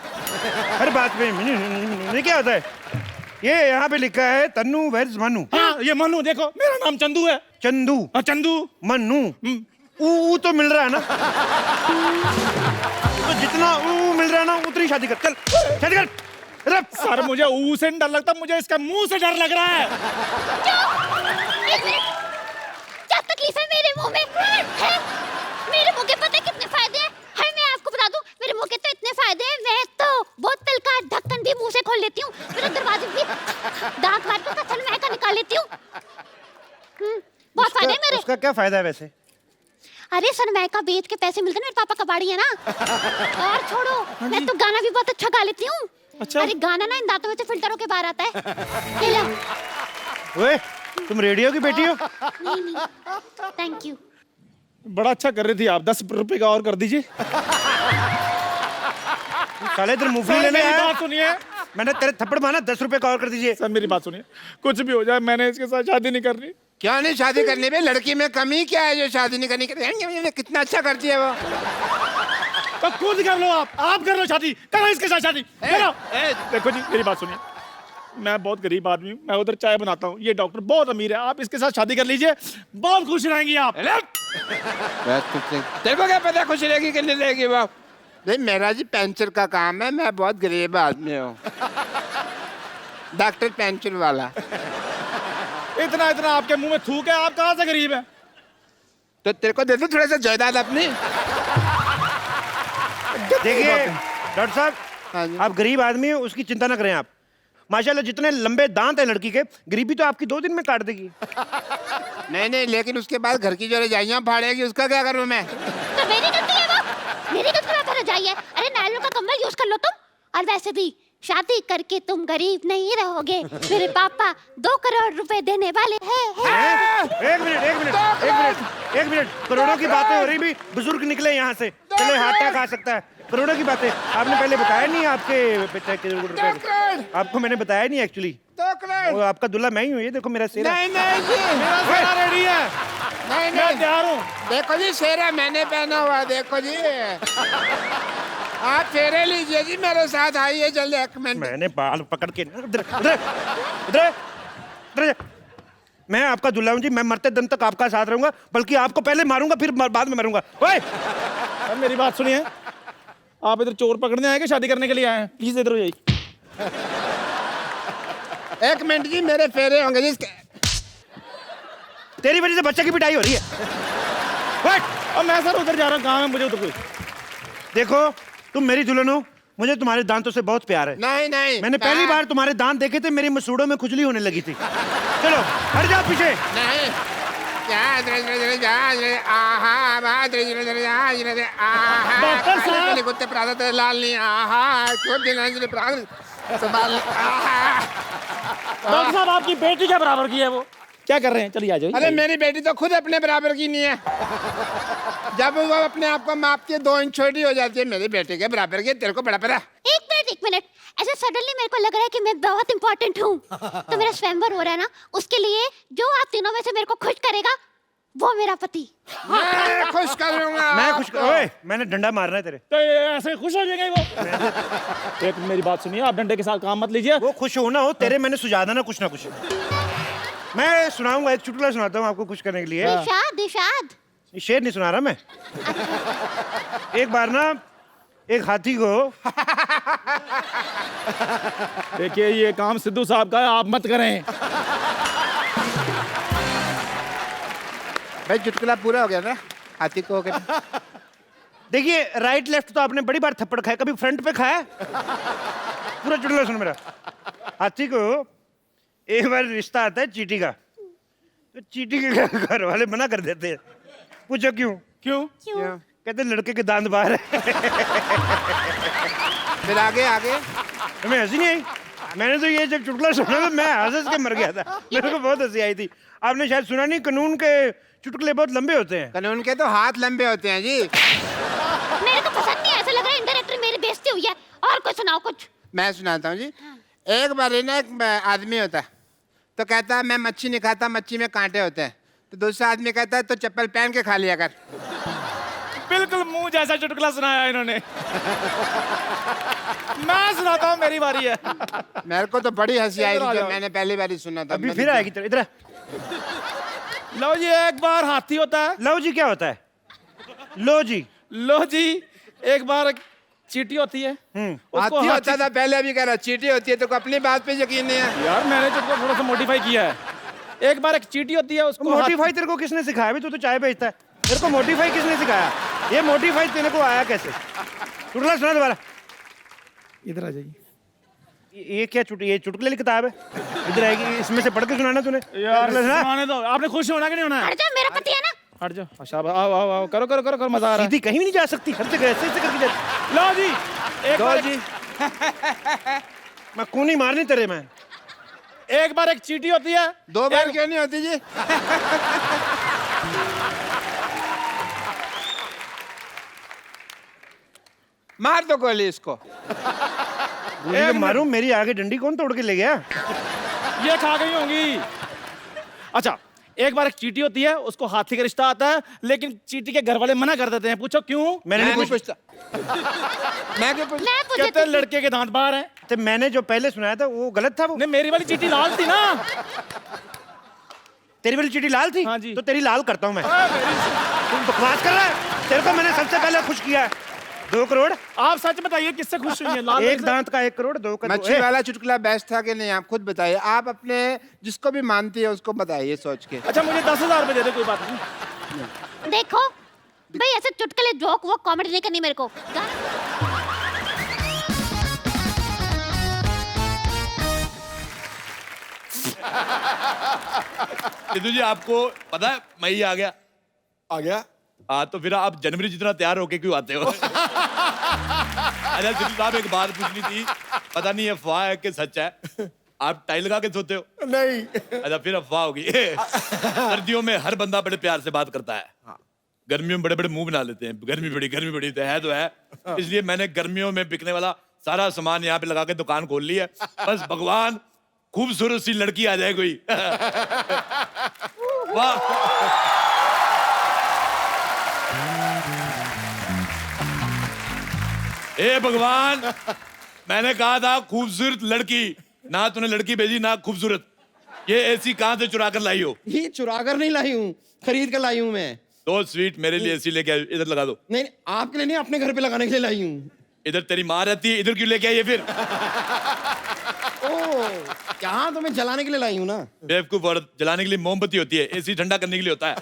हर बात में ये क्या होता है? ये यहाँ पे लिखा है तन्नू वेट्स मन्नू। हाँ, ये मन्नू देखो, मेरा नाम चंदू है। चंदू? हाँ, चंदू। मन्नू? ऊ तो मिल रहा है ना, तो जितना ऊ मिल रहा है ना उतनी शादी कर। चल शादी कर। सर मुझे ऊ से डर लगता, मुझे इसका मुंह से डर लग रहा है। एक मिनट, क्या तकलीफ है मेरे मुंह में? है? मेरे मुंह के पता है कितने फायदे हैं? है, मैं आपको बता दूं, मेरे मुंह के तो इतने फायदे हैं, मैं तो बोतल का ढक्कन भी मुंह से खोल लेती हूँ, मेरे दरवाजे भी दांत मार कर कथन महका निकाल लेती हूँ। बहुत फायदे हैं मेरे। उसका क्या फायदा है वैसे? अरे सनमाइका बेच के पैसे मिलते हैं, मेरे पापा कबाड़ी है ना। और छोड़ो, मैं तो गाना भी बहुत अच्छा गा लेती हूँ। अच्छा? अरे गाना ना इन दांतों में से फिल्टर होके बाहर आता है। ये लो। ओए, तुम रेडियो की बेटी हो? नहीं, थैंक यू। बड़ा अच्छा कर रही थी आप, 10 रुपए का और कर दीजिए। साले इधर मूंगफली लेने मेरी आया। बात सुनिए, मैंने तेरे थप्पड़ मारा, 10 रुपए का और कर दीजिए। सर मेरी बात सुनिए, कुछ भी हो जाए मैंने इसके साथ शादी नहीं करनी। क्या नहीं शादी करने में? लड़की में कमी क्या है जो शादी नहीं करनी? कितना अच्छा करती है वो। तो खुद कर लो, आप कर लो शादी, करो इसके साथ शादी करो। देखो जी मेरी बात सुनिए, मैं बहुत गरीब आदमी हूँ, मैं उधर चाय बनाता हूँ, ये डॉक्टर बहुत अमीर है, आप इसके साथ शादी कर लीजिए, बहुत खुश रहेंगी आप। तेरे को क्या पता खुश रहेगी कि नहीं रहेगी वो? नहीं, मेरा जी पेंचर का काम है, मैं बहुत गरीब आदमी हूँ। डॉक्टर पेंचर वाला। इतना इतना आपके मुंह में थूक है, आप कहाँ से गरीब है? तो तेरे को दे दो थोड़ा सा जायदाद अपनी। देखिए डॉक्टर साहब, आप गरीब आदमी हो, उसकी चिंता ना करें आप। माशाल्लाह जितने लंबे दांत है लड़की के, गरीबी तो आपकी 2 दिन में काट देगी। नहीं, लेकिन उसके बाद घर की जो रजाइयाँ फाड़ेगी उसका क्या करूँ मैं? तो मेरी गलती है वो, मेरी गलती है, रजाई है। अरे नायलॉन का कंबल यूज कर लो तुम। और वैसे भी शादी करके तुम गरीब नहीं रहोगे, मेरे पापा 2 करोड़ रुपए देने वाले हैं। एक मिनट, करोड़ों की बातें हो रही भी, बुजुर्ग निकले यहाँ से, चले हार्ट अटैक आ सकता है। करोड़ों की बातें आपने पहले बताया नहीं, आपके पिता के रुपए आपको मैंने बताया नहीं एक्चुअली। वो आपका दूल्हा मैं ही हूँ, ये देखो मेरा सेहरा। नहीं जी, मेरा सेहरा रेडी है। नहीं, मैं तैयार हूँ। देखो जी सेहरा मैंने पहना हुआ, देखो जी। आप फेरे लीजिए जी, मेरे साथ आइए जल्दी। 1 मिनट। मैंने बाल पकड़ के इधर मैं आपका दूल्हा हूँ जी, मैं मरते दम तक आपका साथ रहूंगा, बल्कि आपको पहले मारूंगा फिर बाद में मरूंगा। ओए अब मेरी बात सुनिए, आप इधर चोर पकड़ने आए कि शादी करने के लिए आए हैं? प्लीज इधर हो जाइए। 1 मिनट जी, मेरे फेरे होंगे जी। तेरी वजह से बच्चे की पिटाई हो रही है। और मैं सर उधर जा रहा हूँ, कहाँ है मुझे उधर कोई? देखो तुम मेरी दुल्हन हो, मुझे तुम्हारे दांतों से बहुत प्यार है। नहीं, मैंने पहली बार तुम्हारे दांत देखे थे, मेरी मसूड़ों में खुजली होने लगी थी। चलो हट जाओ पीछे। नहीं, कुत्ते प्रादा तेरे लाल नहीं। डॉक्टर साहब आपकी बेटी क्या बराबर की है वो? क्या कर रहे हैं? चलिए आ जाइए। अरे मेरी बेटी तो खुद अपने बराबर की नहीं है। जब वो अपने आप को मापती है 2 इंच छोटी हो जाती है, मेरी बेटी के बराबर की। तेरे को बड़ा पता? एक मिनट, ऐसे सडनली मेरे को लग रहा है कि मैं बहुत इंपॉर्टेंट हूँ। तो मेरा स्वयंवर हो रहा है ना, उसके लिए जो आप तीनों में से मेरे को खुश करेगा वो मेरा पति। मैं खुश करूंगा। मैं खुश ओए, मैंने डंडा मारना है तेरे। तो ऐसे खुश हो जाएगा वो? एक मेरी बात सुनिए, आप डंडे के साथ काम मत लीजिए। वो खुश हो ना हो, तेरे मैंने सुझा देना कुछ ना कुछ। मैं सुनाऊंगा, एक चुटकुला सुनाता हूँ आपको खुश करने के लिए। दिशाद शेर नहीं सुना रहा मैं। एक बार ना एक हाथी को देखिए ये काम सिद्धू साहब का है, आप मत करें। भाई चुटकुला पूरा हो गया ना? हाथी को हो गया। देखिए राइट लेफ्ट तो आपने बड़ी बार थप्पड़ खाया, कभी फ्रंट पे खाया? पूरा चुटकुला सुन मेरा। हाथी को एक बार रिश्ता आता है चींटी का, तो चींटी के घर वाले मना कर देते हैं। पूछो क्यों? कहते लड़के के दांत बाहर है। फिर आगे तुम्हें हंसी नहीं आई? मैंने तो ये जब चुटकुला सुना तो मैं हंस के मर गया था, मेरे को बहुत हंसी आई थी। आपने शायद सुना नहीं, कानून के चुटकुले बहुत लंबे होते हैं। कानून के तो हाथ लंबे होते हैं जी। मेरे को पसंद नहीं, ऐसा लग रहा है इंडायरेक्टली मेरी बेइज्जती हुई है। और कुछ सुनाओ कुछ। मैं सुनाता हूँ जी। एक बार ना एक आदमी होता है, तो कहता है मैं मच्छी नहीं खाता, मच्छी में कांटे होते हैं। तो दूसरा आदमी कहता है तो चप्पल पहन के खा लिया कर। बिल्कुल मुंह जैसा चुटकुला सुनाया इन्होंने। मैं सुनाता हूँ, मेरी बारी है। मेरे को तो बड़ी हंसी आई थी जब मैंने पहली बार सुना था। अभी फिर आएगी इधर। लो जी, एक बार हाथी होता है। लो जी क्या होता है? लो जी। लो जी, एक बार चीटी होती है। हाथी होता था पहले, अभी कह रहा चीटी होती है, तो अपनी बात पे यकीन नहीं है। यार मैंने तुमको थोड़ा सा मॉडिफाई किया है। एक बार एक चीटी होती है, उसको मोडिफाई तेरे को किसने सिखाया? अभी तू तो चाय बेचता है, तेरे को मोडिफाई किसने सिखाया? ये मोडिफाई तेरे को आया कैसे? चुटकुला सुना दोबारा। इधर आ जाइए। ये क्या ये चुटकुले की किताब है? इधर आएगी, इसमें से पढ़ के सुनाना तूने। यार सुनाने दो, आपने खुश होना कि नहीं होना? हट जा, मेरा पति है ना। हट जाओ। अच्छा आओ आओ आओ, करो करो करो करो, मजा आ रहा है। सीधी कहीं भी नहीं जा सकती, हर जगह ऐसे करके जाती। लो जी, एक बार जी। मैं कूनी मारनी तेरे में। एक बार एक चीटी होती है। 2 बार क्यों नहीं होती जी? मार दो गोली इसको। मारूं? मेरी आगे डंडी कौन तोड़ के ले गया? ये खा गई होंगी। अच्छा, एक बार एक चीटी होती है, उसको हाथी का रिश्ता आता है, लेकिन चीटी के घर वाले मना कर देते हैं। पूछो क्यों? मैंने नहीं पूछता। मैं क्यों पूछता? कहते हैं लड़के के दांत बाहर हैं। तो मैंने जो पहले सुनाया था वो गलत था। वो नहीं, मेरी वाली चीटी लाल थी ना। तेरी वाली चीटी लाल थी? हाँ जी। तो तेरी लाल करता हूँ मैं। तुम बकवास कर रहा है। तेरे को मैंने सबसे पहले खुश किया है। 2 करोड़। आप सच बताइए किससे खुश हुई है? लाल एक दांत का 1 करोड़, 2 का मच्छी वाला चुटकुला बेस्ट था कि नहीं? आप खुद बताइए। आप अपने जिसको भी मानती है उसको बताइए सोच के। अच्छा, मुझे 10,000 रुपए दे दे, कोई बात नहीं। देखो भाई, ऐसे चुटकुले जोक वो कॉमेडी नहीं करनी मेरे को। सिद्धू जी, आपको पता है मई आ गया? आ गया? हाँ, तो फिर आप जनवरी जितना तैयार होके क्यों आते हो? अच्छा सिद्धू साहब, एक बात पूछनी थी, पता नहीं अफवाह है कि सच है। आप टाई लगा के सोते हो? नहीं। अच्छा, फिर अफवाह होगी। सर्दियों में हर बंदा बड़े प्यार से बात करता है। हाँ। गर्मियों में बड़े बड़े मुंह बना लेते हैं, गर्मी बड़ी तो है। इसलिए मैंने गर्मियों में बिकने वाला सारा सामान यहाँ पे लगा के दुकान खोल ली है। बस भगवान खूबसूरत सी लड़की आ जाए कोई। वाह। ए भगवान, मैंने कहा था खूबसूरत लड़की, ना तूने लड़की भेजी ना खूबसूरत। ये एसी कहां से चुरा कर लाई हो? ये चुरा कर नहीं लाई हूँ, खरीद कर लाई हूँ मैं। तो स्वीट, मेरे लिए एसी लेके आई, इधर लगा दो। नहीं, आपके लिए नहीं, अपने घर पे लगाने के लिए लाई हूँ। इधर तेरी माँ रहती है, इधर क्यों लेके आई है फिर? यहाँ तो मैं जलाने के लिए लाई हूँ ना। बेवकूफ औरत, जलाने के लिए मोमबत्ती होती है, एसी ठंडा करने के लिए होता है।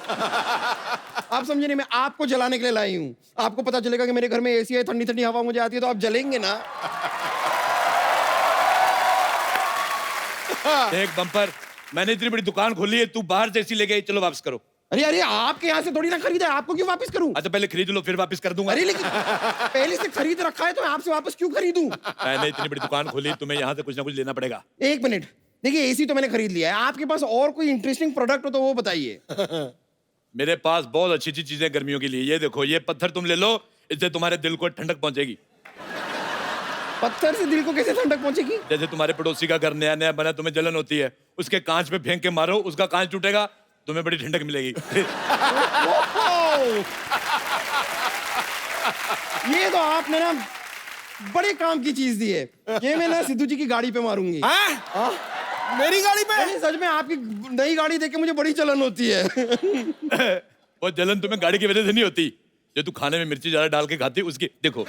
आप समझे नहीं, मैं आपको जलाने के लिए लाई हूँ। आपको पता चलेगा कि मेरे घर में एसी है, ठंडी ठंडी हवा मुझे आती है, तो आप जलेंगे ना। देख बम्पर, मैंने इतनी बड़ी दुकान खोली है, तू बाहर से एसी लेके आई, चलो वापस करो। अरे अरे, आपके यहाँ से थोड़ी ना खरीदा है, आपको क्यों वापस करूं? अच्छा, पहले खरीद लो फिर वापस कर दूंगा। अरे लेकिन पहले से खरीद रखा है तो मैं आपसे वापस क्यों खरीदूं? मैंने इतनी बड़ी दुकान खोली, तुम्हें यहाँ से कुछ ना कुछ लेना पड़ेगा। 1 मिनट, देखिए एसी तो मैंने खरीद लिया है, आपके पास और कोई इंटरेस्टिंग प्रोडक्ट हो तो वो बताइए। मेरे पास बहुत अच्छी अच्छी चीजें गर्मियों के लिए। ये देखो, ये पत्थर तुम ले लो, इससे तुम्हारे दिल को ठंडक पहुंचेगी। पत्थर से दिल को कैसे ठंडक पहुंचेगी? जैसे तुम्हारे पड़ोसी का घर नया नया बना, तुम्हें जलन होती है, उसके कांच पे फेंक के मारो, उसका कांच टूटेगा, तुम्हें बड़ी ठंडक मिलेगी। ये तो आपने ना बड़े काम की चीज दी है। ये मैं ना सिद्धू जी की गाड़ी पे मारूंगी। मेरी गाड़ी पे? नहीं, सच में आपकी नई गाड़ी देख के मुझे बड़ी जलन होती है। वो जलन तुम्हें गाड़ी की वजह से नहीं होती, जो तू खाने में मिर्ची ज्यादा डाल के खाती उसकी। देखो,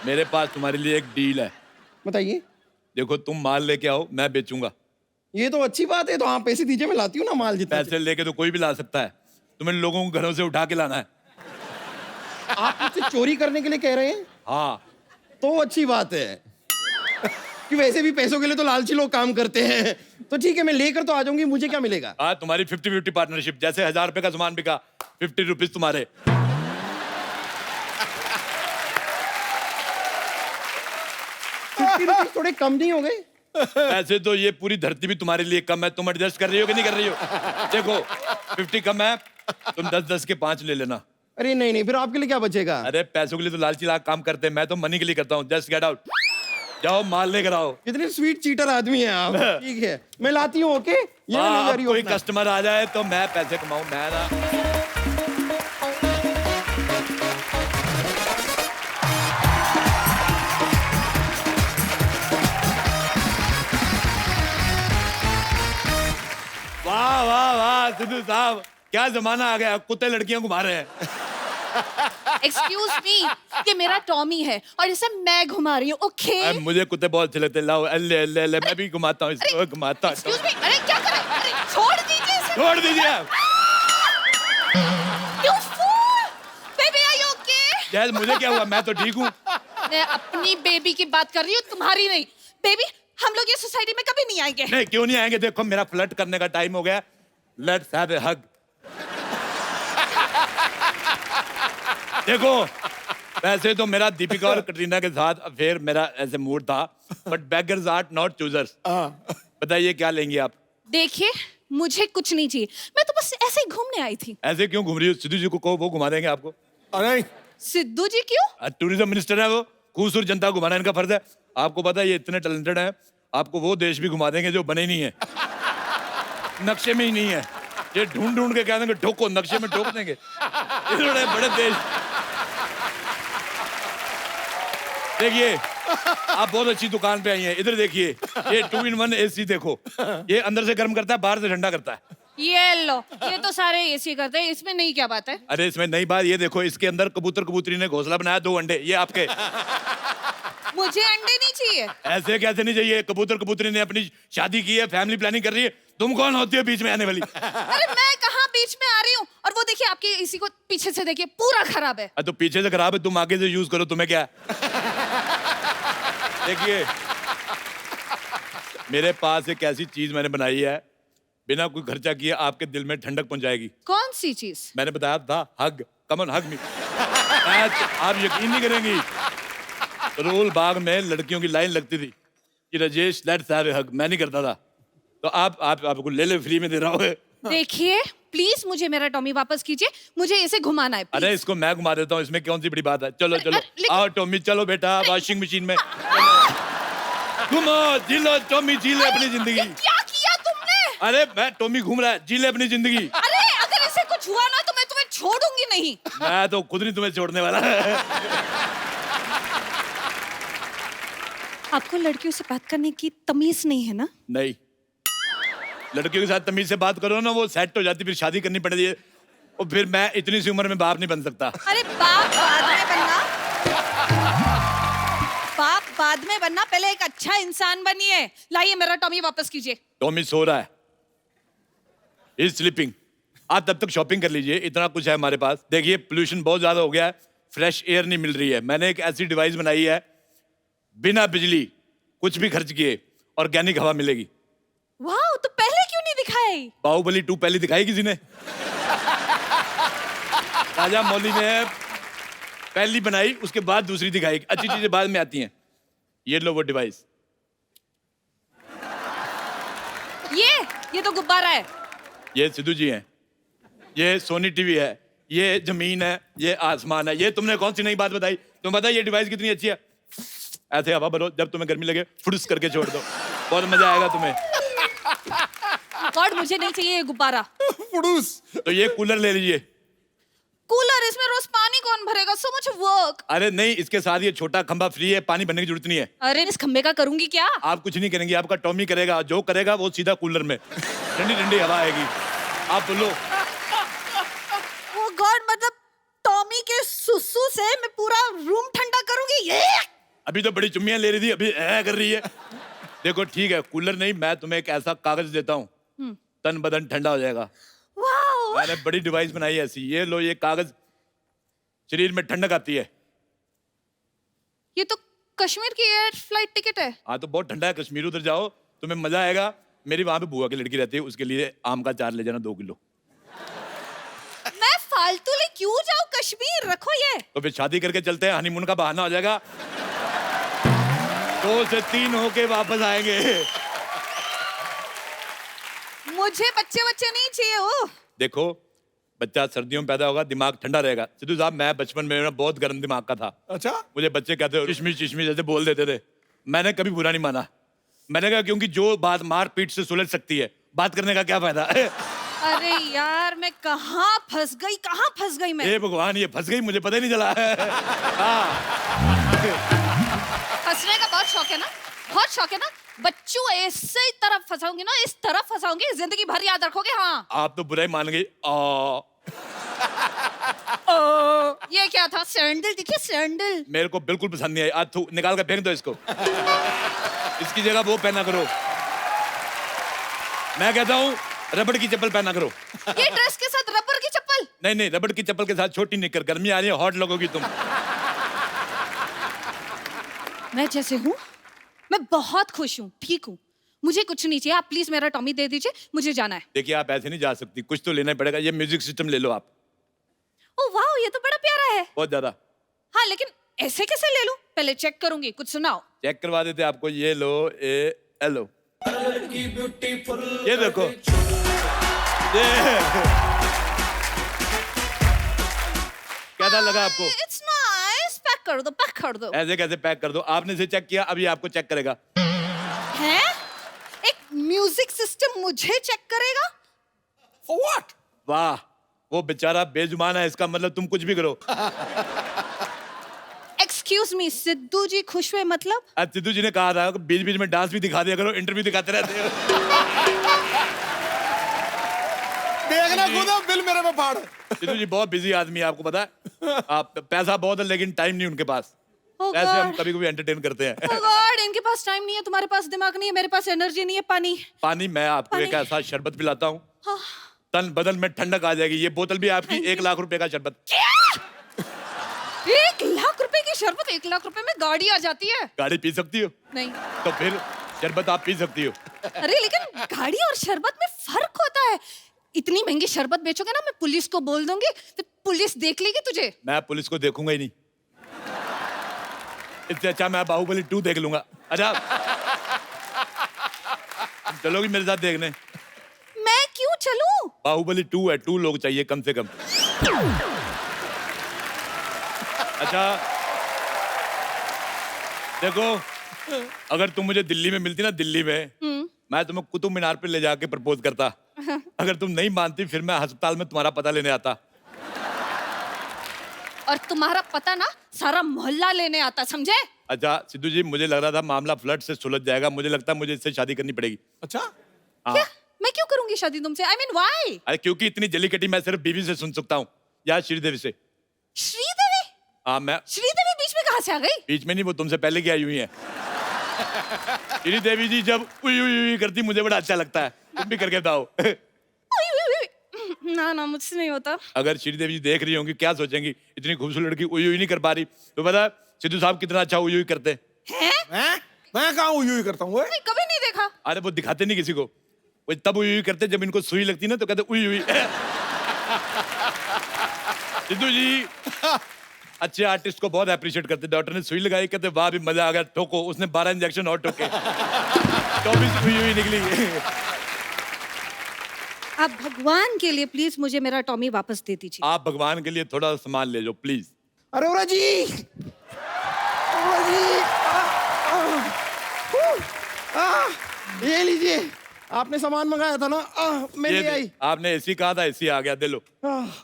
मेरे पास तुम्हारे लिए एक डील है। बताइए। देखो, तुम माल लेके आओ, मैं बेचूंगा। ये तो अच्छी बात है, तो आप पैसे दीजिए, मैं लाती हूँ ना माल जितना। पैसे लेके तो कोई भी ला सकता है, तुम्हें लोगों को घरों से उठा के लाना है। आप मुझसे चोरी करने के लिए कह रहे हैं? हाँ। तो अच्छी बात है कि वैसे भी पैसों के लिए तो लालची लोग काम करते हैं। तो ठीक है, मैं लेकर तो आ जाऊंगी, मुझे क्या मिलेगा? हाँ, तुम्हारी 50-50 पार्टनरशिप। जैसे 1000 रुपए का सामान बिका, 50 रुपीज तुम्हारे। थोड़े कम नहीं हो गए? ऐसे तो ये पूरी धरती भी तुम्हारे लिए कम है, तुम एडजस्ट कर रही हो कि नहीं कर रही हो? देखो, 50 कम है, तुम 10-10 के 5 ले लेना। अरे नहीं नहीं, फिर आपके लिए क्या बचेगा? अरे पैसों के लिए तो लालची लाख काम करते हैं, मैं तो मनी के लिए करता हूँ। जस्ट गेट आउट, जाओ माल लेकर आओ। कितने स्वीट चीटर आदमी हैं आप। ठीक है, मैं लाती हूँ। ओके, ये नहीं जा रही कोई कस्टमर आ जाए तो मैं पैसे कमाऊं, मैं ना। वाह वाह वाह सिद्धू साहब, क्या जमाना आ गया, कुत्ते लड़कियां घुमा रहे हैं। एक्सक्यूज मी, ये मेरा टॉमी है और इसे मैं घुमा रही हूँ, ओके? अरे मुझे कुत्ते बहुत अच्छे लगते हैं, लाओ ले ले ले, मैं भी घुमाता हूँ इसको, घुमाता हूँ। एक्सक्यूज मी, अरे क्या कर रहे हैं? अरे छोड़ दीजिए इसे। छोड़ दीजिए आप। You fool! Baby, are you okay? Gel मुझे क्या हुआ, मैं तो ठीक हूँ। मैं अपनी बेबी की बात कर रही हूँ, तुम्हारी नहीं। बेबी, हम लोग ये सोसाइटी में कभी नहीं आएंगे। नहीं, क्यों नहीं आएंगे? देखो मेरा फ्लर्ट करने का टाइम हो गया। लेट्स हैव ए हग। देखो वैसे तो मेरा दीपिका और कटरीना के साथ अफेयर मेरा ऐसे मूड था, but beggars are not choosers. बताइए क्या लेंगी आप? देखिए, मुझे कुछ नहीं चाहिए, मैं तो बस ऐसे ही घूमने आई थी। ऐसे क्यों घूम रही हो? सिद्धू जी को कहो, वो घुमा देंगे आपको। अरे सिद्धू जी क्यों? टूरिज्म मिनिस्टर है वो, खूबसूरत जनता को घुमाना इनका फर्ज है। आपको पता है ये इतने टैलेंटेड हैं, आपको वो देश भी घुमा देंगे जो बने नहीं है, नक्शे में ही नहीं है। ये ढूंढ ढूंढ के कह देंगे ठोको, नक्शे में ठोक देंगे। इतने बड़े देश। देखिए आप बहुत अच्छी दुकान पे आई हैं, इधर देखिए ये 2-in-1 AC देखो, ये अंदर से गर्म करता है, बाहर से ठंडा करता है। ये लो, ये तो सारे एसी करते हैं, इसमें नहीं क्या बात है? अरे इसमें नई बात ये देखो, इसके अंदर कबूतर कबूतरी ने घोंसला बनाया, 2 अंडे, ये आपके। मुझे अंडे नहीं चाहिए। ऐसे कैसे नहीं चाहिए? कबूतर कबूतरी ने अपनी शादी की है, फैमिली प्लानिंग कर रही है, तुम कौन होती हो बीच में आने वाली? अरे मैं कहाँ बीच में आ रही हूँ? और वो देखिए आपके एसी को पीछे से देखिए, पूरा खराब है। तो पीछे से खराब है, तुम आगे से यूज करो, तुम्हें क्या? देखिए मेरे पास एक ऐसी चीज मैंने बनाई है, बिना कोई खर्चा किए आपके दिल में ठंडक पहुंचाएगी। कौन सी चीज? मैंने बताया था हग, कम ऑन हग मी। आप यकीन नहीं करेंगी, रोल बाग में लड़कियों की लाइन लगती थी कि राजेश लेट्स हैव ए हग, मैं नहीं करता था, तो आपको ले ले, फ्री में दे रहा हूँ। देखिए प्लीज मुझे मेरा टॉमी वापस कीजिए, मुझे इसे घुमाना है। अरे इसको मैं घुमा देता हूँ, इसमें कौन सी बड़ी बात है? चलो चलो आओ टॉमी, चलो बेटा वॉशिंग मशीन में घुमो, जी लो टॉमी, जी ले अपनी जिंदगी। क्या किया तुमने? अरे मैं टॉमी घूम रहा है, जी ले अपनी जिंदगी। अरे अगर इसे कुछ हुआ ना तो मैं तुम्हें छोड़ूंगी नहीं। मैं तो खुद नहीं तुम्हें छोड़ने वाला। आपको लड़कियों से बात करने की तमीज नहीं है ना? नहीं, लड़कियों के साथ तमीज से बात करो ना, वो सेट हो जाती, फिर शादी करनी पड़ती है, और फिर मैं इतनी सी उम्र में बाप नहीं बन सकता। अरे बाप बाद में बनना, बाप बाद में बनना, पहले एक अच्छा इंसान बनिए। लाइए मेरा टॉमी वापस कीजिए। टॉमी सो रहा है, इज स्लीपिंग। आप तब तक शॉपिंग कर लीजिए, इतना कुछ है हमारे पास। देखिए पोल्यूशन बहुत ज्यादा हो गया है, फ्रेश एयर नहीं मिल रही है। मैंने एक ऐसी डिवाइस बनाई है, बिना बिजली कुछ भी खर्च किए ऑर्गेनिक हवा मिलेगी। वाह, तो पहले क्यों नहीं दिखाई? बाहुबली 2 पहले दिखाई किसी ने? राजा मौली ने पहली बनाई, उसके बाद दूसरी दिखाई। अच्छी चीजें बाद में आती हैं। ये लो वो डिवाइस। ये तो गुब्बारा है। ये सिद्धू जी हैं, ये सोनी टीवी है, ये जमीन है, ये आसमान है। ये तुमने कौन सी नई बात बताई? तुम बताइए ये डिवाइस कितनी अच्छी है। ऐसे हवा भरो, जब तुम्हें गर्मी लगे फुड़ुस करके छोड़ दो, बहुत मजा आएगा तुम्हें। गॉड, मुझे नहीं चाहिए ये गुब्बारा। फुड़ुस। तो ये कूलर ले लीजिए। कूलर, इसमें रोज पानी कौन भरेगा? So much work. अरे नहीं, इसके साथ ये छोटा खंभा फ्री है, पानी भरने की जरूरत नहीं है। अरे इस खंबे का करूंगी क्या? आप कुछ नहीं करेंगे, आपका टॉमी करेगा। जो करेगा वो सीधा कूलर में ठंडी ठंडी हवा आएगी। आप बोलो। ओ गॉड, मतलब टॉमी के सुसु से मैं पूरा रूम ठंडा करूंगी? ये अभी तो बड़ी चुम्मियां ले रही थी, अभी कर रही है। देखो ठीक है, कूलर नहीं, मैं तुम्हें एक ऐसा कागज देता हूँ, तन बदन ठंडा हो जाएगा। मैंने बड़ी डिवाइस बनाई है ऐसी। ये लो, ये कागज शरीर में ठंडक आती है। ये तो कश्मीर की एयर फ्लाइट टिकट है। हाँ तो बहुत ठंडा है कश्मीर, उधर जाओ तुम्हें मजा आएगा। मेरी वहां पे बुआ की लड़की रहती है, उसके लिए आम का चार ले जाना 2 किलो। मैं फालतू ले क्यों जाऊं कश्मीर? रखो ये। तो फिर शादी करके चलते हैं, हनीमून का बहाना हो जाएगा। 2 से 3 होके वापस आएंगे। मुझे बच्चे नहीं चाहिए हो। देखो बच्चा सर्दियों में पैदा होगा, दिमाग ठंडा रहेगा। सिद्धू साहब, मैं बचपन में ना बहुत गर्म दिमाग का था। अच्छा? मुझे बच्चे कहते चिशमिश चिशमिश ऐसे बोल देते थे, मैंने कभी बुरा नहीं माना। मैंने कहा क्योंकि जो बात मार पीट से सुलझ सकती है, बात करने का क्या फायदा? अरे यार, मैं कहाँ फंस गई मैं? हे भगवान, ये फंस गई, मुझे पता ही नहीं चला। फंसने का बहुत शौक है ना? बहुत शौक है ना? बच्चों ऐसे ही तरफ फंसाऊंगी ना, इस तरफ फंसाऊंगी, जिंदगी भर याद रखोगे। हाँ, आप तो बुरा ही मान गई। ये क्या था? सैंडल दिखे? सैंडल। मेरे को बिल्कुल पसंद नहीं आई। आज थू निकाल कर फेंक दो इसको। इसकी जगह वो पहना करो। मैं कहता हूँ रबड़ की चप्पल पहना करो। ये ड्रेस के साथ रबर की चप्पल? नहीं नहीं, रबड़ की चप्पल के साथ छोटी निकर। गर्मी आ रही है, हॉट लगोगी तुम। मैं जैसे हूँ, मैं बहुत खुश हूँ, ठीक हूँ। मुझे कुछ नहीं चाहिए, आप प्लीज मेरा टॉमी दे दीजिए, मुझे जाना है। देखिए आप ऐसे नहीं जा सकती, कुछ तो लेना ही पड़ेगा। ये म्यूजिक सिस्टम ले लो आप। ओ वाह, ये तो बड़ा प्यारा है। बहुत ज्यादा। हाँ लेकिन ऐसे कैसे ले लूं? पहले चेक करूंगी, कुछ सुनाओ। चेक करवा देते आपको। ये लो, ए लो। ये देखो, कैसा लगा आपको? It's nice. पैक कर दो, पैक कर दो। ऐसे कैसे पैक कर दो? आपने इसे चेक किया, अभी आपको चेक करेगा। हैं? एक म्यूजिक सिस्टम मुझे चेक करेगा? For what? वाह, वो बेचारा बेजुबान है, इसका मतलब तुम कुछ भी करो। एक्सक्यूज मी, सिद्धू जी खुश हुए मतलब? आज सिद्धू जी ने कहा था कि बीच बीच में डांस भी दिखा दिया करो, इंटरव्यू दिखाते रहते हो। देखना खुदा बिल मेरे में फाड़। सिद्धू जी बहुत बिजी आदमी है, आपको पता है। आप पैसा बहुत है लेकिन टाइम नहीं उनके पास। Oh ऐसे हम God. कभी कभी एंटरटेन करते हैं। Oh God, इनके पास टाइम नहीं है, तुम्हारे पास दिमाग नहीं है, मेरे पास एनर्जी नहीं है। पानी। पानी मैं आपको एक ऐसा शरबत पिलाता हूँ, तन बदन में ठंडक आ जाएगी। ये बोतल भी आपकी 1 लाख रुपए का शरबत। 1 लाख रुपए की शरबत? 1 लाख रुपए में गाड़ी आ जाती है। गाड़ी पी सकती हो? नहीं। तो फिर शरबत आप पी सकती हो। अरे लेकिन गाड़ी और शरबत में फर्क होता है। इतनी महंगी शरबत बेचोगे ना, मैं पुलिस को बोल दूंगी, तो पुलिस देख लेगी तुझे। मैं पुलिस को देखूंगा ही नहीं, इससे अच्छा मैं बाहुबली 2 देख लूंगा। अच्छा चलोगी मेरे साथ देखने? मैं क्यों चलूं? बाहुबली 2 है, 2 लोग चाहिए कम से कम। अच्छा देखो, अगर तुम मुझे दिल्ली में मिलती ना, दिल्ली में मैं तुम्हें कुतुब मीनार पे ले जाके प्रपोज करता। अगर तुम नहीं मानती फिर मैं अस्पताल में तुम्हारा पता लेने आता। और तुम्हारा पता ना सारा मोहल्ला लेने आता, समझे? अच्छा सिद्धू जी, मुझे लग रहा था मामला फ्लड से सुलझ जाएगा। मुझे लगता है मुझे इससे शादी करनी पड़ेगी। अच्छा? हाँ। क्या? मैं क्यों करूंगी शादी तुमसे? I mean, why? अरे क्योंकि इतनी जली कटी मैं सिर्फ बीवी से सुन सकता हूँ, या श्रीदेवी से। श्रीदेवी? हाँ मैं। श्रीदेवी बीच में कहाँ से आ गई? बीच में नहीं, वो तुमसे पहले की आई हुई है। श्रीदेवी जी जब उई उई उई करती मुझे बड़ा अच्छा लगता है। तुम भी करके बताओ। ना ना, मुझसे नहीं होता। अगर श्रीदेवी जी देख रही होंगी क्या सोचेंगी, इतनी खूबसूरत लड़की उई उई नहीं कर पा रही। तो पता सिद्धू साहब कितना अच्छा उई उई करते हैं? मैं कहाँ उई उई करता हूँ? नहीं, कभी नहीं देखा। अरे वो दिखाते नहीं किसी को, वो तब उई उई करते जब इनको सुई लगती ना तो कहते उई उई। सिद्धू जी अच्छे आर्टिस्ट को बहुत अप्रिशिएट करते। डॉक्टर ने सुई लगाई, कहते वाह भी मजा आ गया, ठोको। उसने 12 इंजेक्शन और ठोके, 24 उई उई निकली। आप भगवान के लिए प्लीज मुझे मेरा टॉमी वापस दे दीजिए। आप भगवान के लिए थोड़ा सामान ले लो प्लीज। अरे ओरा जी, ओरा जी, ये लीजिए, आपने सामान मंगाया था ना, मेरे लिए आई। आपने एसी कहा था, एसी आ गया, दे लो।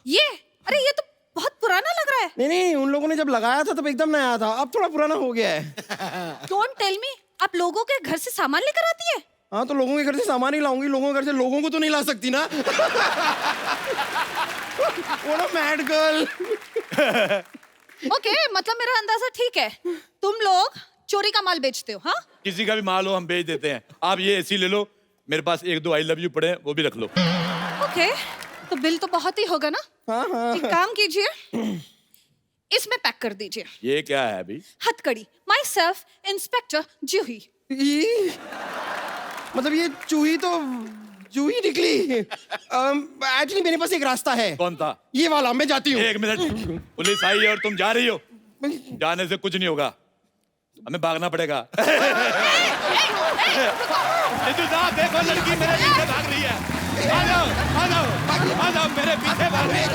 ये? अरे ये तो बहुत पुराना लग रहा है। नहीं नहीं, उन लोगों ने जब लगाया था तब एकदम नया था, अब थोड़ा पुराना हो गया है। डोंट टेल मी, आप लोगों के घर से सामान लेकर आती है? हाँ तो लोगों के घर से सामान ही लाऊंगी, लोगों के घर से लोगों को तो नहीं ला सकती ना। वो ना मैड गर्ल। ओके, मतलब मेरा अंदाजा ठीक है, तुम लोग चोरी का माल बेचते हो? हाँ, किसी का भी माल हो हम बेच देते हैं। आप ये एसी ले लो, मेरे पास 1-2 आई लव यू पड़े हैं, वो भी रख लो। ओके, तो बिल तो बहुत ही होगा ना? हाँ हाँ। एक काम कीजिए, इसमें पैक कर दीजिए। ये क्या है अभी? हथकड़ी, माई सेल्फ इंस्पेक्टर जूही। मतलब ये चूही तो जूही निकली। एक्चुअली मेरे पास एक रास्ता है। कौन था? ये वाला, मैं जाती हूँ। 1 मिनट, पुलिस आई है और तुम जा रही हो? जाने से कुछ नहीं होगा, हमें भागना पड़ेगा। सिद्धू साहब देखो, लड़की मेरे पीछे भाग रही है। आ जाओ, आ जाओ, आ जाओ, मेरे पीछे भाग रही है।